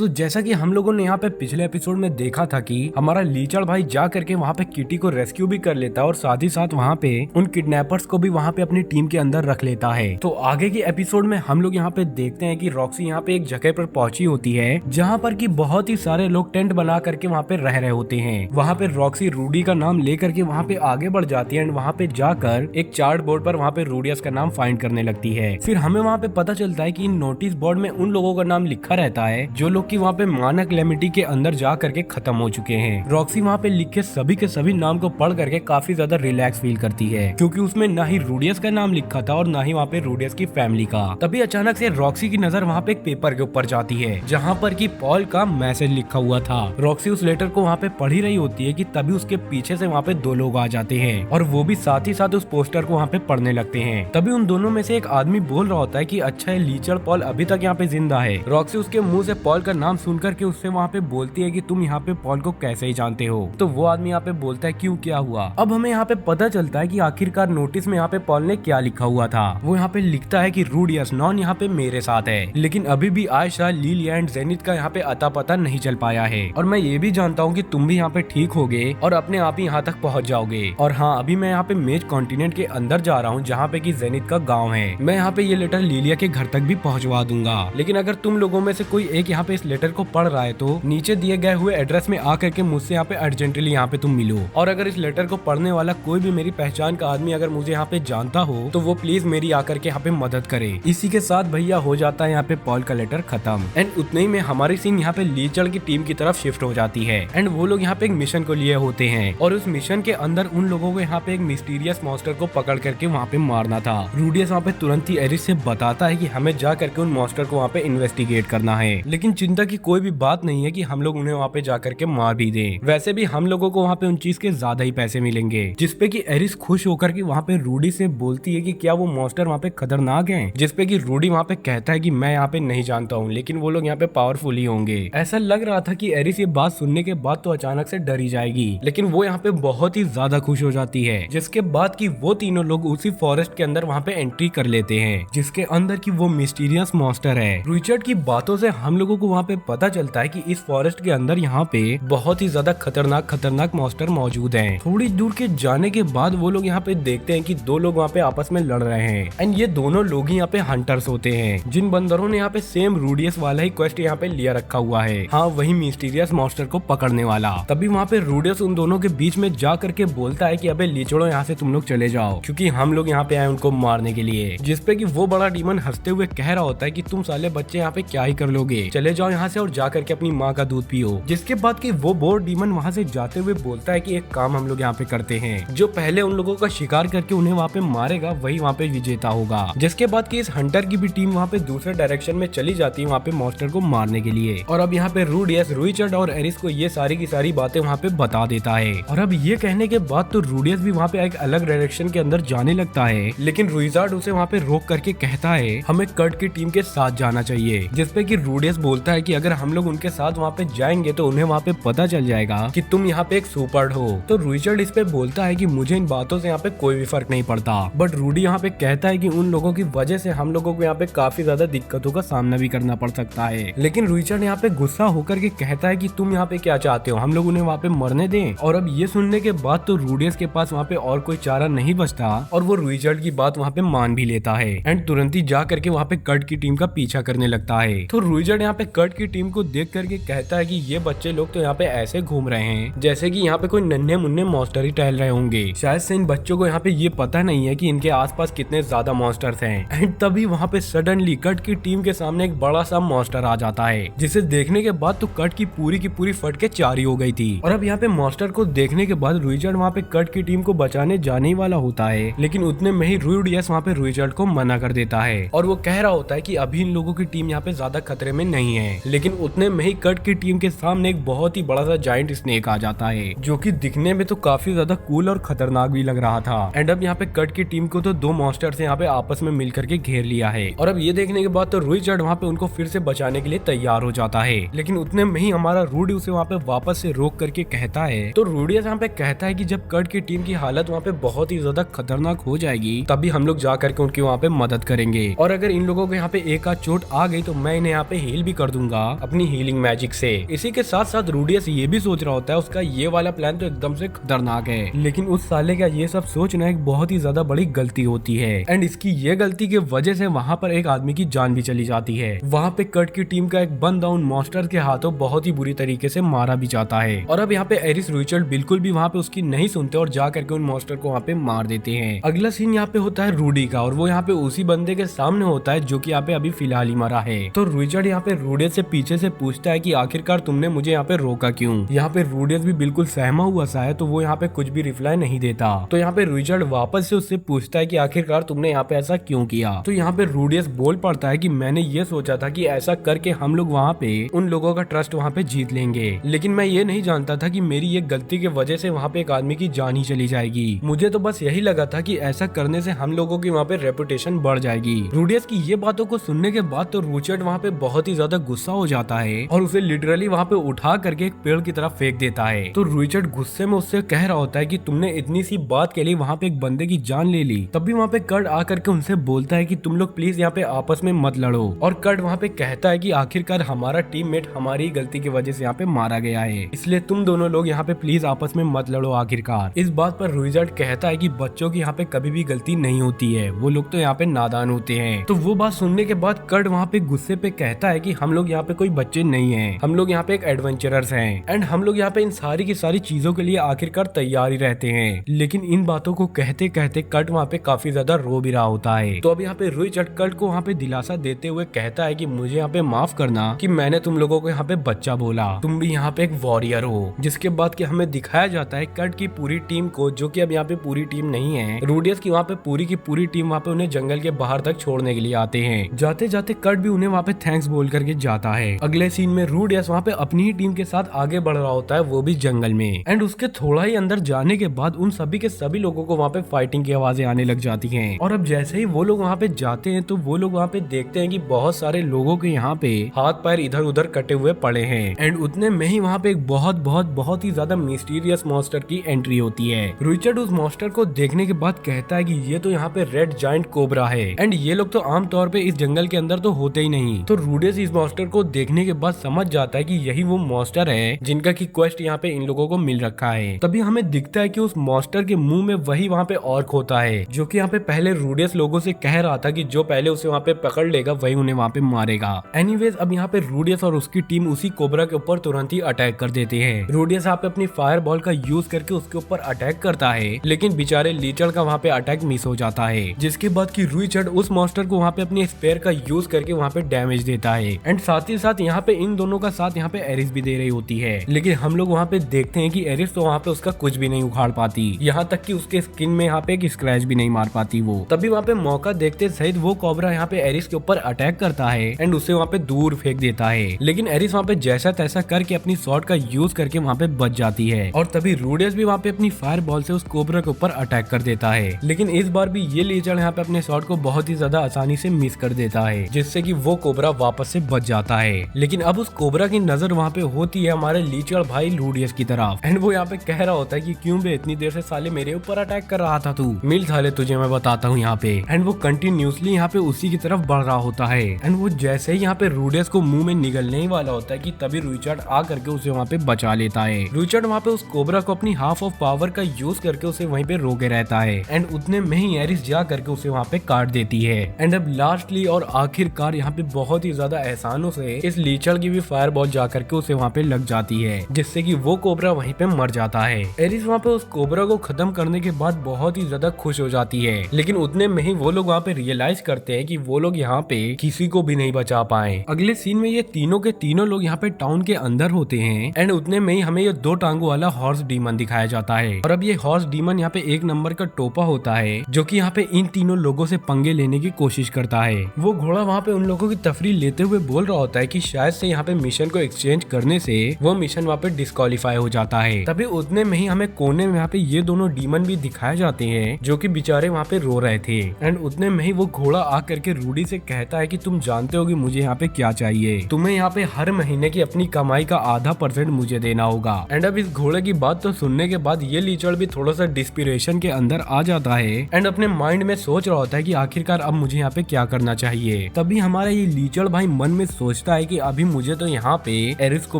जैसा कि हम लोगों ने यहाँ पे पिछले एपिसोड में देखा था कि हमारा लीचड़ भाई जा करके वहाँ पे किटी को रेस्क्यू भी कर लेता है और साथ ही साथ वहाँ पे उन किडनैपर्स को भी वहाँ पे अपनी टीम के अंदर रख लेता है। तो आगे के एपिसोड में हम लोग यहाँ पे देखते हैं कि रॉक्सी यहाँ पे एक जगह पर पहुंची होती है जहाँ पर की बहुत ही सारे लोग टेंट बना करके वहाँ पे रह रहे होते हैं। वहाँ पे रॉक्सी रूडी का नाम लेकर के वहाँ पे आगे बढ़ जाती है एंड वहाँ पे जाकर एक चार्ट बोर्ड पर वहाँ पे रूडियस का नाम फाइंड करने लगती है। फिर हमें वहाँ पे पता चलता है कि इन नोटिस बोर्ड में उन लोगों का नाम लिखा रहता है जो लोग की वहाँ पे मानक लेमिटी के अंदर जा करके खत्म हो चुके हैं। रॉक्सी वहाँ पे लिखे सभी के सभी नाम को पढ़ करके काफी ज्यादा रिलैक्स फील करती है क्योंकि उसमें ना ही रूडियस का नाम लिखा था और ना ही वहाँ पे रूडियस की फैमिली का। तभी अचानक से रॉक्सी की नजर वहाँ पे एक पेपर के ऊपर जाती है जहाँ पर कि पॉल का मैसेज लिखा हुआ था। रॉक्सी उस लेटर को वहाँ पे पढ़ ही रही होती है कि तभी उसके पीछे से वहाँ पे दो लोग आ जाते हैं और वो भी साथ ही साथ उस पोस्टर को वहाँ पे पढ़ने लगते हैं। तभी उन दोनों में से एक आदमी बोल रहा होता है कि अच्छा है लीचड़ पॉल अभी तक यहाँ पे जिंदा है। रॉक्सी उसके मुंह से पॉल का नाम सुन करके उससे वहाँ पे बोलती है कि तुम यहाँ पे पॉल को कैसे ही जानते हो। तो वो आदमी यहाँ पे बोलता है क्यों क्या हुआ। अब हमें यहाँ पे पता चलता है कि आखिरकार नोटिस में यहाँ पे पॉल ने क्या लिखा हुआ था। वो यहाँ पे लिखता है कि रूडियस नॉन यहाँ पे मेरे साथ है लेकिन अभी भी आयशा, लिलिया एंड जेनिथ का यहाँ पे अता पता नहीं चल पाया है और मैं ये भी जानता हूँ कि तुम भी यहाँ पे ठीक होगे और अपने आप ही यहाँ तक पहुँच जाओगे। और हाँ, अभी मैं यहाँ पे मेज कॉन्टिनेंट के अंदर जा रहा हूँ जहाँ पे की जेनिथ का गाँव है। मैं यहाँ पे ये लेटर लिलिया के घर तक भी पहुँचवा दूंगा लेकिन अगर तुम लोगों में से कोई एक यहाँ पे इस लेटर को पढ़ रहा है तो नीचे दिए गए हुए एड्रेस में आकर के मुझसे यहाँ पे अर्जेंटली यहाँ पे तुम मिलो। और अगर इस लेटर को पढ़ने वाला कोई भी मेरी पहचान का आदमी अगर मुझे यहाँ पे जानता हो तो वो प्लीज मेरी आकर के यहाँ पे मदद करे। इसी के साथ भैया हो जाता है यहाँ पे पॉल का लेटर खत्म एंड उतने ही में हमारी सीन यहाँ पे लीचड़ की टीम की तरफ शिफ्ट हो जाती है एंड वो लोग यहाँ पे एक मिशन को लिए होते हैं और उस मिशन के अंदर उन लोगों को यहाँ पे एक मिस्टीरियस मॉन्स्टर को पकड़ करके वहाँ पे मारना था। रूडियस वहाँ पे तुरंत ही एरिस से बताता है कि हमें जा करके उन मॉन्स्टर को वहाँ पे इन्वेस्टिगेट करना है लेकिन चिंता की कोई भी बात नहीं है कि हम लोग उन्हें वहाँ पे जा करके मार भी दें। वैसे भी हम लोगों को वहाँ पे उन चीज के ज्यादा ही पैसे मिलेंगे। जिसपे कि एरिस खुश होकर के वहाँ पे रूडी से बोलती है कि क्या वो मॉन्स्टर वहाँ पे खतरनाक हैं। जिसपे कि रूडी वहाँ पे कहता है कि मैं यहाँ पे नहीं जानता हूँ लेकिन वो लोग यहाँ पे पावरफुल ही होंगे। ऐसा लग रहा था कि एरिस ये बात सुनने के बाद तो अचानक से डरी जाएगी लेकिन वो यहाँ पे बहुत ही ज्यादा खुश हो जाती है। जिसके बाद की वो तीनों लोग उसी फॉरेस्ट के अंदर वहाँ पे एंट्री कर लेते हैं जिसके अंदर की वो मिस्टीरियस मॉन्स्टर है। रिचर्ड की बातों से हम लोगों को वहाँ पे पता चलता है कि इस फॉरेस्ट के अंदर यहाँ पे बहुत ही ज्यादा खतरनाक मॉन्स्टर मौजूद हैं। थोड़ी दूर के जाने के बाद वो लोग यहाँ पे देखते हैं कि दो लोग वहाँ पे आपस में लड़ रहे हैं एंड ये दोनों लोग ही यहाँ पे हंटर्स होते हैं जिन बंदरों ने यहाँ पे सेम रूडियस वाला ही क्वेस्ट यहाँ पे लिया रखा हुआ है। हाँ, वही मिस्टीरियस मॉन्स्टर को पकड़ने वाला। तभी वहाँ पे रूडियस उन दोनों के बीच में जा करके बोलता है कि अबे लीचड़ो यहाँ से तुम लोग चले जाओ क्योंकि हम लोग यहाँ पे आए उनको मारने के लिए। जिसपे कि वो बड़ा डीमन हंसते हुए कह रहा होता है कि तुम साले बच्चे यहाँ पे क्या ही कर लोगे, चले जाओ यहाँ से और जा करके अपनी माँ का दूध पियो। जिसके बाद कि वो बोर डीमन वहाँ से जाते हुए बोलता है कि एक काम हम लोग यहाँ पे करते हैं, जो पहले उन लोगों का शिकार करके उन्हें वहाँ पे मारेगा वही वहाँ पे विजेता होगा। जिसके बाद कि इस हंटर की भी टीम वहाँ पे दूसरे डायरेक्शन में चली जाती है वहाँ पे मॉन्स्टर को मारने के लिए। और अब यहाँ पे रूडियस, रुइचर्ड और एरिस को ये सारी की सारी बातें वहाँ पे बता देता है। और अब ये कहने के बाद तो रूडियस भी वहाँ पे एक अलग डायरेक्शन के अंदर जाने लगता है लेकिन रुइजार्ड उसे वहाँ पे रोक करके कहता है हमें कर्ट की टीम के साथ जाना चाहिए। जिसपे कि रूडियस बोलता है कि अगर हम लोग उनके साथ वहाँ पे जाएंगे तो उन्हें वहाँ पे पता चल जाएगा कि तुम यहाँ पे एक सुपर्ड हो। तो रुइचर्ड इस पे बोलता है कि मुझे इन बातों से यहाँ पे कोई भी फर्क नहीं पड़ता बट रूडी यहाँ पे कहता है कि उन लोगों की वजह से हम लोगों को यहाँ पे काफी ज्यादा दिक्कतों का सामना भी करना पड़ सकता है। लेकिन रुइचर्ड यहाँ पे गुस्सा होकर के कहता है कि तुम यहाँ पे क्या चाहते हो, हम लोग उन्हें वहाँ पे मरने दें। और अब ये सुनने के बाद तो रूडियस के पास वहाँ पे और कोई चारा नहीं बचता और वो रुइचर्ड की बात वहाँ पे मान भी लेता है एंड तुरंत ही जा करके वहाँ पे कर्ट की टीम का पीछा करने लगता है। तो रुइचर्ड यहाँ पे कर्ट की टीम को देख करके कहता है कि ये बच्चे लोग तो यहाँ पे ऐसे घूम रहे हैं जैसे कि यहाँ पे कोई नन्हे मुन्ने मॉन्स्टर ही टहल रहे होंगे। शायद से इन बच्चों को यहाँ पे ये पता नहीं है कि इनके आसपास कितने ज्यादा मॉन्स्टर्स हैं। एंड तभी वहाँ पे सडनली कट की टीम के सामने एक बड़ा सा मॉन्स्टर आ जाता है जिसे देखने के बाद तो कट की पूरी फट के चारी हो गई थी। और अब यहाँ पे मॉन्स्टर को देखने के बाद रुइचर्ड वहाँ पे कट की टीम को बचाने जाने ही वाला होता है लेकिन उतने में ही रूडियस वहाँ पे रुइचर्ड को मना कर देता है और वो कह रहा होता है कि अभी इन लोगों की टीम यहाँ पे ज्यादा खतरे में नहीं है। लेकिन उतने में ही कट की टीम के सामने एक बहुत ही बड़ा सा जायंट स्नेक आ जाता है जो कि दिखने में तो काफी ज्यादा कूल और खतरनाक भी लग रहा था। एंड अब यहाँ पे कट की टीम को तो दो मॉन्स्टर्स यहाँ पे आपस में मिल करके घेर लिया है और अब ये देखने के बाद तो रुइचर्ड वहाँ पे उनको फिर से बचाने के लिए तैयार हो जाता है। लेकिन उतने में ही हमारा रूडी उसे वहाँ पे वापस से रोक करके कहता है। तो रूडियस यहाँ पे कहता है कि जब कट की टीम की हालत वहाँ पे बहुत ही ज्यादा खतरनाक हो जाएगी तभी हम लोग जा करके उनकी वहाँ पे मदद करेंगे और अगर इन लोगों को यहाँ पे एक आध चोट आ गई तो मैं इन्हें यहाँ पे हील भी कर दूंगा। लूंगा अपनी हीलिंग मैजिक से। इसी के साथ साथ रूडियस ये भी सोच रहा होता है उसका ये वाला प्लान तो एकदम से खतरनाक है, लेकिन उस साले का ये सब सोचना एक बहुत ही ज्यादा बड़ी गलती होती है। एंड इसकी ये गलती की वजह से वहाँ पर एक आदमी की जान भी चली जाती है। वहाँ पे कर्ट की टीम का एक बंदा उन मॉन्स्टर के हाथों बहुत ही बुरी तरीके से मारा भी जाता है। और अब यहाँ पे एरिस रिचर्ड बिल्कुल भी वहाँ पे उसकी नहीं सुनते और जा करके उन मॉन्स्टर को वहाँ पे मार देते हैं। अगला सीन यहाँ पे होता है रूडी का, और वो यहाँ पे उसी बंदे के सामने होता है जो कि यहाँ पे अभी फिलहाल ही मरा है। तो रिचर्ड यहाँ पे रूडियस से पीछे से पूछता है कि आखिरकार तुमने मुझे यहाँ पे रोका क्यों। यहाँ पे रूडियस भी बिल्कुल सहमा हुआ सा है, तो वो यहाँ पे कुछ भी रिप्लाई नहीं देता। तो यहाँ पे रिचर्ड वापस से उससे पूछता है कि आखिरकार तुमने यहाँ पे ऐसा क्यों किया। तो यहाँ पे रूडियस बोल पड़ता है कि मैंने ये सोचा था कि ऐसा करके हम लोग वहाँ पे उन लोगों का ट्रस्ट वहाँ पे जीत लेंगे, लेकिन मैं ये नहीं जानता था कि मेरी ये गलती की वजह से वहाँ पे एक आदमी की जान ही चली जाएगी। मुझे तो बस यही लगा था कि ऐसा करने से हम लोगों की वहाँ पे रेपुटेशन बढ़ जाएगी। रूडियस की ये बातों को सुनने के बाद तो रिचर्ड वहाँ पे बहुत ही ज्यादा गुस्सा हो जाता है और उसे लिटरली वहाँ पे उठा करके एक पेड़ की तरफ फेंक देता है। तो रिचर्ड गुस्से में उससे कह रहा होता है कि तुमने इतनी सी बात के लिए वहाँ पे एक बंदे की जान ले ली। तब भी वहाँ पे कर्ट आकर के उनसे बोलता है कि तुम लोग प्लीज यहाँ पे आपस में मत लड़ो। और कर्ट वहाँ पे कहता है कि आखिरकार हमारा टीममेट हमारी गलती की वजह से यहाँ पे मारा गया है, इसलिए तुम दोनों लोग यहाँ पे प्लीज आपस में मत लड़ो आखिरकार। इस बात पर रिचर्ड कहता है कि बच्चों की यहाँ पे कभी भी गलती नहीं होती है, वो लोग तो यहाँ पे नादान होते हैं। तो वो बात सुनने के बाद कर्ट वहाँ पे गुस्से पे कहता है कि हम लोग यहाँ पे कोई बच्चे नहीं है, हम लोग यहाँ पे एक एडवेंचरर्स हैं एंड हम लोग यहाँ पे इन सारी की सारी चीजों के लिए आखिरकार तैयार ही रहते हैं। लेकिन इन बातों को कहते कहते कर्ट वहाँ पे काफी ज्यादा रो भी रहा होता है। तो अब यहाँ पे रिचर्ड कर्ट को वहाँ पे दिलासा देते हुए कहता है कि मुझे यहाँ पे माफ करना कि मैंने तुम लोगों को यहाँ पे बच्चा बोला, तुम भी यहाँ पे एक वॉरियर हो। जिसके बाद कि हमें दिखाया जाता है कर्ट की पूरी टीम को, जो कि अब यहाँ पे पूरी टीम नहीं है, रूडियस की वहाँ पे पूरी की पूरी टीम वहाँ पे उन्हें जंगल के बाहर तक छोड़ने के लिए आते हैं। जाते जाते कर्ट भी उन्हें वहाँ पे थैंक्स बोल करके जाता है। अगले सीन में रूडियस वहाँ पे अपनी ही टीम के साथ आगे बढ़ रहा होता है, वो भी जंगल में। एंड उसके थोड़ा ही अंदर जाने के बाद उन सभी के सभी लोगों को वहाँ पे फाइटिंग की आवाजें आने लग जाती हैं। और अब जैसे ही वो लोग वहाँ पे जाते हैं तो वो लोग वहाँ पे देखते हैं कि बहुत सारे लोगों के यहाँ पे हाथ पैर इधर उधर कटे हुए पड़े हैं। एंड उतने में ही वहाँ पे एक बहुत ही ज्यादा मिस्टीरियस मॉन्स्टर की एंट्री होती है। रिचर्ड उस मॉन्स्टर को देखने के बाद कहता है कि ये तो यहाँ पे रेड जायंट कोबरा है एंड ये लोग तो आमतौर पे इस जंगल के अंदर तो होते ही नहीं। तो रूडियस इस मॉन्स्टर को देखने के बाद समझ जाता है कि यही वो मॉन्स्टर है जिनका की क्वेस्ट यहाँ पे इन लोगों को मिल रखा है। तभी हमें दिखता है कि उस मॉन्स्टर के मुंह में वही वहाँ पे ऑर्क होता है, जो कि यहाँ पे पहले रूडियस लोगों से कह रहा था कि जो पहले उसे वहाँ पे पकड़ लेगा वही उन्हें वहाँ पे मारेगा। एनीवेज अब यहाँ पे रूडियस और उसकी टीम उसी कोबरा के ऊपर तुरंत ही अटैक कर देते हैं। रूडियस यहाँ पे अपनी फायर बॉल का यूज करके उसके ऊपर अटैक करता है, लेकिन बेचारे लीचड़ का वहाँ पे अटैक मिस हो जाता है। जिसके बाद की रिचर्ड उस मॉन्स्टर को वहाँ पे अपने स्पेयर का यूज करके वहाँ पे डैमेज देता है। एंड साथ ही साथ यहाँ पे इन दोनों का साथ यहाँ पे एरिस भी दे रही होती है, लेकिन हम लोग वहाँ पे देखते हैं कि एरिस तो वहाँ पे उसका कुछ भी नहीं उखाड़ पाती, यहाँ तक कि उसके स्किन में यहाँ पे एक स्क्रैच भी नहीं मार पाती वो। तभी वहाँ पे मौका देखते सहित वो कोबरा यहाँ पे एरिस के ऊपर अटैक करता है एंड उसे वहाँ पे दूर फेंक देता है। लेकिन एरिस वहाँ पे जैसा तैसा करके अपनी शॉट का यूज करके वहाँ पे बच जाती है। और तभी रूडियस भी वहाँ पे अपनी फायर बॉल से उस कोबरा के ऊपर अटैक कर देता है। लेकिन इस बार भी ये लीचड़ यहाँ पे अपने शॉट को बहुत ही ज्यादा आसानी से मिस कर देता है, जिससे कि वो कोबरा वापस से बच जाता है। लेकिन अब उस कोबरा की नजर वहाँ पे होती है हमारे लीचड़ भाई रूडियस की तरफ एंड वो यहाँ पे कह रहा होता है कि क्यों बे इतनी देर से साले मेरे ऊपर अटैक कर रहा था तू, मिल साले तुझे मैं बताता हूँ यहाँ पे। एंड वो कंटिन्यूसली यहाँ पे उसी की तरफ बढ़ रहा होता है। एंड वो जैसे ही यहाँ पे रूडियस को मुंह में निगलने ही वाला होता है कि तभी रिचर्ड आ करके उसे वहाँ पे बचा लेता है। रिचर्ड वहाँ पे उस कोबरा को अपनी हाफ ऑफ पावर का यूज करके उसे वहीं पे रोके रहता है एंड उतने में ही एरिस जा करके उसे वहाँ पे काट देती है। एंड अब लास्टली और आखिरकार यहाँ पे बहुत ही ज्यादा एहसानों से इस लीचड़ की भी फायर बॉल जा करके उसे वहाँ पे लग जाती है, जिससे कि वो कोबरा वहीं पे मर जाता है। एरिस वहाँ पे उस कोबरा को खत्म करने के बाद बहुत ही ज्यादा खुश हो जाती है, लेकिन उतने में ही वो लोग वहाँ पे रियलाइज करते हैं कि वो लोग यहाँ पे किसी को भी नहीं बचा पाए। अगले सीन में ये तीनों के तीनों लोग यहाँ पे टाउन के अंदर होते हैं एंड उतने में ही हमें ये 2 टांगों वाला हॉर्स डीमन दिखाया जाता है। और अब ये हॉर्स डीमन यहाँ पे 1 नंबर का टोपा होता है, जो कि यहाँ पे इन तीनों लोगों से पंगे लेने की कोशिश करता है। वो घोड़ा वहाँ पे उन लोगों की तफरीह लेते हुए बोल रहा होता है कि शायद से यहाँ पे मिशन को एक्सचेंज करने से वो मिशन वहाँ पे डिस्क्वालीफाई हो जाता है। तभी उतने में ही हमें कोने में यहाँ पे ये दोनों डीमन भी दिखाए जाते हैं, जो कि बेचारे वहाँ पे रो रहे थे। एंड उतने में ही वो घोड़ा आ करके रूडी से कहता है कि तुम जानते हो कि मुझे यहाँ पे क्या चाहिए, तुम्हें यहाँ पे हर महीने की अपनी कमाई का आधा % मुझे देना होगा। एंड अब इस घोड़े की बात तो सुनने के बाद ये लीचड़ भी थोड़ा सा डिस्पिरेशन के अंदर आ जाता है एंड अपने माइंड में सोच रहा होता है कि आखिरकार अब मुझे यहाँ पे क्या करना चाहिए। तभी हमारा ये लीचड़ भाई मन में सोचता है कि अभी मुझे तो यहाँ पे एरिस को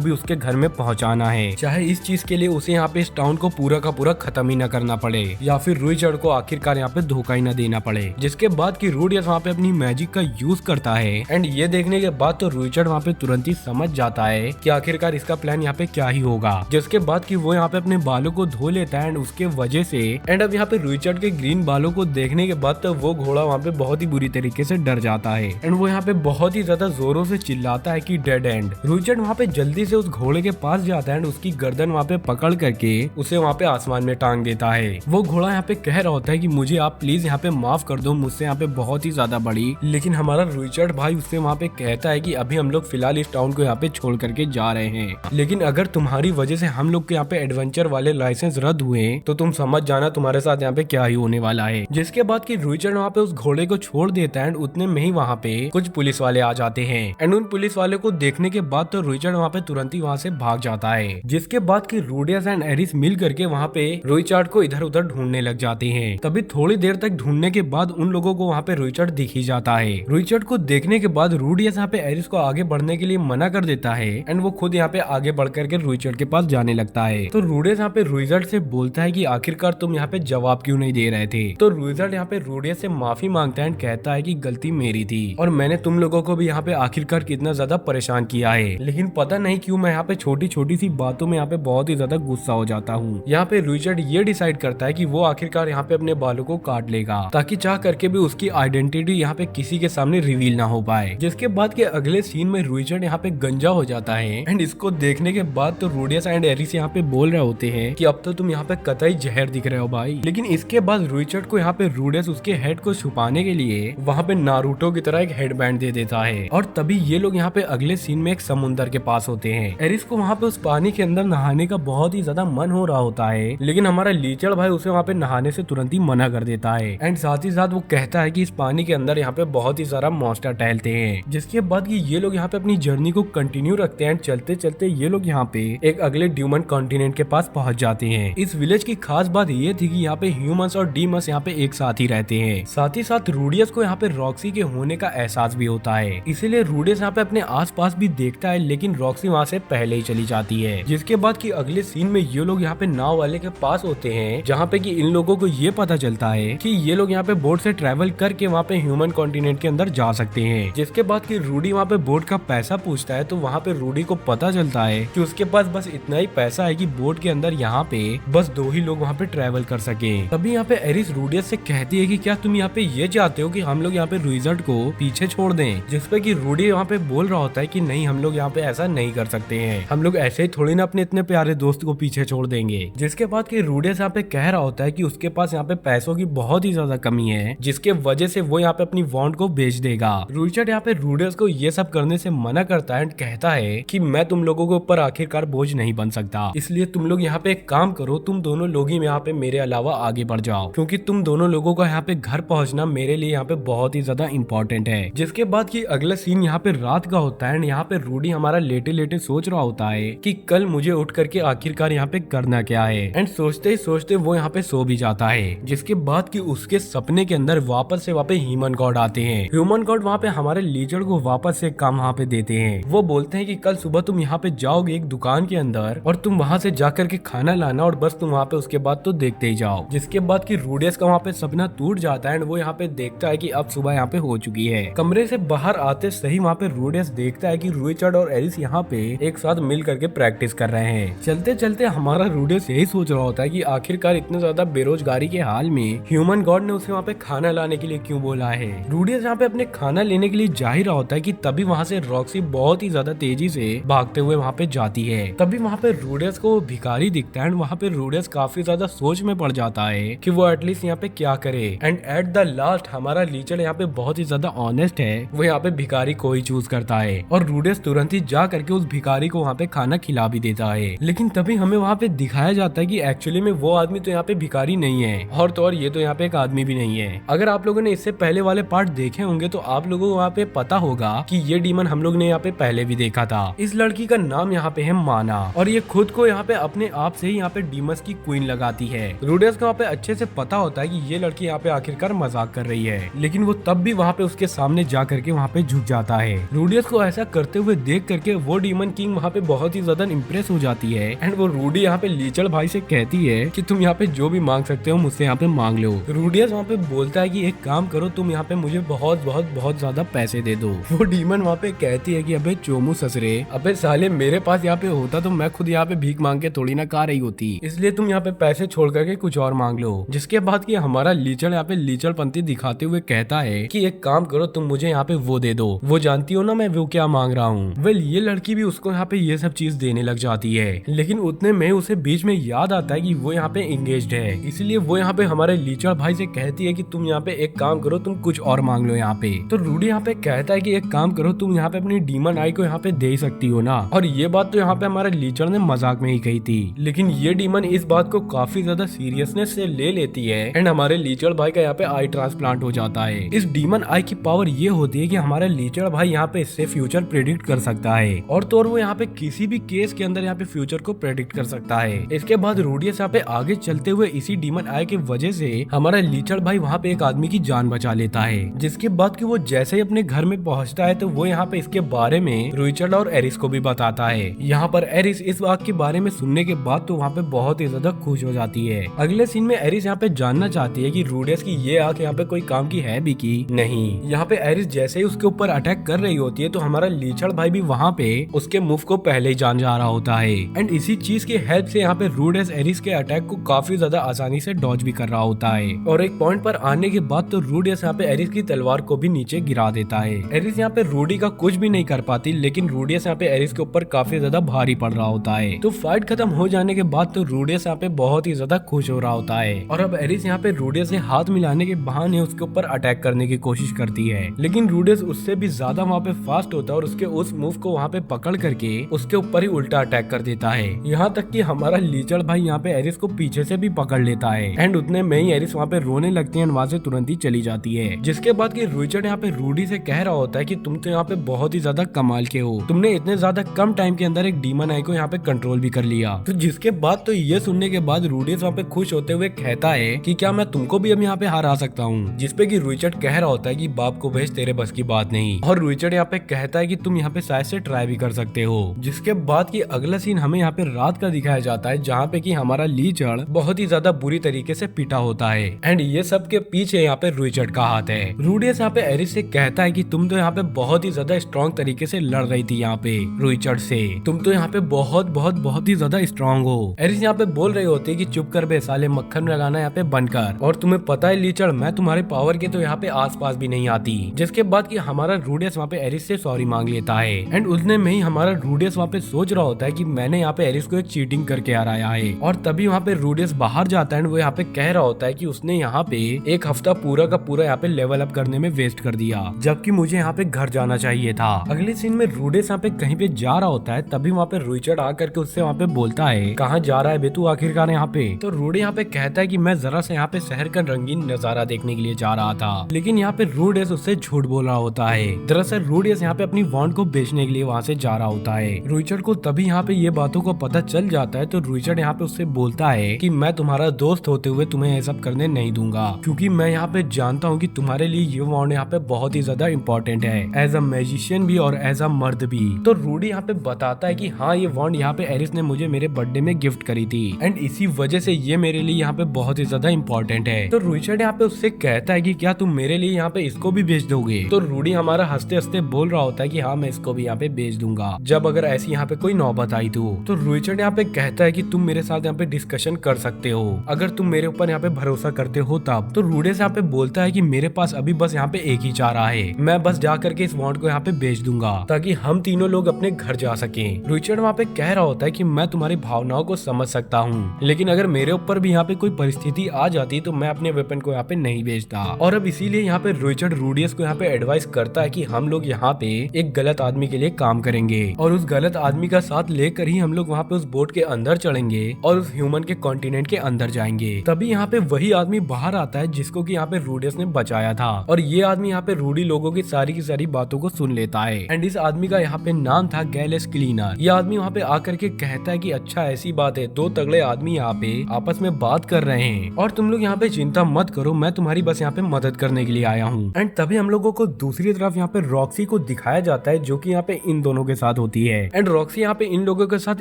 भी उसके घर में पहुँचाना है, चाहे इस चीज के लिए उसे यहाँ पे इस टाउन को पूरा का पूरा खत्म ही न करना पड़े या फिर रुईचड़ को आखिरकार यहाँ पे धोखा ही न देना पड़े। जिसके बाद की रूडियस वहाँ पे अपनी मैजिक का यूज करता है एंड ये देखने के बाद तो रुईचड़ वहाँ पे तुरंत ही समझ जाता है कि आखिरकार इसका प्लान यहाँ पे क्या ही होगा। जिसके बाद कि वो यहाँ पे अपने बालों को धो लेता है एंड उसके वजह से एंड अब यहाँ पे रुईचड़ के ग्रीन बालों को देखने के बाद तो वो घोड़ा वहाँ पे बहुत ही बुरी तरीके से डर जाता है एंड वो यहाँ पे बहुत ही ज्यादा जोरों से चिल्लाता है कि डेड एंड। रुईचड़ वहाँ पे जल्दी से उस घोड़े के पास जाता है एंड उसकी गर्दन वहाँ पे पकड़ करके उसे वहाँ पे आसमान में टांग देता है। वो घोड़ा यहाँ पे कह रहा होता है कि मुझे आप प्लीज यहाँ पे माफ कर दो, मुझसे यहाँ पे बहुत ही ज्यादा बड़ी। लेकिन हमारा रुईचड़ भाई उससे वहाँ पे कहता है कि अभी हम लोग फिलहाल इस टाउन को यहाँ पे छोड़ करके जा रहे हैं, लेकिन अगर तुम्हारी वजह से हम लोग के यहाँ पे एडवेंचर वाले लाइसेंस रद्द हुए तो तुम समझ जाना तुम्हारे साथ यहाँ पे क्या ही होने वाला है। जिसके बाद की रुईचड़ वहाँ पे उस घोड़े को छोड़ देता है एंड उतने में ही वहाँ पे कुछ पुलिस वाले आ जाते हैं एंड उन पुलिस वाले को देखने के बाद तो रुईचड़ वहाँ पे तुरंत ही वहाँ से भाग जाता है। जिसके बाद की रूडियस एंड एरिस मिल करके वहाँ पे रुईचड़ को इधर उधर ढूंढने लग जाते हैं। तभी थोड़ी देर तक ढूंढने के बाद उन लोगों को वहाँ पे रुईचड़ दिख ही जाता है। रुईचड़ को देखने के बाद रूडियस यहाँ पे एरिस को आगे बढ़ने के लिए मना कर देता है एंड वो खुद यहाँ पे आगे बढ़ करके रुईचड़ के पास जाने लगता है। तो रूडियस यहाँ पे रुईचड़ से बोलता है कि आखिरकार तुम यहाँ पे जवाब क्यों नहीं दे रहे थे। तो रुईचड़ यहाँ पे रूडियस से माफी मांगता है एंड कहता है कि गलती मेरी थी और मैंने तुम लोगों को भी यहाँ पे आखिरकार कितना ज्यादा परेशान किया है, लेकिन पता नहीं क्यों मैं यहाँ पे छोटी छोटी सी बातों में यहाँ पे बहुत ही ज्यादा गुस्सा हो जाता हूँ। यहाँ पे रुईचड़ ये डिसाइड करता है कि वो आखिरकार यहाँ पे अपने बालों को काट लेगा ताकि चाह करके भी उसकी आइडेंटिटी यहाँ पे किसी के सामने रिवील ना हो पाए। जिसके बाद के अगले सीन में रुईचड़ यहाँ पे गंजा हो जाता है एंड इसको देखने के बाद तो रूडियस एंड एरिस यहाँ पे बोल रहे होते हैं कि अब तो तुम यहाँ पे कतई जहर दिख रहे हो भाई। लेकिन इसके बाद रुईचड़ को यहाँ पे रूडियस उसके हेड को छुपाने के लिए वहाँ पे नारुतो की तरह एक हेडबैंड दे देता है और तभी ये लोग यहाँ पे अगले सीन में एक समुंदर के पास होते हैं। एरिस को वहाँ पे उस पानी के अंदर नहाने का बहुत ही ज्यादा मन हो रहा होता है, लेकिन हमारा लीचड़ भाई उसे वहाँ पे नहाने से तुरंत ही मना कर देता है एंड साथ ही साथ वो कहता है कि इस पानी के अंदर यहाँ पे बहुत ही सारा मॉन्स्टर टहलते हैं। जिसके बाद कि ये लोग यहाँ पे अपनी जर्नी को कंटिन्यू रखते हैं। चलते चलते ये लोग यहाँ पे एक अगले ड्यूमन कॉन्टिनेंट के पास पहुंच जाते हैं। इस विलेज की खास बात ये थी कि यहाँ पे ह्यूमंस और डीमंस यहाँ पे एक साथ ही रहते हैं। साथ ही साथ रूडियस को यहाँ पे रॉक्सी के होने का एहसास भी होता है, इसीलिए रूडियस यहाँ पे अपने आसपास भी देखता है, लेकिन रॉक्सी वहाँ से पहले ही चली जाती है। जिसके बाद की अगले सीन में ये लोग यहाँ पे नाव वाले के पास होते हैं, जहाँ पे कि इन लोगों को ये पता चलता है कि ये लोग यहाँ पे बोट से ट्रेवल करके वहाँ पे ह्यूमन कॉन्टिनेंट के अंदर जा सकते हैं। जिसके बाद की रूडी वहाँ पे बोट का पैसा पूछता है, तो वहाँ पे रूडी को पता चलता है कि उसके पास बस इतना ही पैसा है कि बोट के अंदर यहाँ पे बस 2 ही लोग वहाँ पे ट्रेवल कर सके। तभी यहाँ पे एरिस रूडियस से कहती है कि क्या तुम यहाँ पे ये चाहते हो कि हम लोग यहाँ पे रुईचड़ को पीछे छोड़ दें। जिसपे कि रूडी यहाँ पे बोल रहा होता है कि नहीं, हम लोग यहाँ पे ऐसा नहीं कर सकते हैं, हम लोग ऐसे ही थोड़ी ना अपने इतने प्यारे दोस्त को पीछे छोड़ देंगे। जिसके बाद कि रूडियस यहाँ पे कह रहा होता है कि उसके पास यहाँ पे पैसों की बहुत ही ज्यादा कमी है, जिसके वजह से वो यहाँ पे अपनी वॉन्ट को बेच देगा। रुईचड़ यहाँ पे रूडियस को ये सब करने से मना करता है एंड कहता है कि मैं तुम लोगों के ऊपर आखिरकार बोझ नहीं बन सकता, इसलिए तुम लोग यहाँ पे एक काम करो, तुम दोनों लोग ही यहाँ पे मेरे अलावा आगे बढ़ जाओ, क्योंकि तुम दोनों लोगों का यहाँ पे घर पहुंचना मेरे लिए यहाँ पे बहुत ही ज्यादा इंपॉर्टेंट है। जिसके बाद की अगला सीन यहाँ पे रात का होता है एंड यहाँ पे रूडी हमारा लेटे लेटे सोच रहा होता है कि कल मुझे उठ करके आखिरकार यहाँ पे करना क्या है एंड सोचते ही सोचते वो यहाँ पे सो भी जाता है। जिसके बाद की उसके सपने के अंदर वापस से वहाँ पे ह्यूमन गॉड आते हैं। ह्यूमन गॉड वहाँ पे हमारे लीचड़ को वापस से काम वहाँ पे देते हैं। वो बोलते हैं कि कल सुबह तुम यहाँ पे जाओगे एक दुकान के अंदर और तुम वहाँ से जा करके खाना लाना और बस तुम वहाँ पे उसके बाद तो देखते ही जाओ। जिसके बाद की रूडियस का वहाँ पे सपना टूट जाता है एंड वो यहाँ पे देखता है कि अब सुबह यहाँ पे हो चुकी है। कमरे से बाहर आते सही वहाँ पे रूडियस देखता है कि रुईचड़ और एरिस यहाँ पे एक साथ मिल करके प्रैक्टिस कर रहे हैं। चलते चलते हमारा रूडियस यही सोच रहा होता है कि आखिरकार इतने ज्यादा बेरोजगारी के हाल में ह्यूमन गॉड ने उसे वहाँ पे खाना लाने के लिए क्यों बोला है। रूडियस यहाँ पे अपने खाना लेने के लिए जा ही रहा होता है कि तभी वहाँ से रॉक्सी बहुत ही ज्यादा तेजी से भागते हुए वहाँ पे जाती है। तभी वहाँ पे रूडियस को भिखारी दिखता है एंड वहाँ पे रूडियस काफी ज्यादा सोच में पड़ जाता है कि वो एटलीस्ट यहाँ पे क्या करे। एंड एट द लास्ट हमारा लीचड़ यहाँ पे बहुत ही ज्यादा ऑनेस्ट है, वो यहाँ पे भिखारी को ही चूज करता है और रूडियस तुरंत ही जा करके उस भिखारी को वहाँ पे खाना खिला भी देता है। लेकिन तभी हमें वहाँ पे दिखाया जाता है कि एक्चुअली में वो आदमी तो यहाँ पे भिखारी नहीं है और तो और ये तो यहाँ पे एक आदमी भी नहीं है। अगर आप लोगों ने इससे पहले वाले पार्ट देखे होंगे तो आप लोगों को वहाँ पे पता होगा कि ये डीमन हम लोग ने यहाँ पे पहले भी देखा था। इस लड़की का नाम यहाँ पे है माना और ये खुद को यहाँ पे अपने आप से ही यहाँ पे डीमंस की क्वीन लगाती है। रूडियस को वहाँ पे अच्छे से पता होता है कि ये लड़की यहाँ पे आखिरकार मजाक कर रही है, लेकिन वो तब भी वहाँ पे उसके सामने जा करके वहाँ पे झुक जाता है। रूडियस को ऐसा करते हुए देख करके वो डीमन किंग वहाँ पे बहुत ही ज्यादा इम्प्रेस हो जाती है एंड वो रूडी यहाँ पे लीचड़ भाई से कहती है कि तुम यहाँ पे जो भी मांग सकते हो मुझसे यहाँ पे मांग लो। रूडियस वहाँ पे बोलता है कि एक काम करो, तुम यहाँ पे मुझे बहुत बहुत बहुत ज्यादा पैसे दे दो। वो डीमन वहाँ पे कहती है कि अबे चोमू ससरे, अबे साले मेरे पास यहाँ पे होता तो मैं खुद यहाँ पे भीख मांग के थोड़ी ना खा रही होती, इसलिए तुम यहाँ पे पैसे छोड़ करके कुछ और मांग लो। जिसके बाद कि हमारा लीचड़ यहाँ पे लीचड़पंथी दिखाते हुए कहता है कि एक काम करो, तुम मुझे यहाँ पे वो दे दो, वो जानती हो ना मैं वो क्या मांग रहा हूँ। वेल ये लड़की भी उसको यहाँ पे ये सब चीज देने लग जाती है, लेकिन उतने में उसे बीच में याद आता है कि वो यहाँ पे एंगेज्ड है, इसलिए वो यहाँ पे हमारे लीचड़ भाई से कहती है कि तुम यहाँ पे एक काम करो, तुम कुछ और मांग लो यहाँ पे। तो रूडी यहाँ पे कहता है कि एक काम करो, तुम यहाँ पे अपनी डीमन आई को यहाँ पे दे सकती हो ना। और ये बात तो यहाँ पे हमारे लीचड़ ने मजाक में ही कही थी, लेकिन ये डीमन इस बात को काफी ज्यादा सीरियसनेस से ले लेती है एंड हमारे लीचड़ भाई का यहाँ पे आई ट्रांसप्लांट हो जाता है। इस डीमन आई की पावर ये होती है कि हमारा लीचड़ भाई यहाँ पे इससे फ्यूचर प्रेडिक्ट कर सकता है और तो और वो यहाँ पे किसी भी केस के अंदर यहाँ पे फ्यूचर को प्रेडिक्ट कर सकता है। इसके बाद रूडियस यहाँ पे आगे चलते हुए इसी डीमन आई की वजह से हमारा लीचड़ भाई वहाँ पे एक आदमी की जान बचा लेता है। जिसके बाद कि वो जैसे ही अपने घर में पहुँचता है तो वो यहाँ पे इसके बारे में रुइचर्ड और एरिस को भी बताता है। यहाँ पर एरिस इस बात के बारे में सुनने के बाद तो वहाँ पे बहुत ही ज्यादा खुश हो जाती है। अगले सीन में एरिस यहाँ पे जानना चाहती है कि रूडियस की ये आंख यहाँ पे कोई काम की है भी की नहीं। यहाँ पे एरिस जैसे ही उसके ऊपर अटैक कर रही होती है तो हमारा लीचड़ भाई भी वहाँ पे उसके मूव को पहले ही जान जा रहा होता है एंड इसी चीज की हेल्प से यहाँ पे रूडियस एरिस के अटैक को काफी ज्यादा आसानी से डॉज भी कर रहा होता है। और एक पॉइंट पर आने के बाद तो रूडियस यहाँ पे एरिस की तलवार को भी नीचे गिरा देता है। एरिस यहाँ पे रूडी का कुछ भी नहीं कर पाती, लेकिन रूडियस यहाँ पे एरिस के ऊपर काफी ज्यादा भारी पड़ रहा होता है। तो फाइट खत्म हो जाने के बाद तो रूडियस यहाँ पे बहुत ही ज्यादा खुश हो रहा होता है और अब एरिस यहाँ पे रूडियस से हाथ मिलाने के बहाने उसके ऊपर अटैक करने की कोशिश करती है, लेकिन रूडियस उससे भी ज्यादा वहाँ पे फास्ट होता है और उसके उस मूव को वहाँ पे पकड़ करके उसके ऊपर ही उल्टा अटैक कर देता है। यहाँ तक कि हमारा लीचड़ भाई यहाँ पे एरिस को पीछे से भी पकड़ लेता है एंड उतने में ही एरिस वहाँ पे रोने लगती है, वहाँ से तुरंत ही चली जाती है। जिसके बाद कि रुइचर्ड यहाँ पे रूडी से कह रहा होता है कि तुम तो यहाँ पे बहुत ही ज्यादा कमाल के हो, तुमने इतने ज्यादा कम टाइम के अंदर एक डीमन आई को यहाँ पे कंट्रोल भी कर लिया। तो जिसके बाद तो ये सुनने के बाद रूडियस वहाँ पे खुश होते हुए कहता है कि क्या मैं तुमको भी अब यहाँ पे हरा सकता हूँ। जिसपे कि रुइचर्ड कह रहा होता है कि बाप को भेज, तेरे बस की बात नहीं। और रुइचर्ड यहाँ पे कहता है कि तुम यहाँ पे शायद से ट्राई भी कर सकते हो। जिसके बाद की अगला सीन हमें यहाँ पे रात का दिखाया जाता है, जहाँ पे कि हमारा लीचड़ बहुत ही ज्यादा बुरी तरीके से पिटा होता है एंड ये सब के पीछे यहाँ पे रुइचर्ड का हाथ है। रूडियस यहाँ पे एरिस से कहता है कि तुम तो यहाँ पे बहुत ही ज्यादा स्ट्रॉन्ग तरीके से लड़ रही थी यहाँ पे रुइचर्ड से, तुम तो यहाँ पे बहुत बहुत बहुत ही ज्यादा स्ट्रॉन्ग हो। एरिस यहाँ पे बोल रही होती है कि चुप कर बे साले, मक्खन लगाना यहाँ पे बंद कर, और तुम्हें पता है लीचड़ मैं तुम्हारे पावर के तो यहाँ पे आसपास भी नहीं आती। जिसके बाद कि हमारा रूडियस वहाँ पे एरिस से सॉरी मांग लेता है एंड उतने में ही हमारा रूडियस वहाँ पे सोच रहा होता है कि मैंने यहाँ पे एरिस को एक चीटिंग करके हराया है। और तभी वहाँ पे रूडियस बाहर जाता है, वो यहाँ पे कह रहा होता है कि उसने यहाँ पे एक हफ्ता पूरा का पूरा यहाँ पे लेवल अप करने में वेस्ट कर दिया, जबकि मुझे यहाँ पे घर जाना चाहिए था। अगले सीन में रूडियस यहाँ पे कहीं पे जा रहा होता है, तभी वहाँ पे रुइचर्ड आकर के उससे वहाँ पे बोलता है कहाँ जा रहा है बे तू आखिरकार यहाँ पे। तो रूडी यहाँ पे कहता है कि मैं जरा से यहाँ पे शहर का रंगीन नजारा देखने के लिए जा रहा था, लेकिन यहाँ पे रूडियस उससे झूठ बोल रहा होता है। दरअसल रूडियस यहाँ पे अपनी वॉन्ड को बेचने के लिए वहाँ से जा रहा होता है। रुइचर्ड को तभी यहाँ पे ये बातों को पता चल जाता है, तो रुइचर्ड यहाँ पे उससे बोलता है कि मैं तुम्हारा दोस्त होते हुए तुम्हें ये सब करने नहीं दूंगा, क्योंकि मैं यहाँ पे जानता हूँ कि तुम्हारे लिए ये वॉन्ड यहाँ पे बहुत ही ज्यादा इम्पोर्टेंट है, एज अ मैजिशियन भी और एज अ मर्द भी। तो रूडी यहाँ पे बताता है कि हाँ ये वॉन्ड यहाँ पे एरिस ने मुझे मेरे बर्थडे में गिफ्ट करी थी एंड इसी वजह से ये मेरे लिए यहाँ पे बहुत ही ज्यादा इम्पोर्टेंट है। तो रुइचर्ड यहाँ पे उससे कहता है कि क्या तुम मेरे लिए यहाँ पे इसको भी बेच दोगे। तो रूडी हमारा हंसते हंसते बोल रहा होता है कि हाँ मैं इसको भी यहाँ पे बेच दूंगा जब अगर ऐसी यहाँ पे कोई नौबत आई तो रुइचर्ड यहाँ पे कहता है कि तुम मेरे साथ यहाँ पे डिस्कशन कर सकते हो अगर तुम मेरे ऊपर यहाँ पे भरोसा करते हो तब। तो रूडियस यहाँ पे बोलता है कि मेरे पास अभी बस यहाँ पे एक ही चारा है, मैं बस जा करके इस वॉन्ड को यहाँ पे बेच दूंगा ताकि हम तीनों लोग अपने घर जा सकें। रुइचर्ड वहाँ पे कह रहा होता है कि मैं तुम्हारी भावनाओं को समझ सकता हूँ, लेकिन अगर मेरे ऊपर भी यहाँ पे कोई परिस्थिति आ जाती तो मैं अपने वेपन को यहाँ पे नहीं बेचता। और अब इसीलिए यहाँ पे रुइचर्ड रूडियस को यहाँ पे एडवाइस करता है कि हम लोग यहाँ पे एक गलत आदमी के लिए काम करेंगे और उस गलत आदमी का साथ लेकर ही हम लोग वहाँ पे उस बोट के अंदर चढ़ेंगे और उस ह्यूमन के कॉन्टिनेंट के अंदर जाएंगे। तभी यहाँ पे वही आदमी बाहर आता है जिसको कि यहाँ पे रूडियस ने बचाया था, और ये आदमी यहाँ पे रूडी लोगों की सारी बातों को सुन लेता है एंड इस आदमी का यहाँ पे नाम था गैलेस क्लीनर। ये आदमी वहाँ पे आकर के कहता है कि अच्छा ऐसी बात है, दो तगड़े आदमी यहाँ पे आपस में बात कर रहे हैं और तुम लोग यहाँ पे चिंता मत करो, मैं तुम्हारी बस यहाँ पे मदद करने के लिए आया हूँ। एंड तभी हम लोगों को दूसरी तरफ यहाँ पे रॉक्सी को दिखाया जाता है जो कि यहाँ पे इन दोनों के साथ होती है। एंड रॉक्सी यहाँ पे इन लोगों के साथ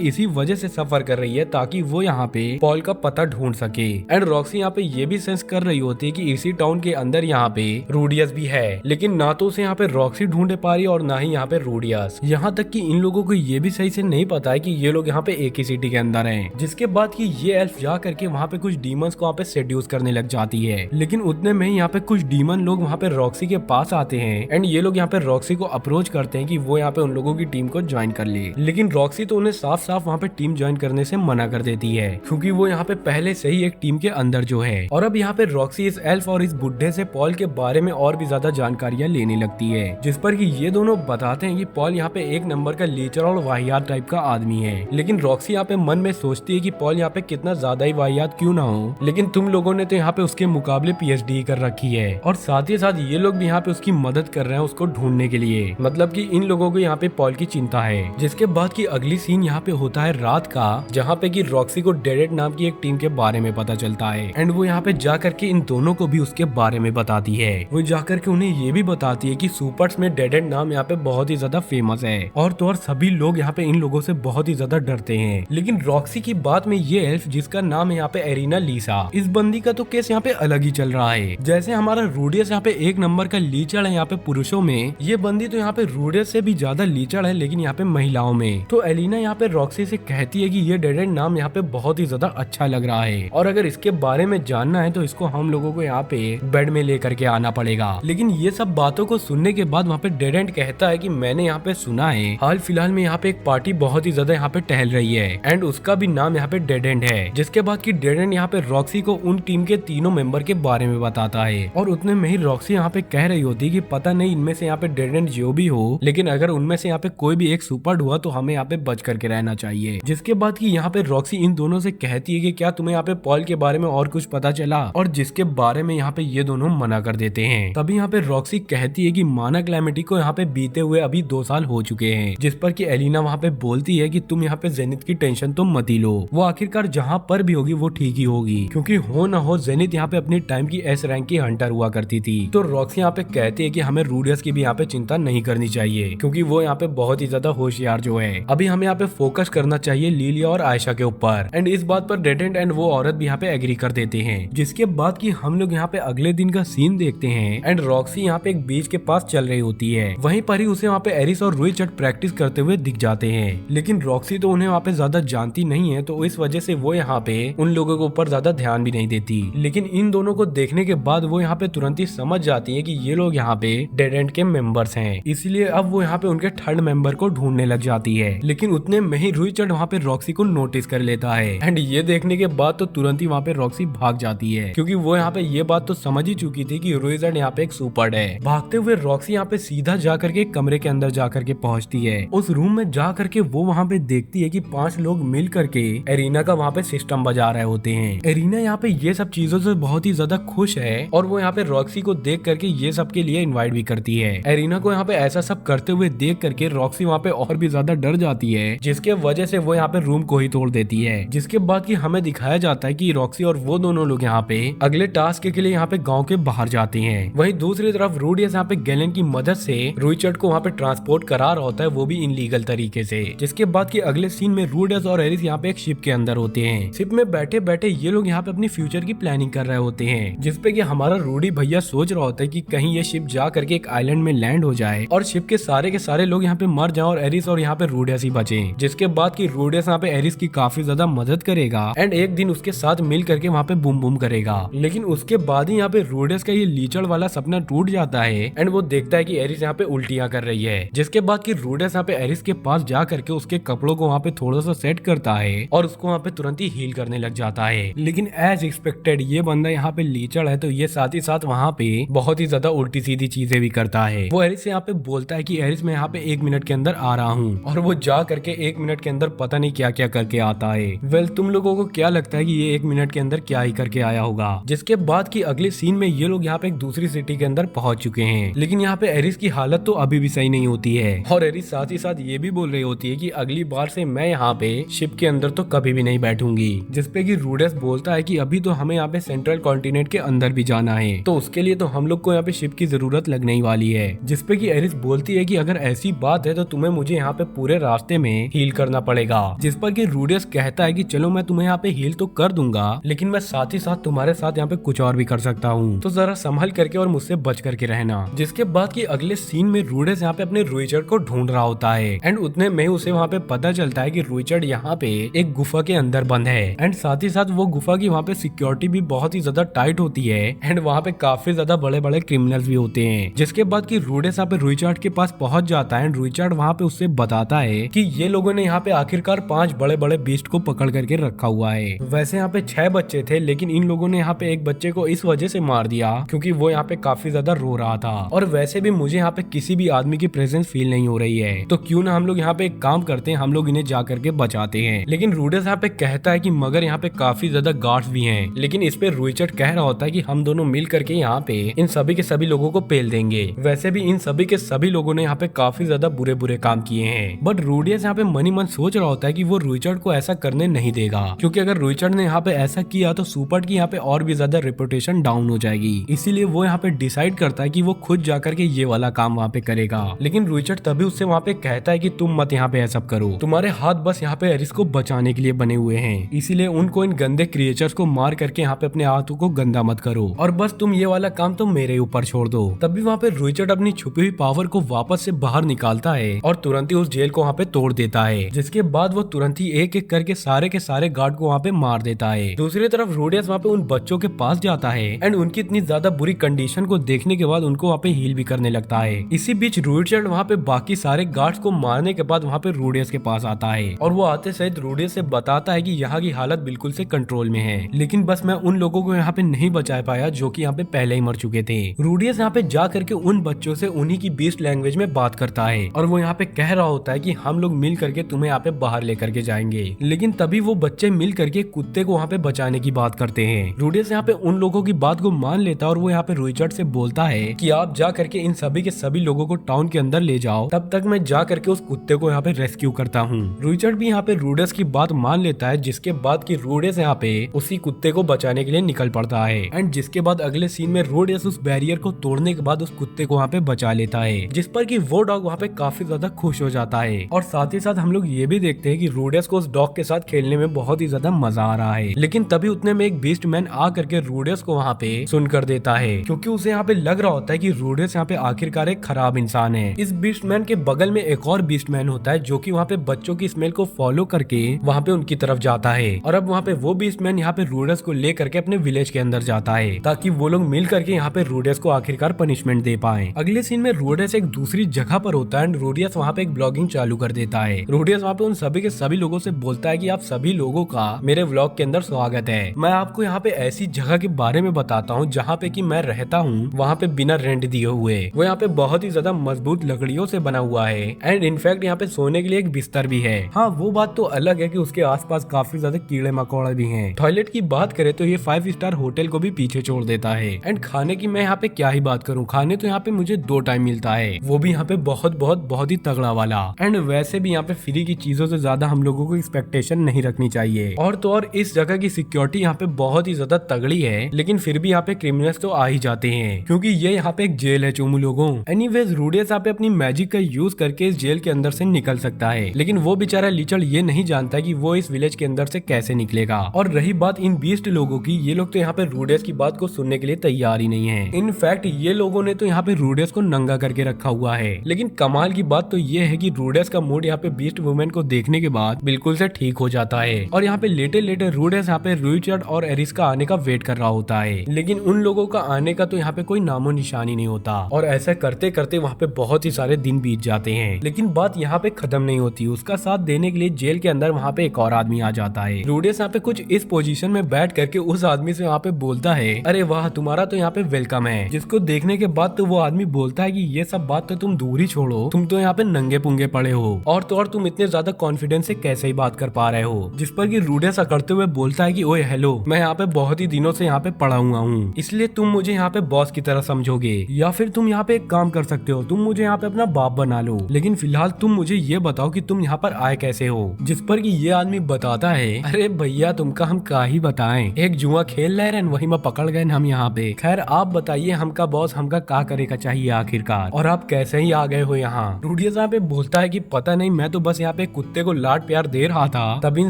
इसी वजह से सफर कर रही है ताकि वो यहाँ पे पॉल का पता ढूंढ सके। एंड रॉक्सी यहाँ पे ये भी सेंस कर रही होती है कि इसी टाउन के अंदर यहाँ पे रूडियस भी है, लेकिन ना तो उसे यहाँ पे रॉक्सी ढूंढे पा रही और ना ही यहाँ पे रूडियस। यहाँ तक कि इन लोगों को ये भी सही से नहीं पता है कि ये लोग यहाँ पे एक ही सिटी के अंदर हैं। जिसके बाद कि ये एल्फ जा करके वहाँ पे कुछ डीमंस को वहाँ पे सेड्यूस करने लग जाती है, लेकिन उतने में यहाँ पे कुछ डीमन लोग वहाँ पे रॉक्सी के पास आते हैं। एंड ये लोग यहाँ पे रॉक्सी को अप्रोच करते हैं कि वो यहाँ पे उन लोगों की टीम को ज्वाइन कर ले, लेकिन रॉक्सी तो उन्हें साफ साफ वहाँ पे टीम ज्वाइन करने से मना कर देती है क्योंकि वो यहाँ पे पहले से ही एक टीम के अंदर जो है। और अब यहाँ पे रॉक्सी इस एल्फ और इस बुढ़े से पॉल के बारे में और भी ज्यादा जानकारियां लेने लगती है, जिस पर कि ये दोनों बताते हैं कि पॉल यहाँ पे एक नंबर का लीचर और वाहियात टाइप का आदमी है। लेकिन रॉक्सी यहाँ पे मन में सोचती है कि पॉल यहाँ पे कितना ज्यादा ही वाहियात क्यों ना हो, लेकिन तुम लोगों ने तो यहाँ पे उसके मुकाबले PhD कर रखी है। और साथ ही साथ ये लोग भी यहाँ पे उसकी मदद कर रहे हैं उसको ढूंढने के लिए, मतलब कि इन लोगों को यहाँ पे पॉल की चिंता है। जिसके बाद की अगली सीन यहाँ पे होता है रात का, जहाँ पे कि रॉक्सी को डेडेड नाम की एक टीम के बारे में पता चलता है। एंड वो यहाँ पे जा करके इन दोनों को भी उसके बारे में बताती है। वो जा करके उन्हें ये भी बताती है कि सुपर्स में डेडेड नाम यहाँ पे बहुत ही ज्यादा फेमस है और तो और सभी लोग यहाँ पे इन लोगों से बहुत ही ज्यादा डरते हैं। लेकिन रॉक्सी की बात में ये एल्फ जिसका नाम है यहाँ पे एरिना लीसा, इस बंदी का तो केस यहाँ पे अलग ही चल रहा है। जैसे हमारा रूडियस यहाँ पे एक नंबर का लीचड़ है यहाँ पे पुरुषों में, ये बंदी तो यहाँ पे रूडियस से भी ज्यादा लीचड़ है लेकिन यहाँ पे महिलाओं में। तो एलिना यहाँ पे रॉक्सी से कहती है कि ये डेडेड नाम यहाँ पे बहुत ही ज्यादा अच्छा लग रहा है और अगर इसके बारे में जानना है तो इसको हम लोगों को यहाँ पे बेड में लेकर के आना पड़ेगा। लेकिन ये सब बातों को सुनने के बाद वहाँ पे डेडेंट कहता है कि मैंने यहाँ पे सुना है हाल फिलहाल में यहाँ पे एक पार्टी बहुत ही ज्यादा यहाँ पे टहल रही है एंड उसका भी नाम यहाँ पे डेडेंट है। जिसके बाद की डेडेंट यहाँ पे रॉक्सी को उन टीम के तीनों मेंबर के बारे में बताता है और उतने में ही रॉक्सी यहाँ पे कह रही होती है कि पता नहीं इनमें से यहाँ पे डेडेंट जो भी हो, लेकिन अगर उनमें से यहाँ पे कोई भी एक सुपर्ड हुआ तो हमें यहाँ पे बच करके रहना चाहिए। जिसके बाद की यहाँ पे रॉक्सी इन दोनों से कहती है कि क्या तुम्हें यहाँ पे पॉल के बारे में और कुछ पता चला, और जिसके बारे में यहाँ पे ये दोनों मना कर देते हैं। तभी यहाँ पे रॉक्सी कहती है कि माना क्लैमिटी को यहाँ पे बीते हुए अभी 2 साल हो चुके हैं, जिस पर कि एलिना वहाँ पे बोलती है कि तुम यहाँ पे जेनिथ की टेंशन तो मत ही लो, वो आखिरकार जहाँ पर भी होगी वो ठीक ही होगी, क्योंकि हो न हो जेनिथ यहाँ पे अपनी टाइम की S रैंक की हंटर हुआ करती थी। तो रॉक्सी यहाँ पे कहती है कि हमें रूडियस की भी यहाँ पे चिंता नहीं करनी चाहिए क्योंकि वो यहाँ पे बहुत ही ज्यादा होशियार जो है। अभी हमें यहाँ पे फोकस करना चाहिए लिलिया और आयशा के ऊपर। एंड इस बात पर डेडेंट एंड वो औरत भी यहाँ पे एग्री कर देते हैं। जिसके बाद की हम लोग यहाँ पे अगले दिन का सीन देखते हैं एंड रॉक्सी यहाँ पे एक बीच के पास चल रही होती है। वहीं पर ही उसे वहाँ पे एरिस और रुई चट प्रैक्टिस करते हुए दिख जाते हैं, लेकिन रॉक्सी तो उन्हें वहाँ पे ज्यादा जानती नहीं है, तो इस वजह से वो यहाँ पे उन लोगों के ऊपर ज्यादा ध्यान भी नहीं देती। लेकिन इन दोनों को देखने के बाद वो यहाँ पे तुरंत ही समझ जाती है कि ये लोग यहाँ पे डेडेंट के मेंबर्स हैं, इसलिए अब वो यहाँ पे उनके थर्ड मेंबर को ढूंढने लग जाती है। लेकिन उतने में ही रुई चट वहाँ पे रॉक्सी को नोटिस कर लेता है एंड ये देखने के बाद तो तुरंत ही वहाँ पे रॉक्सी भाग जाती है क्योंकि वो यहाँ पे ये बात तो समझ ही चुकी थी कि रुई चट यहाँ पे एक सुपर्ड है। भागते हुए रॉक्सी यहाँ पे सीधा जा करके कमरे के अंदर जा करके पहुंचती है। उस रूम में जा करके वो वहाँ पे देखती है कि 5 लोग मिल करके एरिना का वहाँ पे सिस्टम बजा रहे होते हैं। एरिना यहाँ पे ये सब चीजों से बहुत ही ज्यादा खुश है और वो यहाँ पे रॉक्सी को देख करके ये सब के लिए इनवाइट भी करती है। एरिना को यहाँ पे ऐसा सब करते हुए देख करके रॉक्सी वहाँ पे और भी ज्यादा डर जाती है, जिसके वजह से वो यहाँ पे रूम को ही तोड़ देती है। जिसके बाद की हमें दिखाया जाता है कि रॉक्सी और वो दोनों लोग यहाँ पे अगले टास्क के लिए यहाँ पे गाँव के बाहर जाते हैं। वहीं दूसरी तरफ रूडियस यहाँ पे गैलन की मदद से रुईचट को वहाँ पे ट्रांसपोर्ट करा रहा होता है, वो भी इनलीगल तरीके से। जिसके बाद की अगले सीन में रूडियस और एरिस यहाँ पे एक शिप के अंदर होते हैं। शिप में बैठे बैठे ये लोग यहाँ पे अपनी फ्यूचर की प्लानिंग कर रहे होते हैं, जिसपे कि हमारा रूडी भैया सोच रहा होता है कि कहीं ये शिप जा करके एक आइलैंड में लैंड हो जाए और शिप के सारे लोग यहाँ पे मर जाए और एरिस और यहाँ पे रूडियस ही बचे। जिसके बाद की रूडियस यहाँ पे एरिस की काफी ज्यादा मदद करेगा एंड एक दिन उसके साथ मिल करके वहाँ पे बूम बूम करेगा। लेकिन उसके बाद ही यहाँ पे रूडियस का ये लीचड़ वाला सपना टूट जाता है एंड वो देखता है कि एरिस यहाँ पे उल्टियां कर रही है। जिसके बाद की रूडियस यहाँ पे एरिस के पास जा करके उसके कपड़ों को वहाँ पे थोड़ा सा सेट करता है और उसको वहाँ पे तुरंत ही हील करने लग जाता है। लेकिन एज एक्सपेक्टेड ये बंदा यहाँ पे लीचड़ है, तो ये साथ ही साथ वहाँ पे बहुत ही ज्यादा उल्टी सीधी चीजें भी करता है। वो एरिस से यहाँ पे बोलता है कि एरिस मैं यहाँ पे 1 मिनट के अंदर आ रहा हूँ, और वो जा करके 1 मिनट के अंदर पता नहीं क्या क्या करके आता है। वेल तुम लोगों को क्या लगता है कि ये 1 मिनट के अंदर क्या ही करके आया होगा? जिसके बाद की अगले सीन में ये लोग यहाँ पे एक दूसरी सिटी के अंदर पहुंच चुके हैं, लेकिन यहाँ पे एरिस की हालत तो अभी भी सही नहीं होती है और एरिस साथ ही साथ ये भी बोल रही होती है कि अगली बार से मैं यहाँ पे शिप के अंदर तो कभी भी नहीं बैठूंगी। जिसपे कि रूडियस बोलता है कि अभी तो हमें यहाँ पे सेंट्रल कॉन्टिनेंट के अंदर भी जाना है, तो उसके लिए तो हम लोग को यहाँ पे शिप की जरूरत लगने ही वाली है। जिसपे पे कि एरिस बोलती है कि अगर ऐसी बात है तो तुम्हें मुझे यहाँ पे पूरे रास्ते में हील करना पड़ेगा, जिस पर कि रूडियस कहता है कि चलो मैं तुम्हें यहाँ पे हील तो कर दूंगा, लेकिन मैं साथ ही साथ तुम्हारे साथ यहाँ पे कुछ और भी कर सकता हूँ, तो जरा संभल करके और मुझसे बच करके रहना। जिसके बाद की अगले सीन में रूडियस यहाँ पे अपने रुइचर्ड को ढूंढ रहा होता है एंड उतने में उसे वहाँ पे पता चलता है कि रुइचर्ड यहाँ पे एक गुफा के अंदर बंद है एंड साथ ही साथ वो गुफा की वहाँ पे सिक्योरिटी भी बहुत ही ज्यादा टाइट होती है एंड वहाँ पे काफी ज्यादा बड़े बड़े क्रिमिनल्स भी होते हैं। जिसके बाद की रूडियस यहाँ पे रुइचर्ड के पास पहुंच जाता है एंड रुइचर्ड वहाँ पे उससे बताता है कि ये लोगों ने यहाँ पे आखिरकार 5 बड़े बड़े बीस्ट को पकड़ करके रखा हुआ है। वैसे यहाँ पे 6 बच्चे थे, लेकिन इन लोगों ने यहाँ पे एक बच्चे को इस वजह से मार दिया क्योंकि वो यहाँ पे काफी ज्यादा रो रहा था, और वैसे भी मुझे यहाँ पे किसी भी आदमी की प्रेजेंस फील नहीं हो रही है, तो क्यों ना हम लोग यहाँ पे एक काम करते हैं, हम लोग इन्हें जा करके बचाते हैं। लेकिन रूडियस यहाँ पे कहता है कि मगर यहाँ पे काफी ज्यादा गार्ड्स भी हैं, लेकिन इस पे रुइचर्ड कह रहा होता है कि हम दोनों मिल करके यहाँ पे इन सभी के सभी लोगों को पेल देंगे। वैसे भी इन सभी के सभी लोगों ने यहाँ पे काफी ज्यादा बुरे बुरे काम किए हैं, बट रूडियस यहाँ पे मनी मन सोच रहा होता है कि वो रुइचर्ड को ऐसा करने नहीं देगा, क्योंकि अगर रुइचर्ड ने यहाँ पे ऐसा किया तो सुपर्ट की यहाँ पे और भी ज्यादा रेपुटेशन डाउन हो जाएगी। इसीलिए वो यहाँ पे डिसाइड करता है कि वो खुद जाकर के ये वाला काम वहाँ पे करेगा। लेकिन रुइचर्ड तभी उससे वहाँ पे कहता है कि तुम मत यहाँ पे ऐसा करो, तुम्हारे हाथ बस यहाँ पे एरिस को बचाने के लिए बने हुए हैं, इसीलिए उनको इन गंदे क्रिएचर्स को मार करके यहाँ पे अपने हाथों को गंदा मत करो, और बस तुम ये वाला काम तो मेरे ऊपर छोड़ दो। तभी वहाँ पे रुइचर्ड अपनी छुपी हुई पावर को वापस से बाहर निकालता है और तुरंत ही उस जेल को वहाँ पे तोड़ देता है, जिसके बाद वो तुरंत ही एक एक करके सारे के सारे गार्ड को वहाँ पे मार देता है। दूसरी तरफ रूडियस वहाँ पे उन बच्चों के पास जाता है एंड उनकी इतनी ज्यादा बुरी कंडीशन को देखने के बाद उनको वहाँ पे हील भी करने लगता है। इसी बीच रुइचर्ड वहाँ पे बाकी सारे गार्ड्स को मारने के बाद वहाँ पे रूडियस के पास आता है और वो आते सहित रूडियस से बताता है कि यहाँ की हालत बिल्कुल से कंट्रोल में है, लेकिन बस मैं उन लोगों को यहाँ पे नहीं बचा पाया जो कि यहाँ पे पहले ही मर चुके थे। रूडियस यहाँ पे जा करके उन बच्चों से उन्हीं की बीस्ट लैंग्वेज में बात करता है और वो यहाँ पे कह रहा होता है कि हम लोग मिल करके तुम्हें यहाँ पे बाहर लेकर के जाएंगे। लेकिन तभी वो बच्चे मिल करके कुत्ते को वहाँ पे बचाने की बात करते हैं। रूडियस यहाँ पे उन लोगों की बात को मान लेता है और वो यहाँ पे रुइचर्ड से बोलता है कि आप जा करके इन सभी के सभी लोगों को टाउन के अंदर ले जाओ, तब तक मैं जा करके उस कुत्ते को यहाँ पे रेस्क्यू करता हूँ। रुइचर्ड भी यहाँ पे रूडियस की बात मान लेता है, जिसके बाद की रूडियस यहाँ पे उसी कुत्ते को बचाने के लिए निकल पड़ता है एंड जिसके बाद अगले सीन में रूडियस उस बैरियर को तोड़ने के बाद उस कुत्ते को वहाँ पे बचा लेता है, जिस पर कि वो डॉग वहाँ पे काफी ज्यादा खुश हो जाता है। और साथ ही साथ हम लोग ये भी देखते हैं कि रूडियस को उस डॉग के साथ खेलने में बहुत ही ज्यादा मजा आ रहा है। लेकिन तभी उतने में एक बीस्ट मैन आ करके रूडियस को वहाँ पे सुन कर देता है, क्योंकि उसे यहाँ पे लग रहा होता है कि रूडियस यहाँ पे आखिरकार एक खराब इंसान है। इस बीस्ट मैन के बगल में एक और बीस्ट मैन होता है जो कि वहाँ पे बच्चों की स्मेल को फॉलो करके वहाँ पे उनकी तरफ जाता है, और अब वहाँ पे वो बीस्ट मैन यहाँ पे रूडियस को ले करके अपने विलेज के अंदर जाता है ताकि वो लोग मिल करके यहाँ पे रूडियस को आखिरकार पनिशमेंट दे पाए। अगले सीन में रूडियस एक दूसरी जगह पर होता है, रूडियस वहाँ पे एक ब्लॉगिंग चालू कर देता है। रूडियस वहाँ पे उन सभी के सभी लोगों से बोलता है कि आप सभी लोगों का मेरे व्लॉग के अंदर स्वागत है। मैं आपको यहाँ पे ऐसी जगह के बारे में बताता हूँ जहाँ पे कि मैं रहता हूँ, वहाँ पे बिना रेंट दिए हुए। वो यहाँ पे बहुत ही ज्यादा मजबूत लकड़ियों से बना हुआ है एंड इनफैक्ट यहाँ पे सोने के लिए एक बिस्तर भी है। हाँ, वो बात तो अलग है कि उसके आसपास काफी ज्यादा कीड़े मकोड़े भी हैं। टॉयलेट की बात करें तो ये 5 स्टार होटल को भी पीछे छोड़ देता है एंड खाने की मैं यहाँ पे क्या ही बात करूँ, खाने तो यहाँ पे मुझे 2 टाइम मिलता है, वो भी यहाँ पे बहुत ही तगड़ा वाला। एंड वैसे भी यहाँ पे फ्री की चीजों से ज्यादा हम लोगों को एक्सपेक्टेशन नहीं रखनी चाहिए। और तो और इस जगह की सिक्योरिटी यहाँ पे बहुत ही ज्यादा तगड़ी है, लेकिन फिर भी यहाँ पे क्रिमिनल्स तो आ ही जाते हैं क्योंकि ये यहाँ पे एक जेल है चोमू लोगों। एनीवेज रूडियस यहाँ पे अपनी मैजिक का यूज करके इस जेल के अंदर से निकल सकता है, लेकिन वो बेचारा लीचड़ ये नहीं जानता कि वो इस विलेज के अंदर से कैसे निकलेगा। और रही बात इन बीस्ट लोगों की, ये लोग तो यहाँ पे रूडियस की बात को सुनने के लिए तैयार ही नहीं है। इनफैक्ट ये लोगों ने तो यहाँ पे रूडियस को नंगा करके रखा हुआ है। लेकिन कमाल की बात तो ये है कि रूडियस का मूड यहाँ पे बीस्ट वुमेन को देखने के बाद बिल्कुल से ठीक हो जाता है और यहाँ पे लेटे लेटे रूडियस यहाँ पे रुइचर्ड और एरिस का आने का वेट कर रहा होता है, लेकिन उन लोगों का आने का तो यहाँ पे कोई नामो निशानी नहीं होता। और ऐसा करते करते वहाँ पे बहुत ही सारे दिन बीत जाते हैं, लेकिन बात यहाँ पे खत्म नहीं होती। उसका साथ देने के लिए जेल के अंदर वहाँ पे एक और आदमी आ जाता है। रूडियस यहाँ पे कुछ इस पोजीशन में बैठ करके उस आदमी से वहाँ पे बोलता है, अरे वाह, तुम्हारा तो यहाँ पे वेलकम है। जिसको देखने के बाद तो वो आदमी बोलता है कि ये सब बात तो तुम दूर ही छोड़ो, तुम तो यहाँ पे नंगे पुंगे पड़े हो, और तो और तुम इतने ज्यादा कॉन्फिडेंस से कैसे ही बात कर पा रहे हो। जिस पर कि रूडियस अकड़ते हुए बोलता है कि ओए हेलो, मैं यहाँ पे बहुत ही दिनों से यहाँ पे पड़ा हुआ हूँ, इसलिए तुम मुझे यहाँ पे बॉस की तरह समझोगे, या फिर तुम यहाँ पे एक काम कर सकते हो, तुम मुझे यहाँ पे अपना बाप बना लो, लेकिन फिलहाल तुम मुझे ये बताओ कि तुम यहाँ पर आए कैसे हो। जिस पर कि ये आदमी बताता है, अरे भैया तुमका हम क्या ही बताएं, एक जुआ खेल रहे हैं वही में पकड़ गए हम यहाँ पे। खैर आप बताइए हमका बॉस हमका क्या करे का चाहिए आखिरकार। आखिरकार, और आप कैसे ही आ गए हो यहाँ। रूडियस यहाँ पे बोलता है कि पता नहीं, मैं तो बस यहाँ पे कुत्ते को लाड प्यार दे रहा था, तब इन